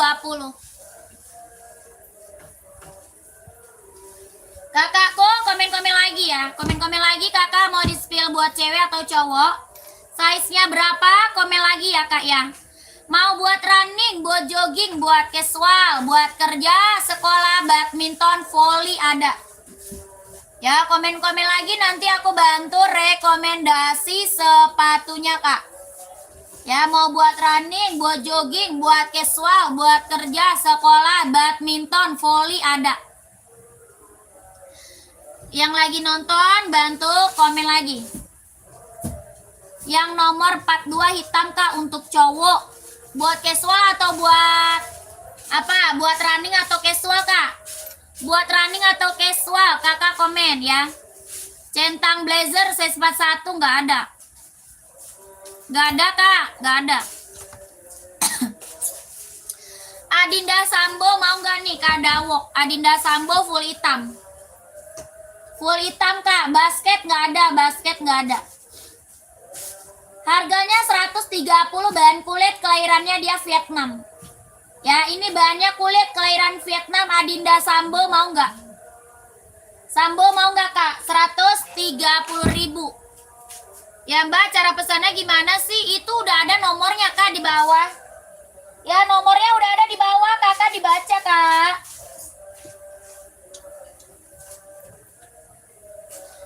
Kakakku komen-komen lagi ya. Komen-komen lagi kakak mau di spill buat cewek atau cowok. Size-nya berapa? Komen lagi ya kak ya. Mau buat running, buat jogging, buat casual, buat kerja, sekolah, badminton, volley ada. Ya komen-komen lagi nanti aku bantu rekomendasi sepatunya kak. Ya mau buat running, buat jogging, buat casual, buat kerja, sekolah, badminton, volley ada. Yang lagi nonton bantu komen lagi. Yang nomor 42 hitam kak untuk cowok. Buat casual atau buat apa? Buat running atau casual kak? Buat running atau casual kakak komen ya. Centang blazer size 41 nggak ada. Nggak ada kak, nggak ada. Adinda Sambo mau nggak nih kak Dawok? Adinda Sambo full hitam. Full hitam kak, basket nggak ada, basket nggak ada. Harganya 130, bahan kulit kelahirannya dia Vietnam. Ya ini bahannya kulit kelahiran Vietnam. Adinda Sambo mau nggak? Sambo mau nggak kak? 130.000. Ya mbak, cara pesannya gimana sih? Itu udah ada nomornya kak di bawah. Ya nomornya udah ada di bawah, kakak dibaca kak.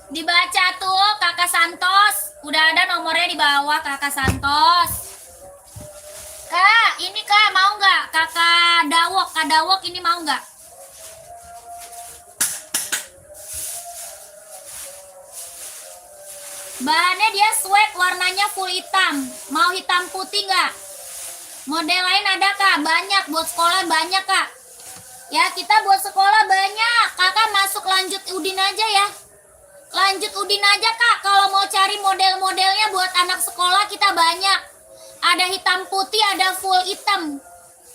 Dibaca tuh kakak Santos. Udah ada nomornya di bawah kakak Santos. Kak, ini kak mau nggak? Kakak Dawok, kak Dawok ini mau nggak? Bahannya dia swag, warnanya full hitam. Mau hitam putih nggak? Model lain ada kak, banyak. Buat sekolah banyak kak. Ya kita buat sekolah banyak. Kakak masuk lanjut Udin aja ya. Lanjut Udin aja kak. Kalau mau cari model-modelnya buat anak sekolah kita banyak. Ada hitam putih, ada full hitam.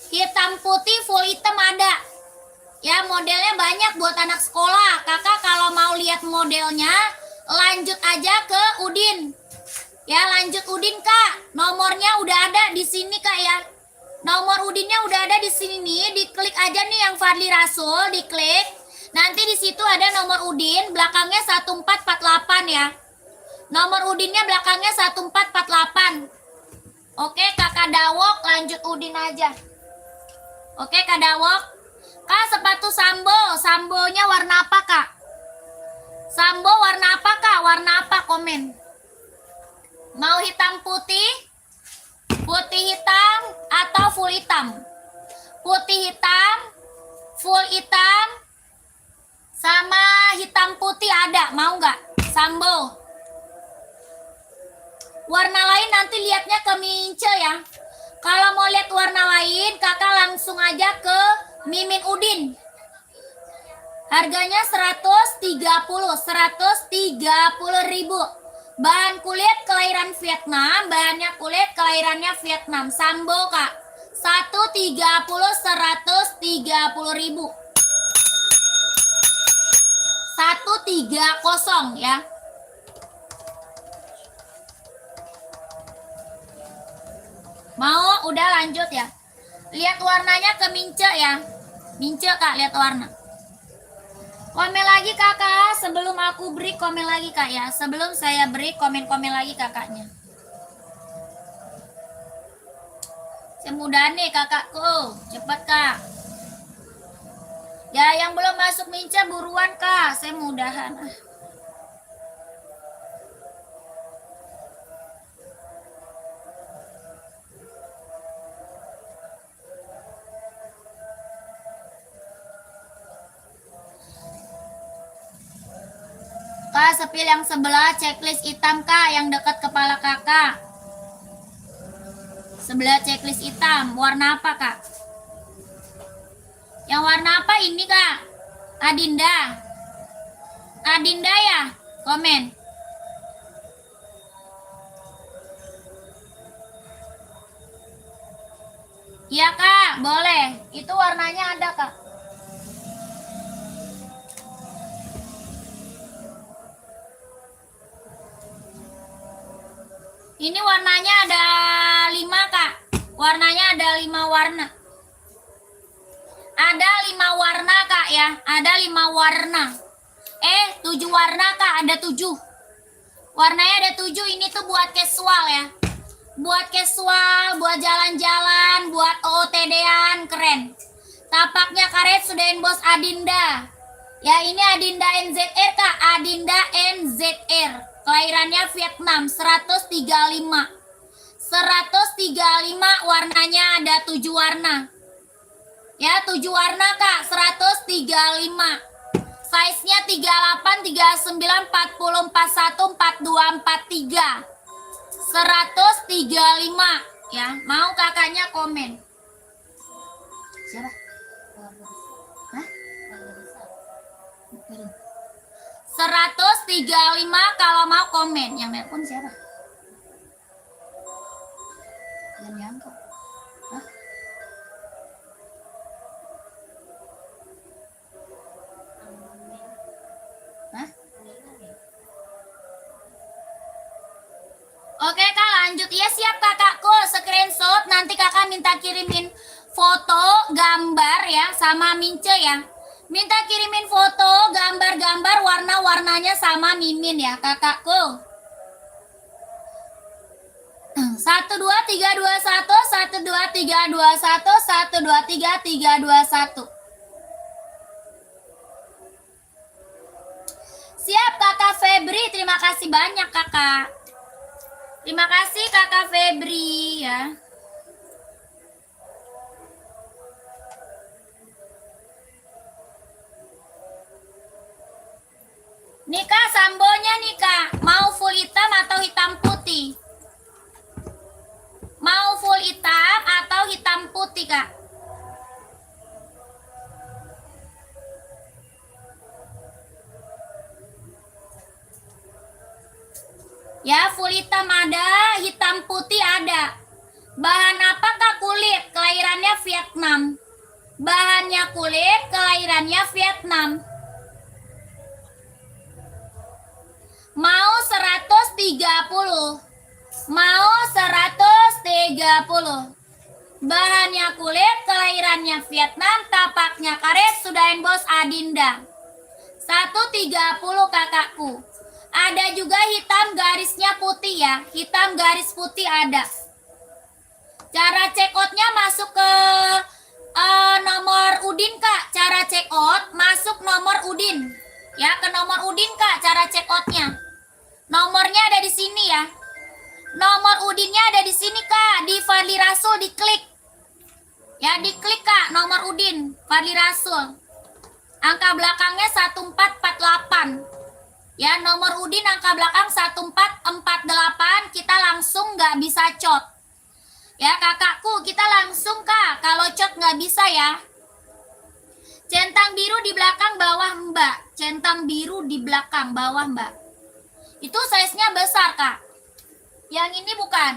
Hitam putih, full hitam ada. Ya modelnya banyak buat anak sekolah. Kakak kalau mau lihat modelnya lanjut aja ke Udin. Ya lanjut Udin kak. Nomornya udah ada di sini kak ya. Nomor Udinnya udah ada di sini nih. Diklik aja nih yang Fadli Rasul, diklik. Nanti di situ ada nomor Udin, belakangnya 1448 ya. Nomor Udinnya belakangnya 1448. Oke, Kakak Dawok lanjut Udin aja. Oke, Kak Dawok. Kak, sepatu Sambo. Sambonya warna apa, Kak? Sambo warna apa, Kak? Warna apa? Komen. Mau hitam putih? Putih hitam atau full hitam? Putih hitam, full hitam, sama hitam putih ada. Mau nggak? Sambo. Warna lain nanti lihatnya ke Mince ya. Kalau mau lihat warna lain, kakak langsung aja ke Mimin Udin. Harganya 130.000. Bahan kulit kelahiran Vietnam, bahannya kulit kelahirannya Vietnam. Sambo, Kak. 130.000. 130 ya. Mau udah lanjut ya. Lihat warnanya ke Mince ya. Mince, Kak, lihat warna. Komen lagi kakak, sebelum aku beri komen lagi kak ya. Sebelum saya beri komen-komen lagi kakaknya. Semudah nih kakakku, cepet kak. Ya yang belum masuk Mince buruan kak, saya mudahan. Kak, sepil yang sebelah checklist hitam kak, yang dekat kepala kakak. Sebelah checklist hitam, warna apa kak? Yang warna apa ini kak? Adinda. Adinda ya? Komen. Iya kak, boleh. Itu warnanya ada kak. Ini warnanya ada 5 kak. Warnanya ada 5 warna. Ada 5 warna kak ya. Ada 5 warna. 7 warna kak. Ada 7. Warnanya ada 7. Ini tuh buat casual ya. Buat casual, buat jalan-jalan, buat OOTD-an, keren. Tapaknya karet sudahin bos Adinda. Ya ini Adinda NZR kak. Adinda NZR. Kelahirannya Vietnam 135. 135 warnanya ada 7 warna. Ya 7 warna kak. 135. Size-nya 38, 39, 40, 41, 42, 43. 135 ya. Mau kakaknya komen. Siapa? Hah? 135 kalau mau komen. Yang nelpon siapa? Jangan diangkat. Hah? Hah? Oke kak, lanjut. Ya siap kakakku. Screenshot. Nanti kakak minta kirimin foto, gambar ya, sama Mince ya. Minta kirimin foto, gambar-gambar, warna-warnanya sama Mimin ya kakakku. 1, 2, 3, 2, 1, 1, 2, 3, 2, 1, 1, 2, 3, 3, 2, 1. Siap kakak Febri, terima kasih banyak kakak. Terima kasih kakak Febri ya. Nih kak, sambonya nih kak. Mau full hitam atau hitam putih? Mau full hitam atau hitam putih kak? Ya full hitam ada, hitam putih ada. Bahan apa kak? Kulit, kelahirannya Vietnam. Bahannya kulit, kelahirannya Vietnam. Mau 130. Mau 130. Bahannya kulit, kelahirannya Vietnam, tapaknya karet, sudahin bos Adinda. 130 kakakku. Ada juga hitam garisnya putih ya. Hitam garis putih ada. Cara check outnya masuk ke nomor Udin kak. Cara check out masuk nomor Udin. Ya ke nomor Udin kak cara check outnya. Nomornya ada di sini ya. Nomor Udinnya ada di sini kak. Di Fadli Rasul diklik. Ya diklik kak nomor Udin Fadli Rasul. Angka belakangnya 1448. Ya nomor Udin angka belakang 1448. Kita langsung nggak bisa cot. Ya kakakku kita langsung kak. Kalau cot nggak bisa ya. Centang biru di belakang bawah mbak. Centang biru di belakang bawah mbak. Itu size-nya besar kak. Yang ini bukan.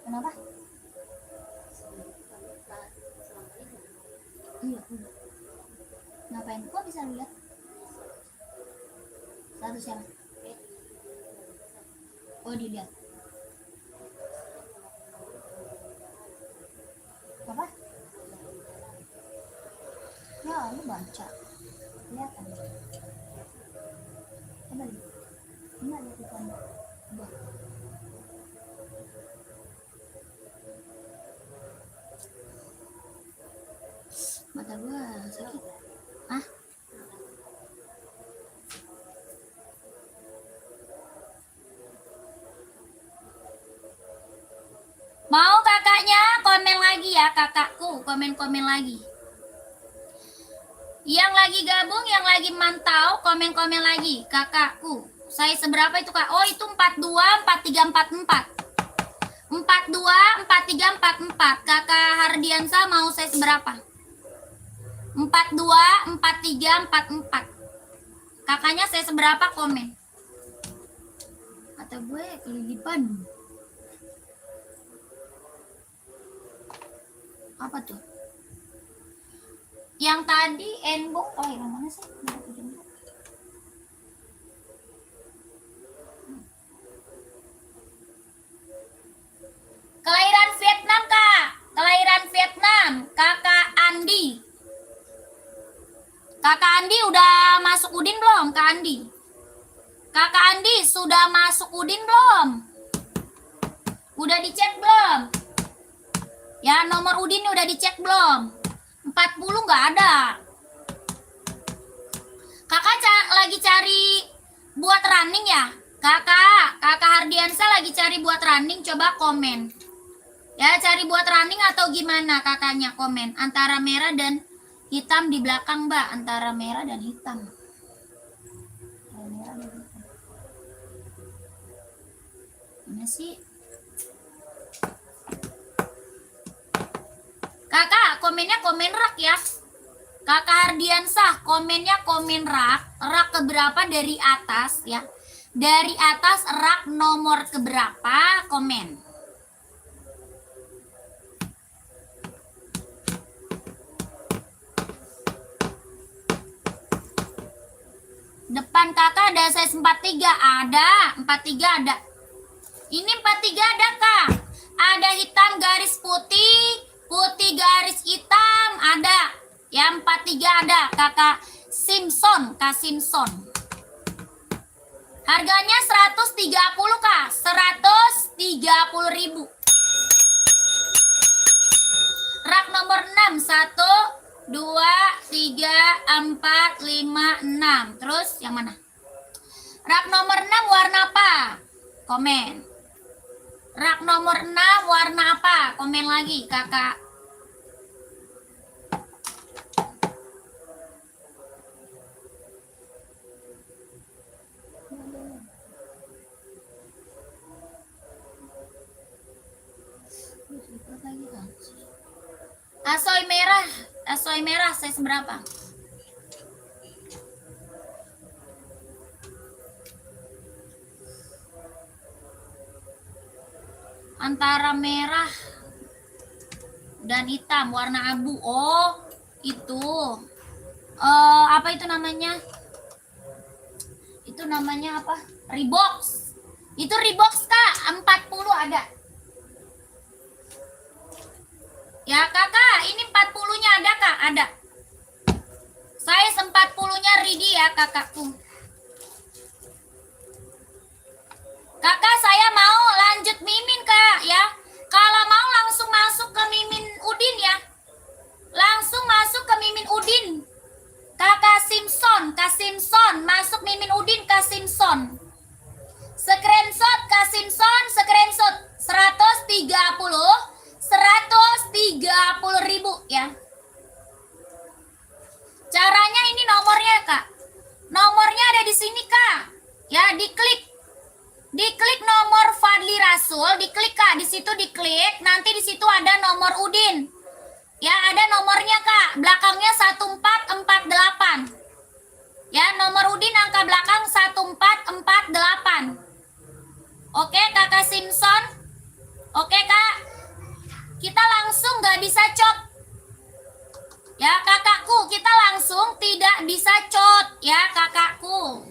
Kenapa? Iya. Ngapain? Kok bisa lihat? Satu siapa? Oh dilihat. Apa? Ya lu baca. Kelihatan. Coba lihat. Ini ada di sana. Coba. Mata gua sakit. Ah? Mau kakaknya komen lagi ya kakakku, komen-komen lagi. Yang lagi gabung, yang lagi mantau, komen-komen lagi kakakku. Saya seberapa itu kak? Oh itu 42, 43, 44. 42, 43, 44. Kakak Hardiansa mau saya seberapa? 42, 43, 44. Kakaknya saya seberapa komen? Kata gue kelilipan. Apa tuh? Yang tadi enbok, oh yang mana sih? Kelahiran Vietnam kak. Kelahiran Vietnam. Kakak Andi. Kakak Andi udah masuk Udin belum? Kak Andi. Kakak Andi sudah masuk Udin belum? Udah dicek belum? Ya nomor Udin udah dicek belum? 40 nggak ada. Kakak lagi cari buat running ya? Kakak Hardiansa lagi cari buat running, coba komen. Ya cari buat running atau gimana kakaknya komen. Antara merah dan hitam di belakang mbak. Antara merah dan hitam. Merah dan hitam. Mana sih? Kakak komennya komen rak ya. Kakak Hardiansah komennya komen rak. Rak keberapa dari atas ya. Dari atas rak nomor keberapa komen. Depan kakak ada size 43. Ada 43 ada. Ini 43 ada kak. Ada hitam garis putih. Putih garis hitam ada. Yang 43 ada kakak Simpson, kak Simpson. Harganya 130 kak. 130.000. Rak nomor 6. 1, 2, 3, 4, 5, 6. Terus yang mana? Rak nomor 6 warna apa? Komen. Rak nomor 6 warna apa? Komen lagi kakak. Asoy merah size berapa? Antara merah dan hitam warna abu. Oh itu apa itu namanya? Itu namanya apa? Reeboks. Itu Reeboks kak. 40 ada. Ya kakak, ini 40-nya ada kak? Ada. Size 40-nya ready ya kakakku. Kakak saya mau lanjut Mimin kak ya. Kalau mau langsung masuk ke Mimin Udin ya. Langsung masuk ke Mimin Udin. Kakak Simpson, Kak Simpson, masuk Mimin Udin Kak Simpson. Screenshot Kak Simpson, screenshot 130 ribu ya. Caranya ini nomornya kak. Nomornya ada di sini kak. Ya diklik. Diklik nomor Fadli Rasul, diklik kak. Di situ diklik. Nanti di situ ada nomor Udin. Ya ada nomornya kak. Belakangnya 1448. Ya nomor Udin angka belakang 1448. Oke kakak Simpson. Oke kak. Kita langsung gak bisa cot. Ya kakakku, kita langsung tidak bisa cot ya kakakku. 1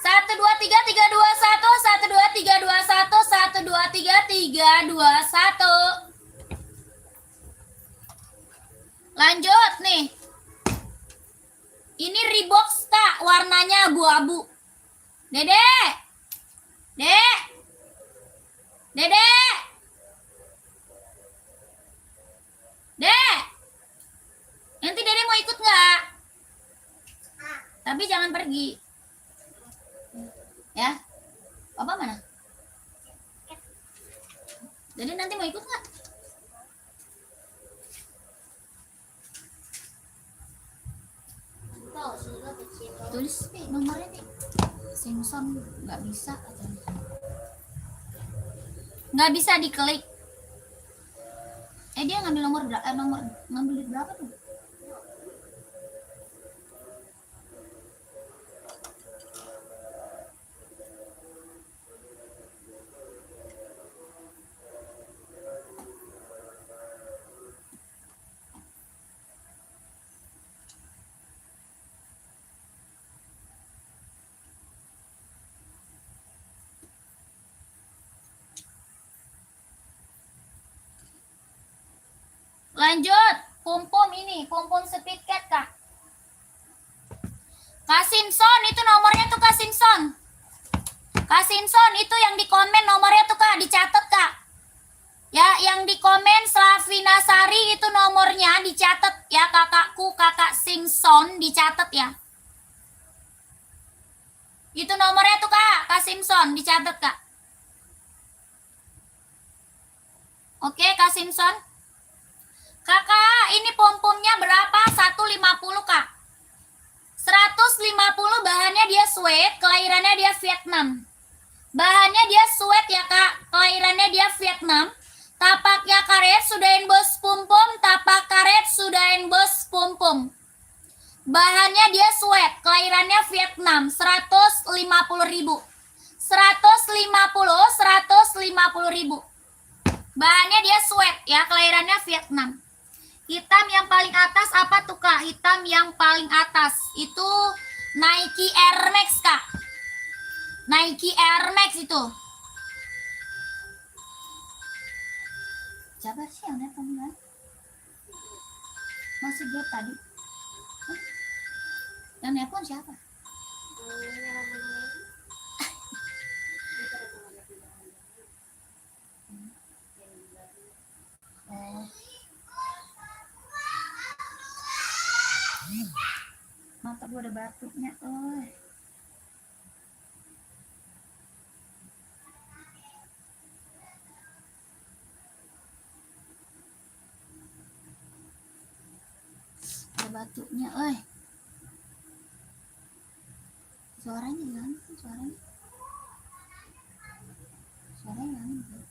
2 3 3 2 1 1 2 3 2 1 1 2 3 3 2 1. Lanjut nih. Ini Reebok kak, warnanya abu-abu. Dedek. Dek. Dedek. Dek. Nanti Dede mau ikut nggak? Tapi jangan pergi. Ya. Papa mana? Dede nanti mau ikut nggak? Tulis nih nomornya nih. Simpson nggak bisa katanya. Nggak bisa diklik. Dia ngambil nomor ngambil berapa tuh? Lanjut, pom-pom ini, pom-pom speed cat kak. Kak Simpson itu nomornya tuh Kak Simpson. Kak Simpson itu yang di komen nomornya tuh kak, dicatat kak. Ya, yang di komen Slavina Sari itu nomornya dicatat ya kakakku, kakak Simpson dicatat ya. Itu nomornya tuh kak, Kak Simpson dicatat kak. Oke Kak Simpson. Kakak, ini pom-pomnya berapa? 150 kak. 150 bahannya dia suede, kelahirannya dia Vietnam. Bahannya dia suede ya kak, kelahirannya dia Vietnam. Tapaknya karet, sudahin bos pom-pom, tapak karet, sudahin bos pom-pom. Bahannya dia suede, kelahirannya Vietnam, 150 ribu. 150 ribu. Bahannya dia suede ya, kelahirannya Vietnam. Hitam yang paling atas apa tuh kak? Hitam yang paling atas itu Nike Air Max kak. Nike Air Max itu. Siapa sih yang nelfon kan? Masih gue tadi. Hah? Yang nelfon siapa? Oh. Mata gue ada batuknya, ada batuknya, suaranya gimana sih suaranya? Suaranya gimana?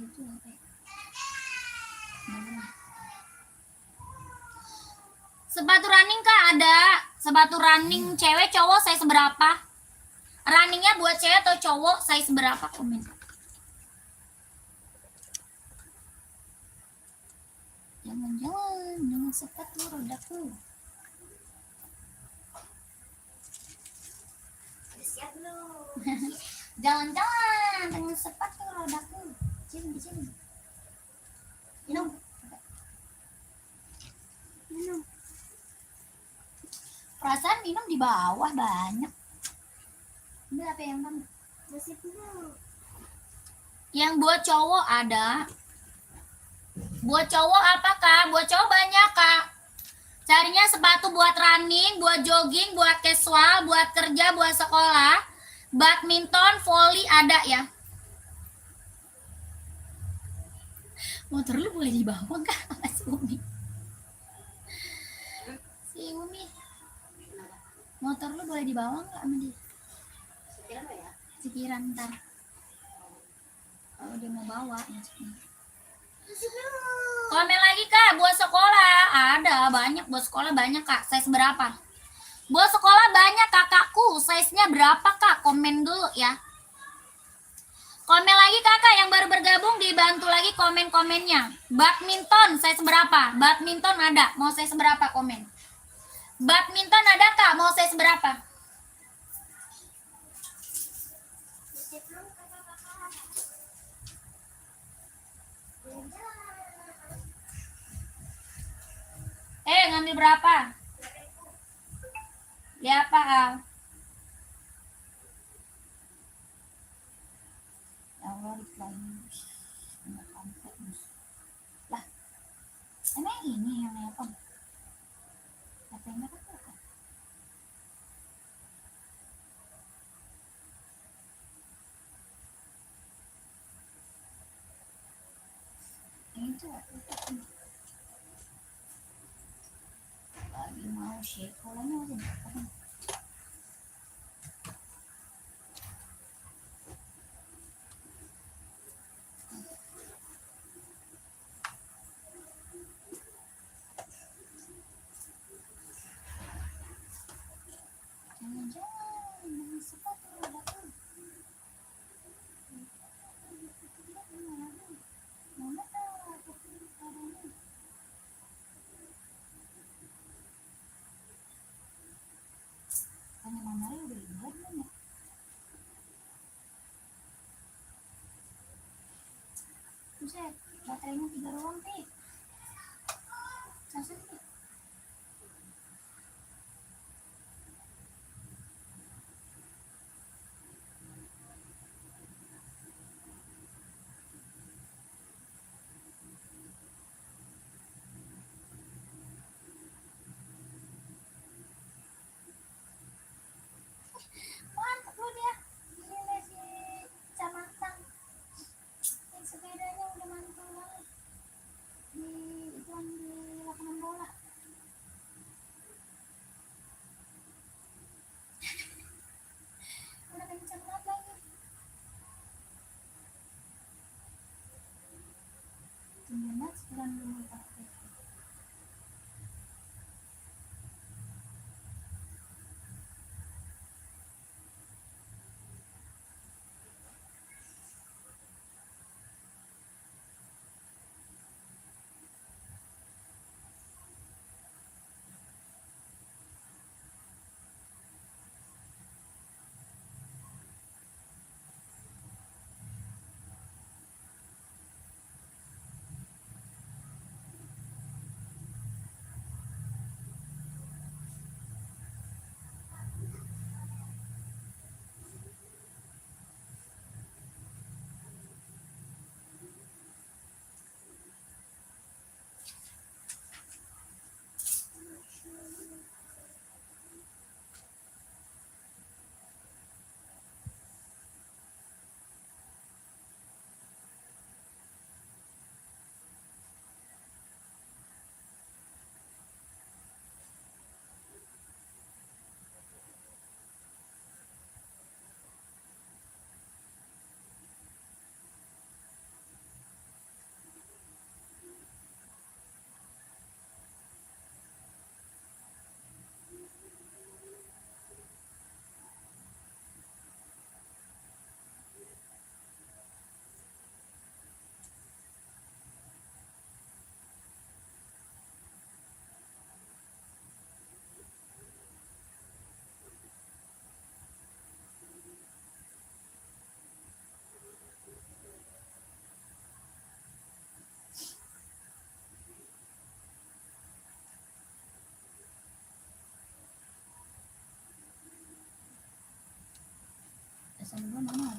Itu apa? Sepatu running kak ada. Sepatu running cewek cowok size berapa? Runningnya buat cewek atau cowok size berapa? Komen. Jangan-jangan dengan sepatu rodaku. Siap belum? Jangan-jangan dengan sepatu rodaku. Sini. Minum. Perasaan minum di bawah banyak. Ini apa yang kamu? Masih penuh. Yang buat cowok ada. Buat cowok apa kak? Buat cowok banyak kak. Carinya sepatu buat running, buat jogging, buat casual, buat kerja, buat sekolah. Badminton, volley ada ya. Motor lu boleh dibawa kak? Si Umi. Si Umi. Motor lu boleh dibawa nggak sama dia? Sekiran apa ya? Pikiran ntar. Kalau dia mau bawa maksudnya. Masih penuh. Komen lagi kak, buat sekolah ada banyak, buat sekolah banyak kak. Size berapa? Buat sekolah banyak kakakku. Size-nya berapa kak? Komen dulu ya. Komen lagi kakak yang baru bergabung, dibantu lagi komen-komennya. Badminton size berapa? Badminton ada. Mau size berapa komen? Badminton ada kak? Mau size berapa? Masih penuh kakak-kakak. Ngambil berapa? Ya apa Al? Ya Allah, reply lah. Emang ini yang nelpon? Katanya kan bukan. Ini tuh lagi mau shake kolanya aja. Jangan-jangan sepatu datang. Mana tahu keadaannya. Tanya Mama udah lihat belum ya? Buset, baterainya 3 doang, Pi. Casan, Pi. Mantap lu dia. Gila si Camatang. Yang sepedanya udah mantul banget. Di iklan di lapangan bola. Udah kenceng banget lagi. Tinggal banget sekarang dulu pakai. Tulisan gua mana?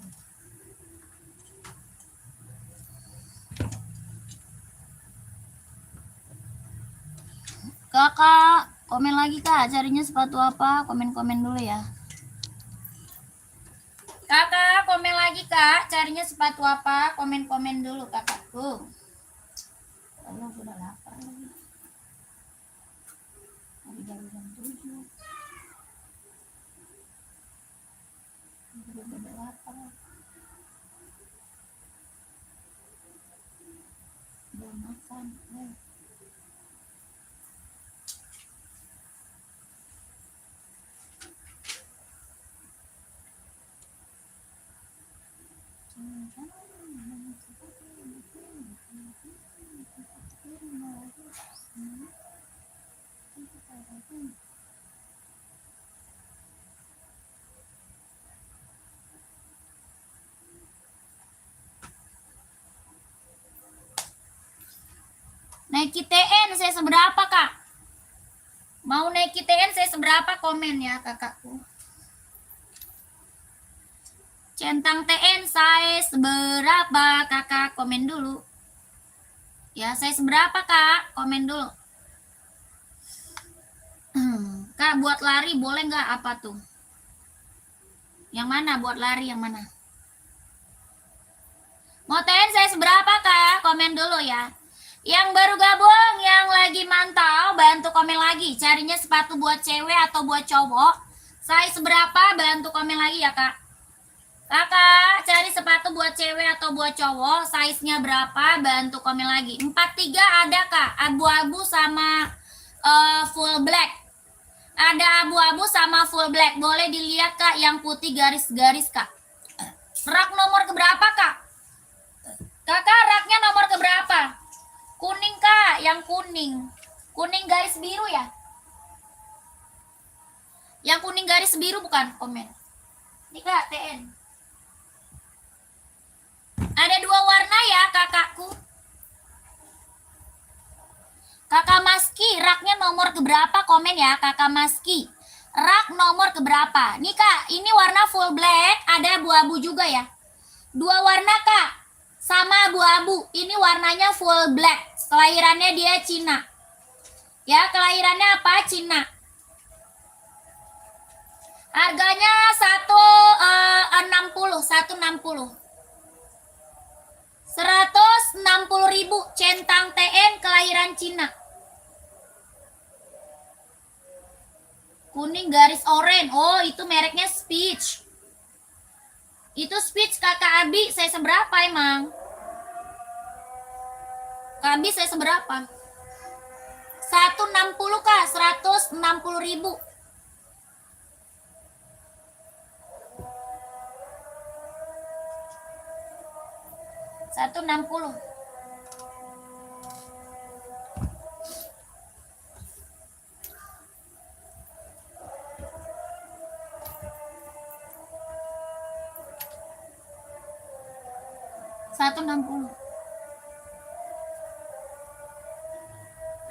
Kakak, komen lagi kak, carinya sepatu apa? Komen-komen dulu ya. Kakak, komen lagi kak, carinya sepatu apa? Komen-komen dulu kakakku. Allah, udah lapar lagi. Hari jam 7. Udah lapar. Belum makan. Naik ITN saya seberapa kak? Mau naik ITN saya seberapa, komen ya kakakku. Centang TN saya seberapa kakak, komen dulu. Ya saya seberapa kak, komen dulu. Kak buat lari boleh nggak, apa tuh? Yang mana buat lari, yang mana? Mau TN saya seberapa kak, komen dulu ya. Yang baru gabung, yang lagi mantau, bantu komen lagi. Carinya sepatu buat cewek atau buat cowok. Saya seberapa, bantu komen lagi ya kak. Kakak, cari sepatu buat cewek atau buat cowok. Size-nya berapa, bantu komen lagi. 43 ada kak, abu-abu sama full black. Ada abu-abu sama full black. Boleh dilihat kak, yang putih garis-garis kak. Rak nomor keberapa kak? Kakak, raknya nomor keberapa? Kuning kak, yang kuning. Kuning garis biru ya? Yang kuning garis biru bukan? Komen. Ini kak, TN. Ada 2 warna ya kakakku. Kakak Maski, raknya nomor keberapa? Komen ya kakak Maski. Rak nomor keberapa? Nih kak, ini warna full black, ada abu-abu juga ya. 2 warna kak, sama abu-abu. Ini warnanya full black. Kelahirannya dia Cina. Ya, kelahirannya apa? Cina. Harganya 160, 160. 160.000, centang TN, kelahiran Cina. Kuning garis oranye. Oh, itu mereknya Speech. Itu Speech kakak Abi, saya seberapa emang? Kak Abi saya seberapa? 160 kak, 160.000. Satu 60.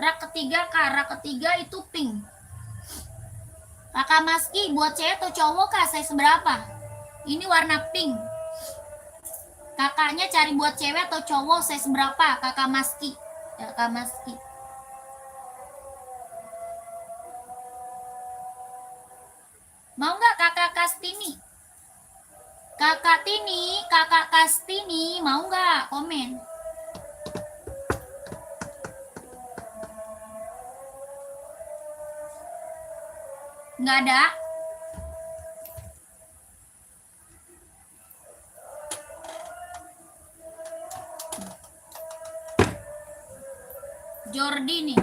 Rak ketiga kak, rak ketiga itu pink. Kakak Maski, buat cewek atau cowok kak, saya seberapa? Ini warna pink. Kakaknya cari buat cewek atau cowok, saya seberapa? Kakak Maski. Kakak Maski. Mau nggak kakak Kastini? Kakak Tini, kakak Kastini, mau nggak? Komen. Nggak ada. Jordi nih.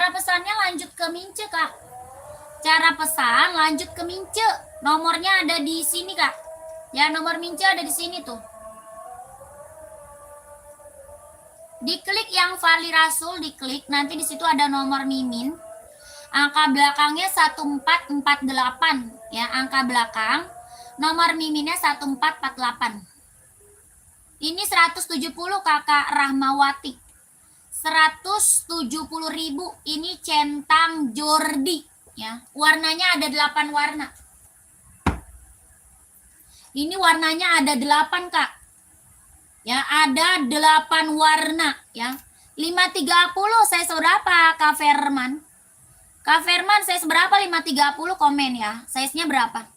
Cara pesannya lanjut ke Mince, Kak. Cara pesan lanjut ke Mince. Nomornya ada di sini, Kak. Ya, nomor Mince ada di sini tuh. Diklik yang Fali Rasul, diklik. Nanti di situ ada nomor Mimin. Angka belakangnya 1448. Ya, angka belakang. Nomor Miminnya 1448. Ini 170 Kakak Rahmawati. 170.000. Ini centang Jordi. Ya, warnanya ada 8 warna. Ini warnanya ada 8, Kak. Ya, ada 8 warna. Ya, 530 saya seberapa, Kak Firman? Kak Firman, saya seberapa 530 komen ya. Size-nya berapa?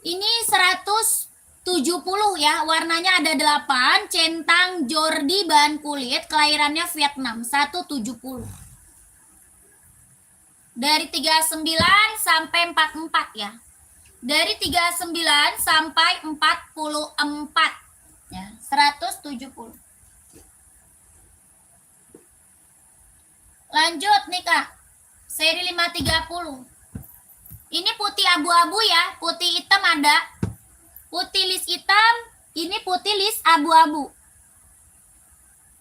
Ini 170 ya. Warnanya ada 8. Centang Jordi, bahan kulit. Kelahirannya Vietnam. 170. Dari 39 sampai 44 ya. Dari 39 sampai 44. Ya, 170. Lanjut nih, Kak. Seri 530. Ini putih abu-abu ya. Putih hitam ada. Putih list hitam. Ini putih list abu-abu.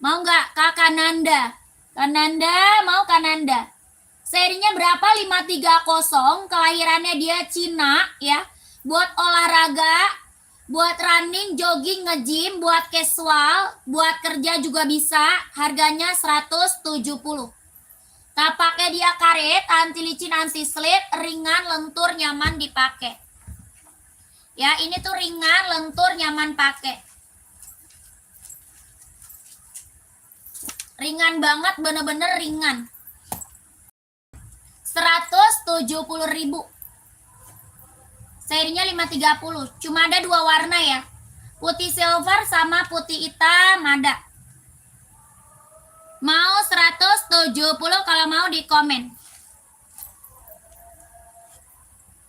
Mau nggak, Kak Kananda? Kananda, mau Kananda? Serinya berapa? 530. Kelahirannya dia Cina ya. Buat olahraga, buat running, jogging, nge-gym, buat casual, buat kerja juga bisa. Harganya 170. Tapaknya dia karet, anti licin, anti slip, ringan, lentur, nyaman dipakai. Ya, ini tuh ringan, lentur, nyaman pakai. Ringan banget, bener-bener ringan. 170.000. Serinya 530. Cuma ada 2 warna ya. Putih silver sama putih hitam ada. Mau 170 kalau mau di komen.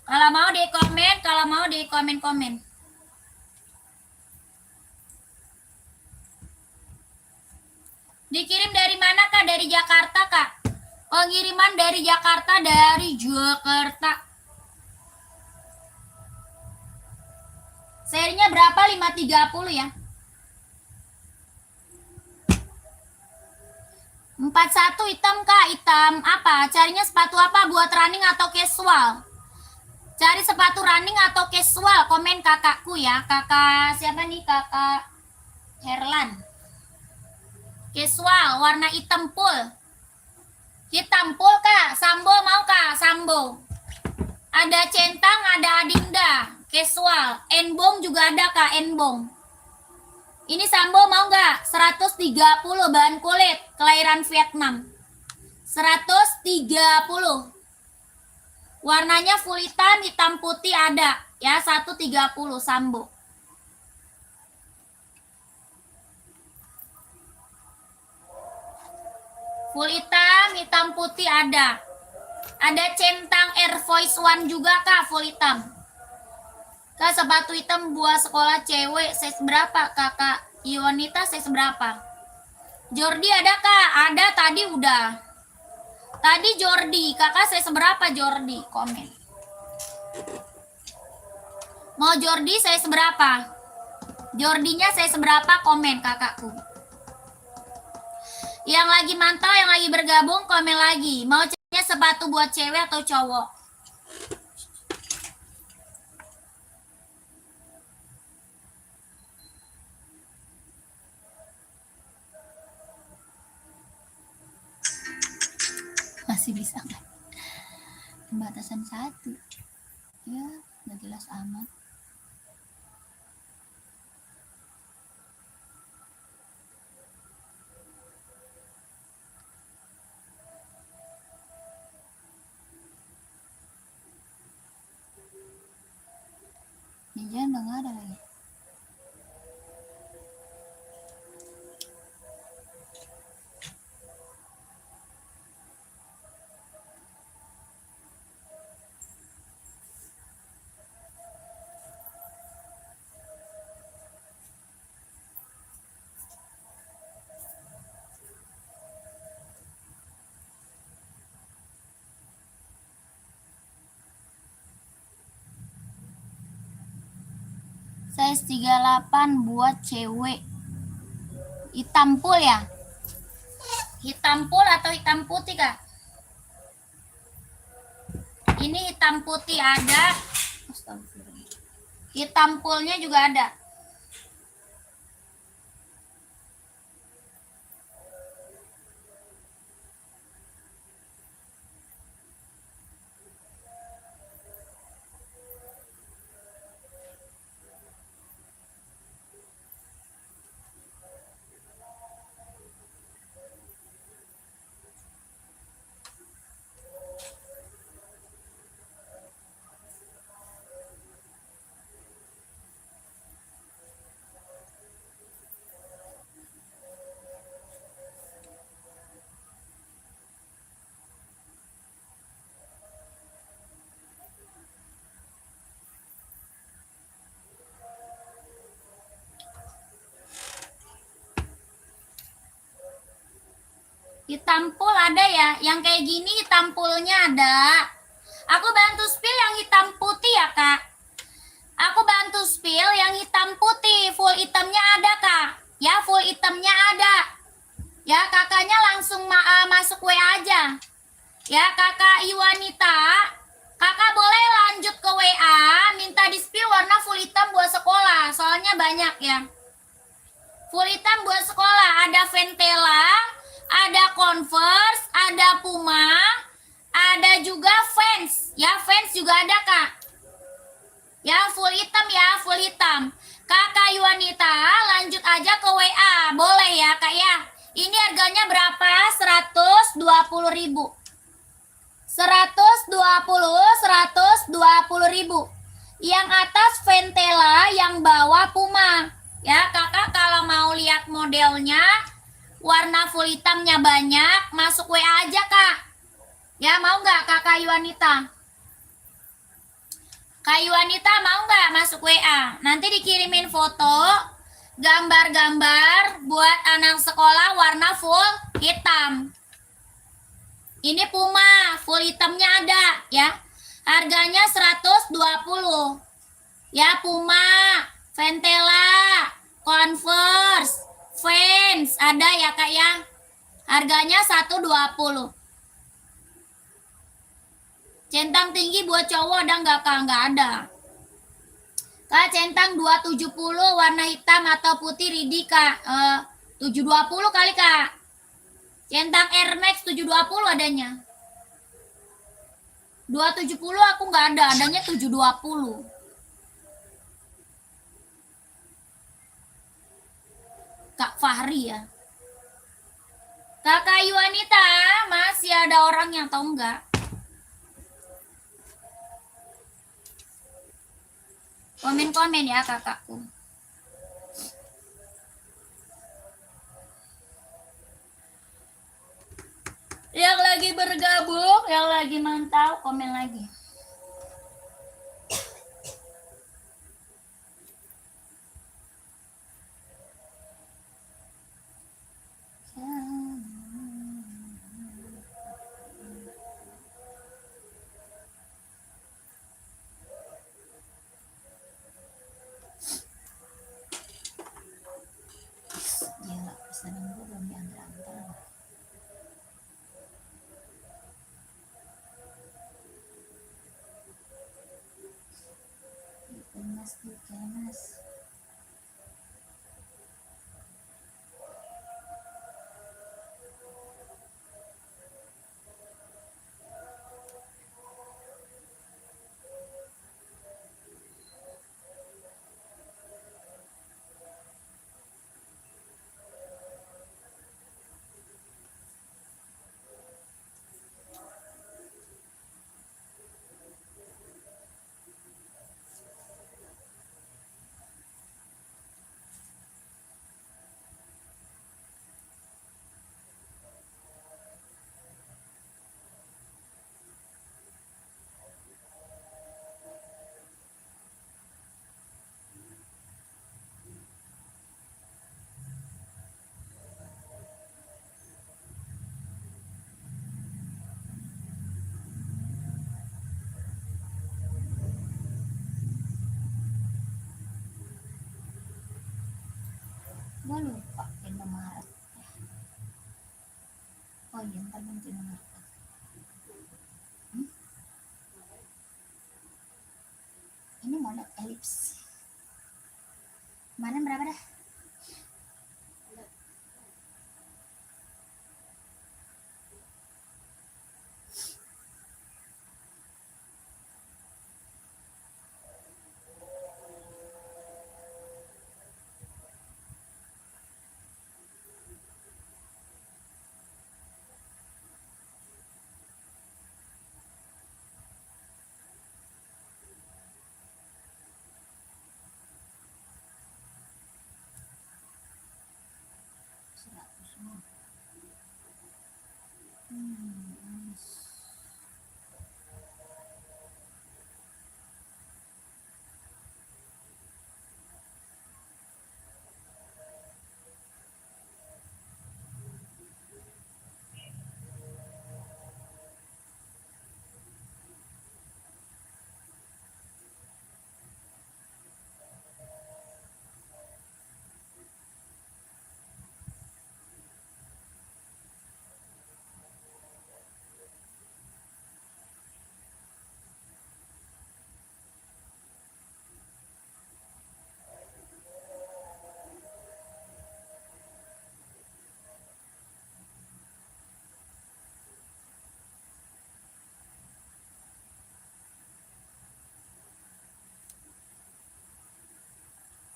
Kalau mau di komen, kalau mau di komen-komen. Dikirim dari mana, Kak? Dari Jakarta, Kak. Pengiriman dari Jakarta, dari Jakarta. Serinya berapa? 530 ya. 41 hitam, Kak. Hitam apa? Carinya sepatu apa? Buat running atau casual? Cari sepatu running atau casual? Komen kakakku ya. Kakak siapa nih? Kakak Herlan. Casual, warna hitam full. Hitam full, Kak. Sambo mau, Kak? Sambo. Ada centang, ada adinda. Casual. Enbong juga ada, Kak. Enbong. Ini sambo mau nggak? 130 bahan kulit. Kelahiran Vietnam. 130. Warnanya full hitam, hitam putih ada. Ya, 130 sambo. Full hitam, hitam putih ada. Ada centang Air Force One juga, Kak, full hitam. Kak, sepatu hitam buat sekolah cewek, size berapa, Kakak? Ionita size berapa? Jordi ada, Kak? Ada, tadi udah. Tadi Jordi, Kakak size berapa Jordi? Komen. Mau Jordi size berapa? Jordinya size berapa? Komen, kakakku. Yang lagi mantau, yang lagi bergabung, komen lagi. Mau carinya sepatu buat cewek atau cowok? Masih bisa nggak? Pembatasan 1. Ya, nggak jelas amat. Ninja udah nggak ada lagi. Size 38 buat cewek. Hitam full ya? Hitam full atau hitam putih, Kak? Ini hitam putih ada. Hitam fullnya juga ada. Hitam full ada ya, yang kayak gini hitam fullnya ada. Aku bantu spill yang hitam putih ya, Kak. Aku bantu spill yang hitam putih, full hitamnya ada, Kak. Ya, full hitamnya ada. Ya, kakaknya langsung masuk WA aja. Ya, Kakak Iwanita, kakak boleh lanjut ke WA, minta di spill warna full hitam buat sekolah, soalnya banyak ya. Full hitam buat sekolah, ada Ventela, ada Converse, ada Puma, ada juga Vans. Ya, Vans juga ada, Kak. Ya, full hitam ya, full hitam. Kakak Yuanita, lanjut aja ke WA. Boleh ya, Kak ya. Ini harganya berapa? 120.000. 120.000. Yang atas Ventela, yang bawah Puma. Ya, kakak kalau mau lihat modelnya, warna full hitamnya banyak, masuk WA aja, Kak. Ya, mau nggak Kakak Yuanita? Kak Yuanita mau nggak masuk WA? Nanti dikirimin foto, gambar-gambar buat anak sekolah warna full hitam. Ini Puma, full hitamnya ada ya. Harganya 120. Ya, Puma, Ventela, Converse, Vans ada ya, Kak ya. Harganya 120. Centang tinggi buat cowok ada nggak, Kak? Nggak ada. Kak, centang 270 warna hitam atau putih Ridi, Kak. 720 kali, Kak. Centang Air Max 720 adanya. 270 aku nggak ada, adanya 720. Kak Fahri ya. Kakak Yuanita, masih ada orang yang tahu nggak? Komen-komen ya, kakakku. Yang lagi bergabung, yang lagi mantau, komen lagi. Gila, pesanan gue belum diantar-antar. Mas. Gua lupa Indomaret. Oh iya, ntar nanti Indomaret. Ini model elips. Mana berapa dah?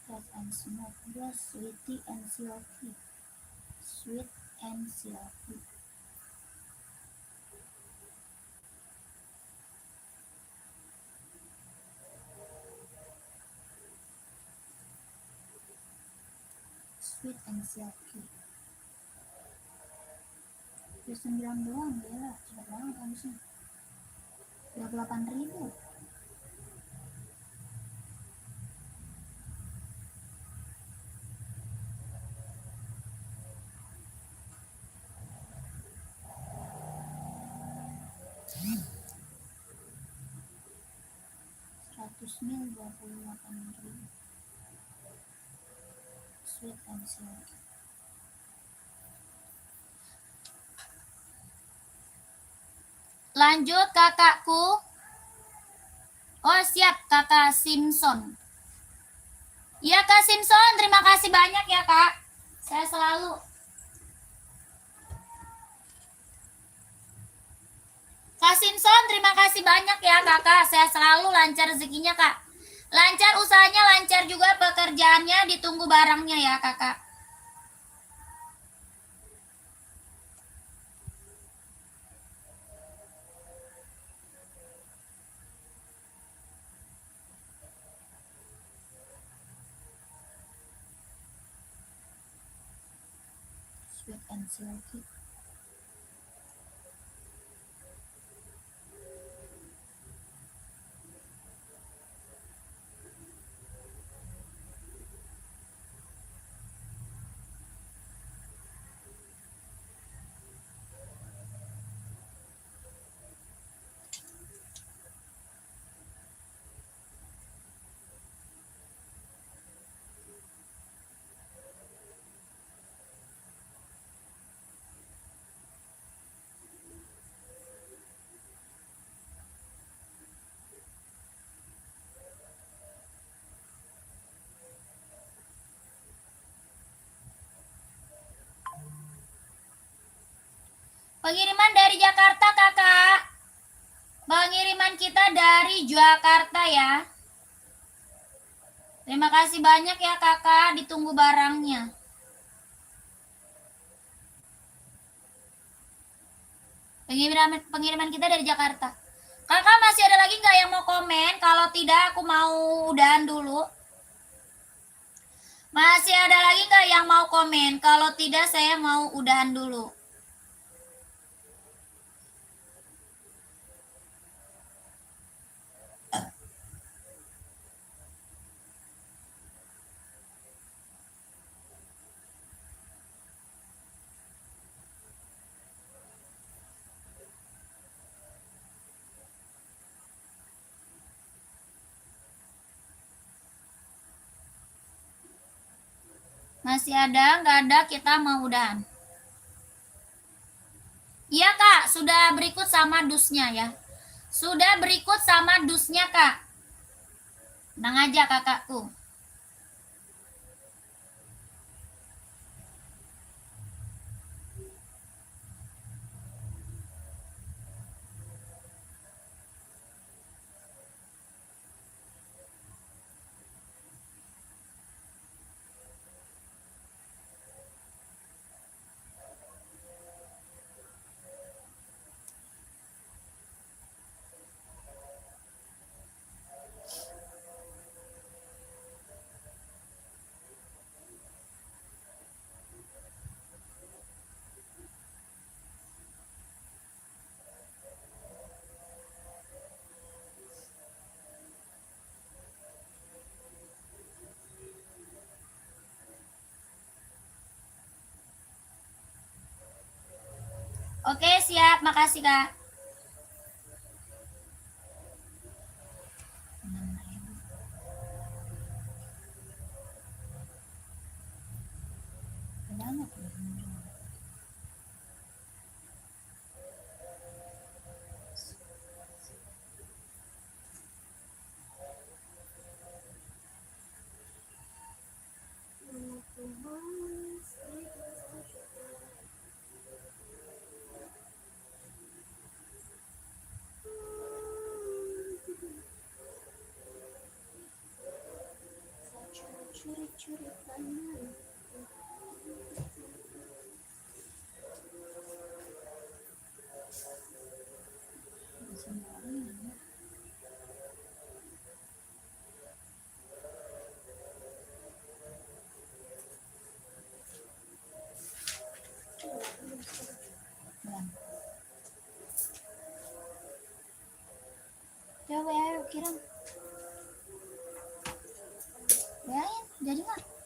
Fresh and smooth, plus sweety and silky. Sweet and silky. Sweet and silky. 9 doang, ya cepet banget habisnya. 28.000. Mil 28.000. Sweet and silky. Lanjut kakakku. Oh siap kakak Simpson. Iya kak Simpson, terima kasih banyak ya kak. Saya selalu. Kak Simpson, terima kasih banyak ya kakak. Saya selalu lancar rezekinya kak. Lancar usahanya, lancar juga pekerjaannya. Ditunggu barangnya ya kakak. Sweet and silky. Pengiriman dari Jakarta kakak. Pengiriman kita dari Jakarta ya. Terima kasih banyak ya kakak. Ditunggu barangnya. Pengiriman kita dari Jakarta. Kakak masih ada lagi nggak yang mau komen? Kalau tidak aku mau udahan dulu. Masih ada lagi nggak yang mau komen? Kalau tidak saya mau udahan dulu. Masih ada? Nggak ada, kita mau udahan. Iya kak, sudah berikut sama dusnya ya. Sudah berikut sama dusnya kak. Tenang aja kakakku. Oke siap, makasih kak. Curi-curi tangan. Coba ayo kirim. Ya, jadi nggak?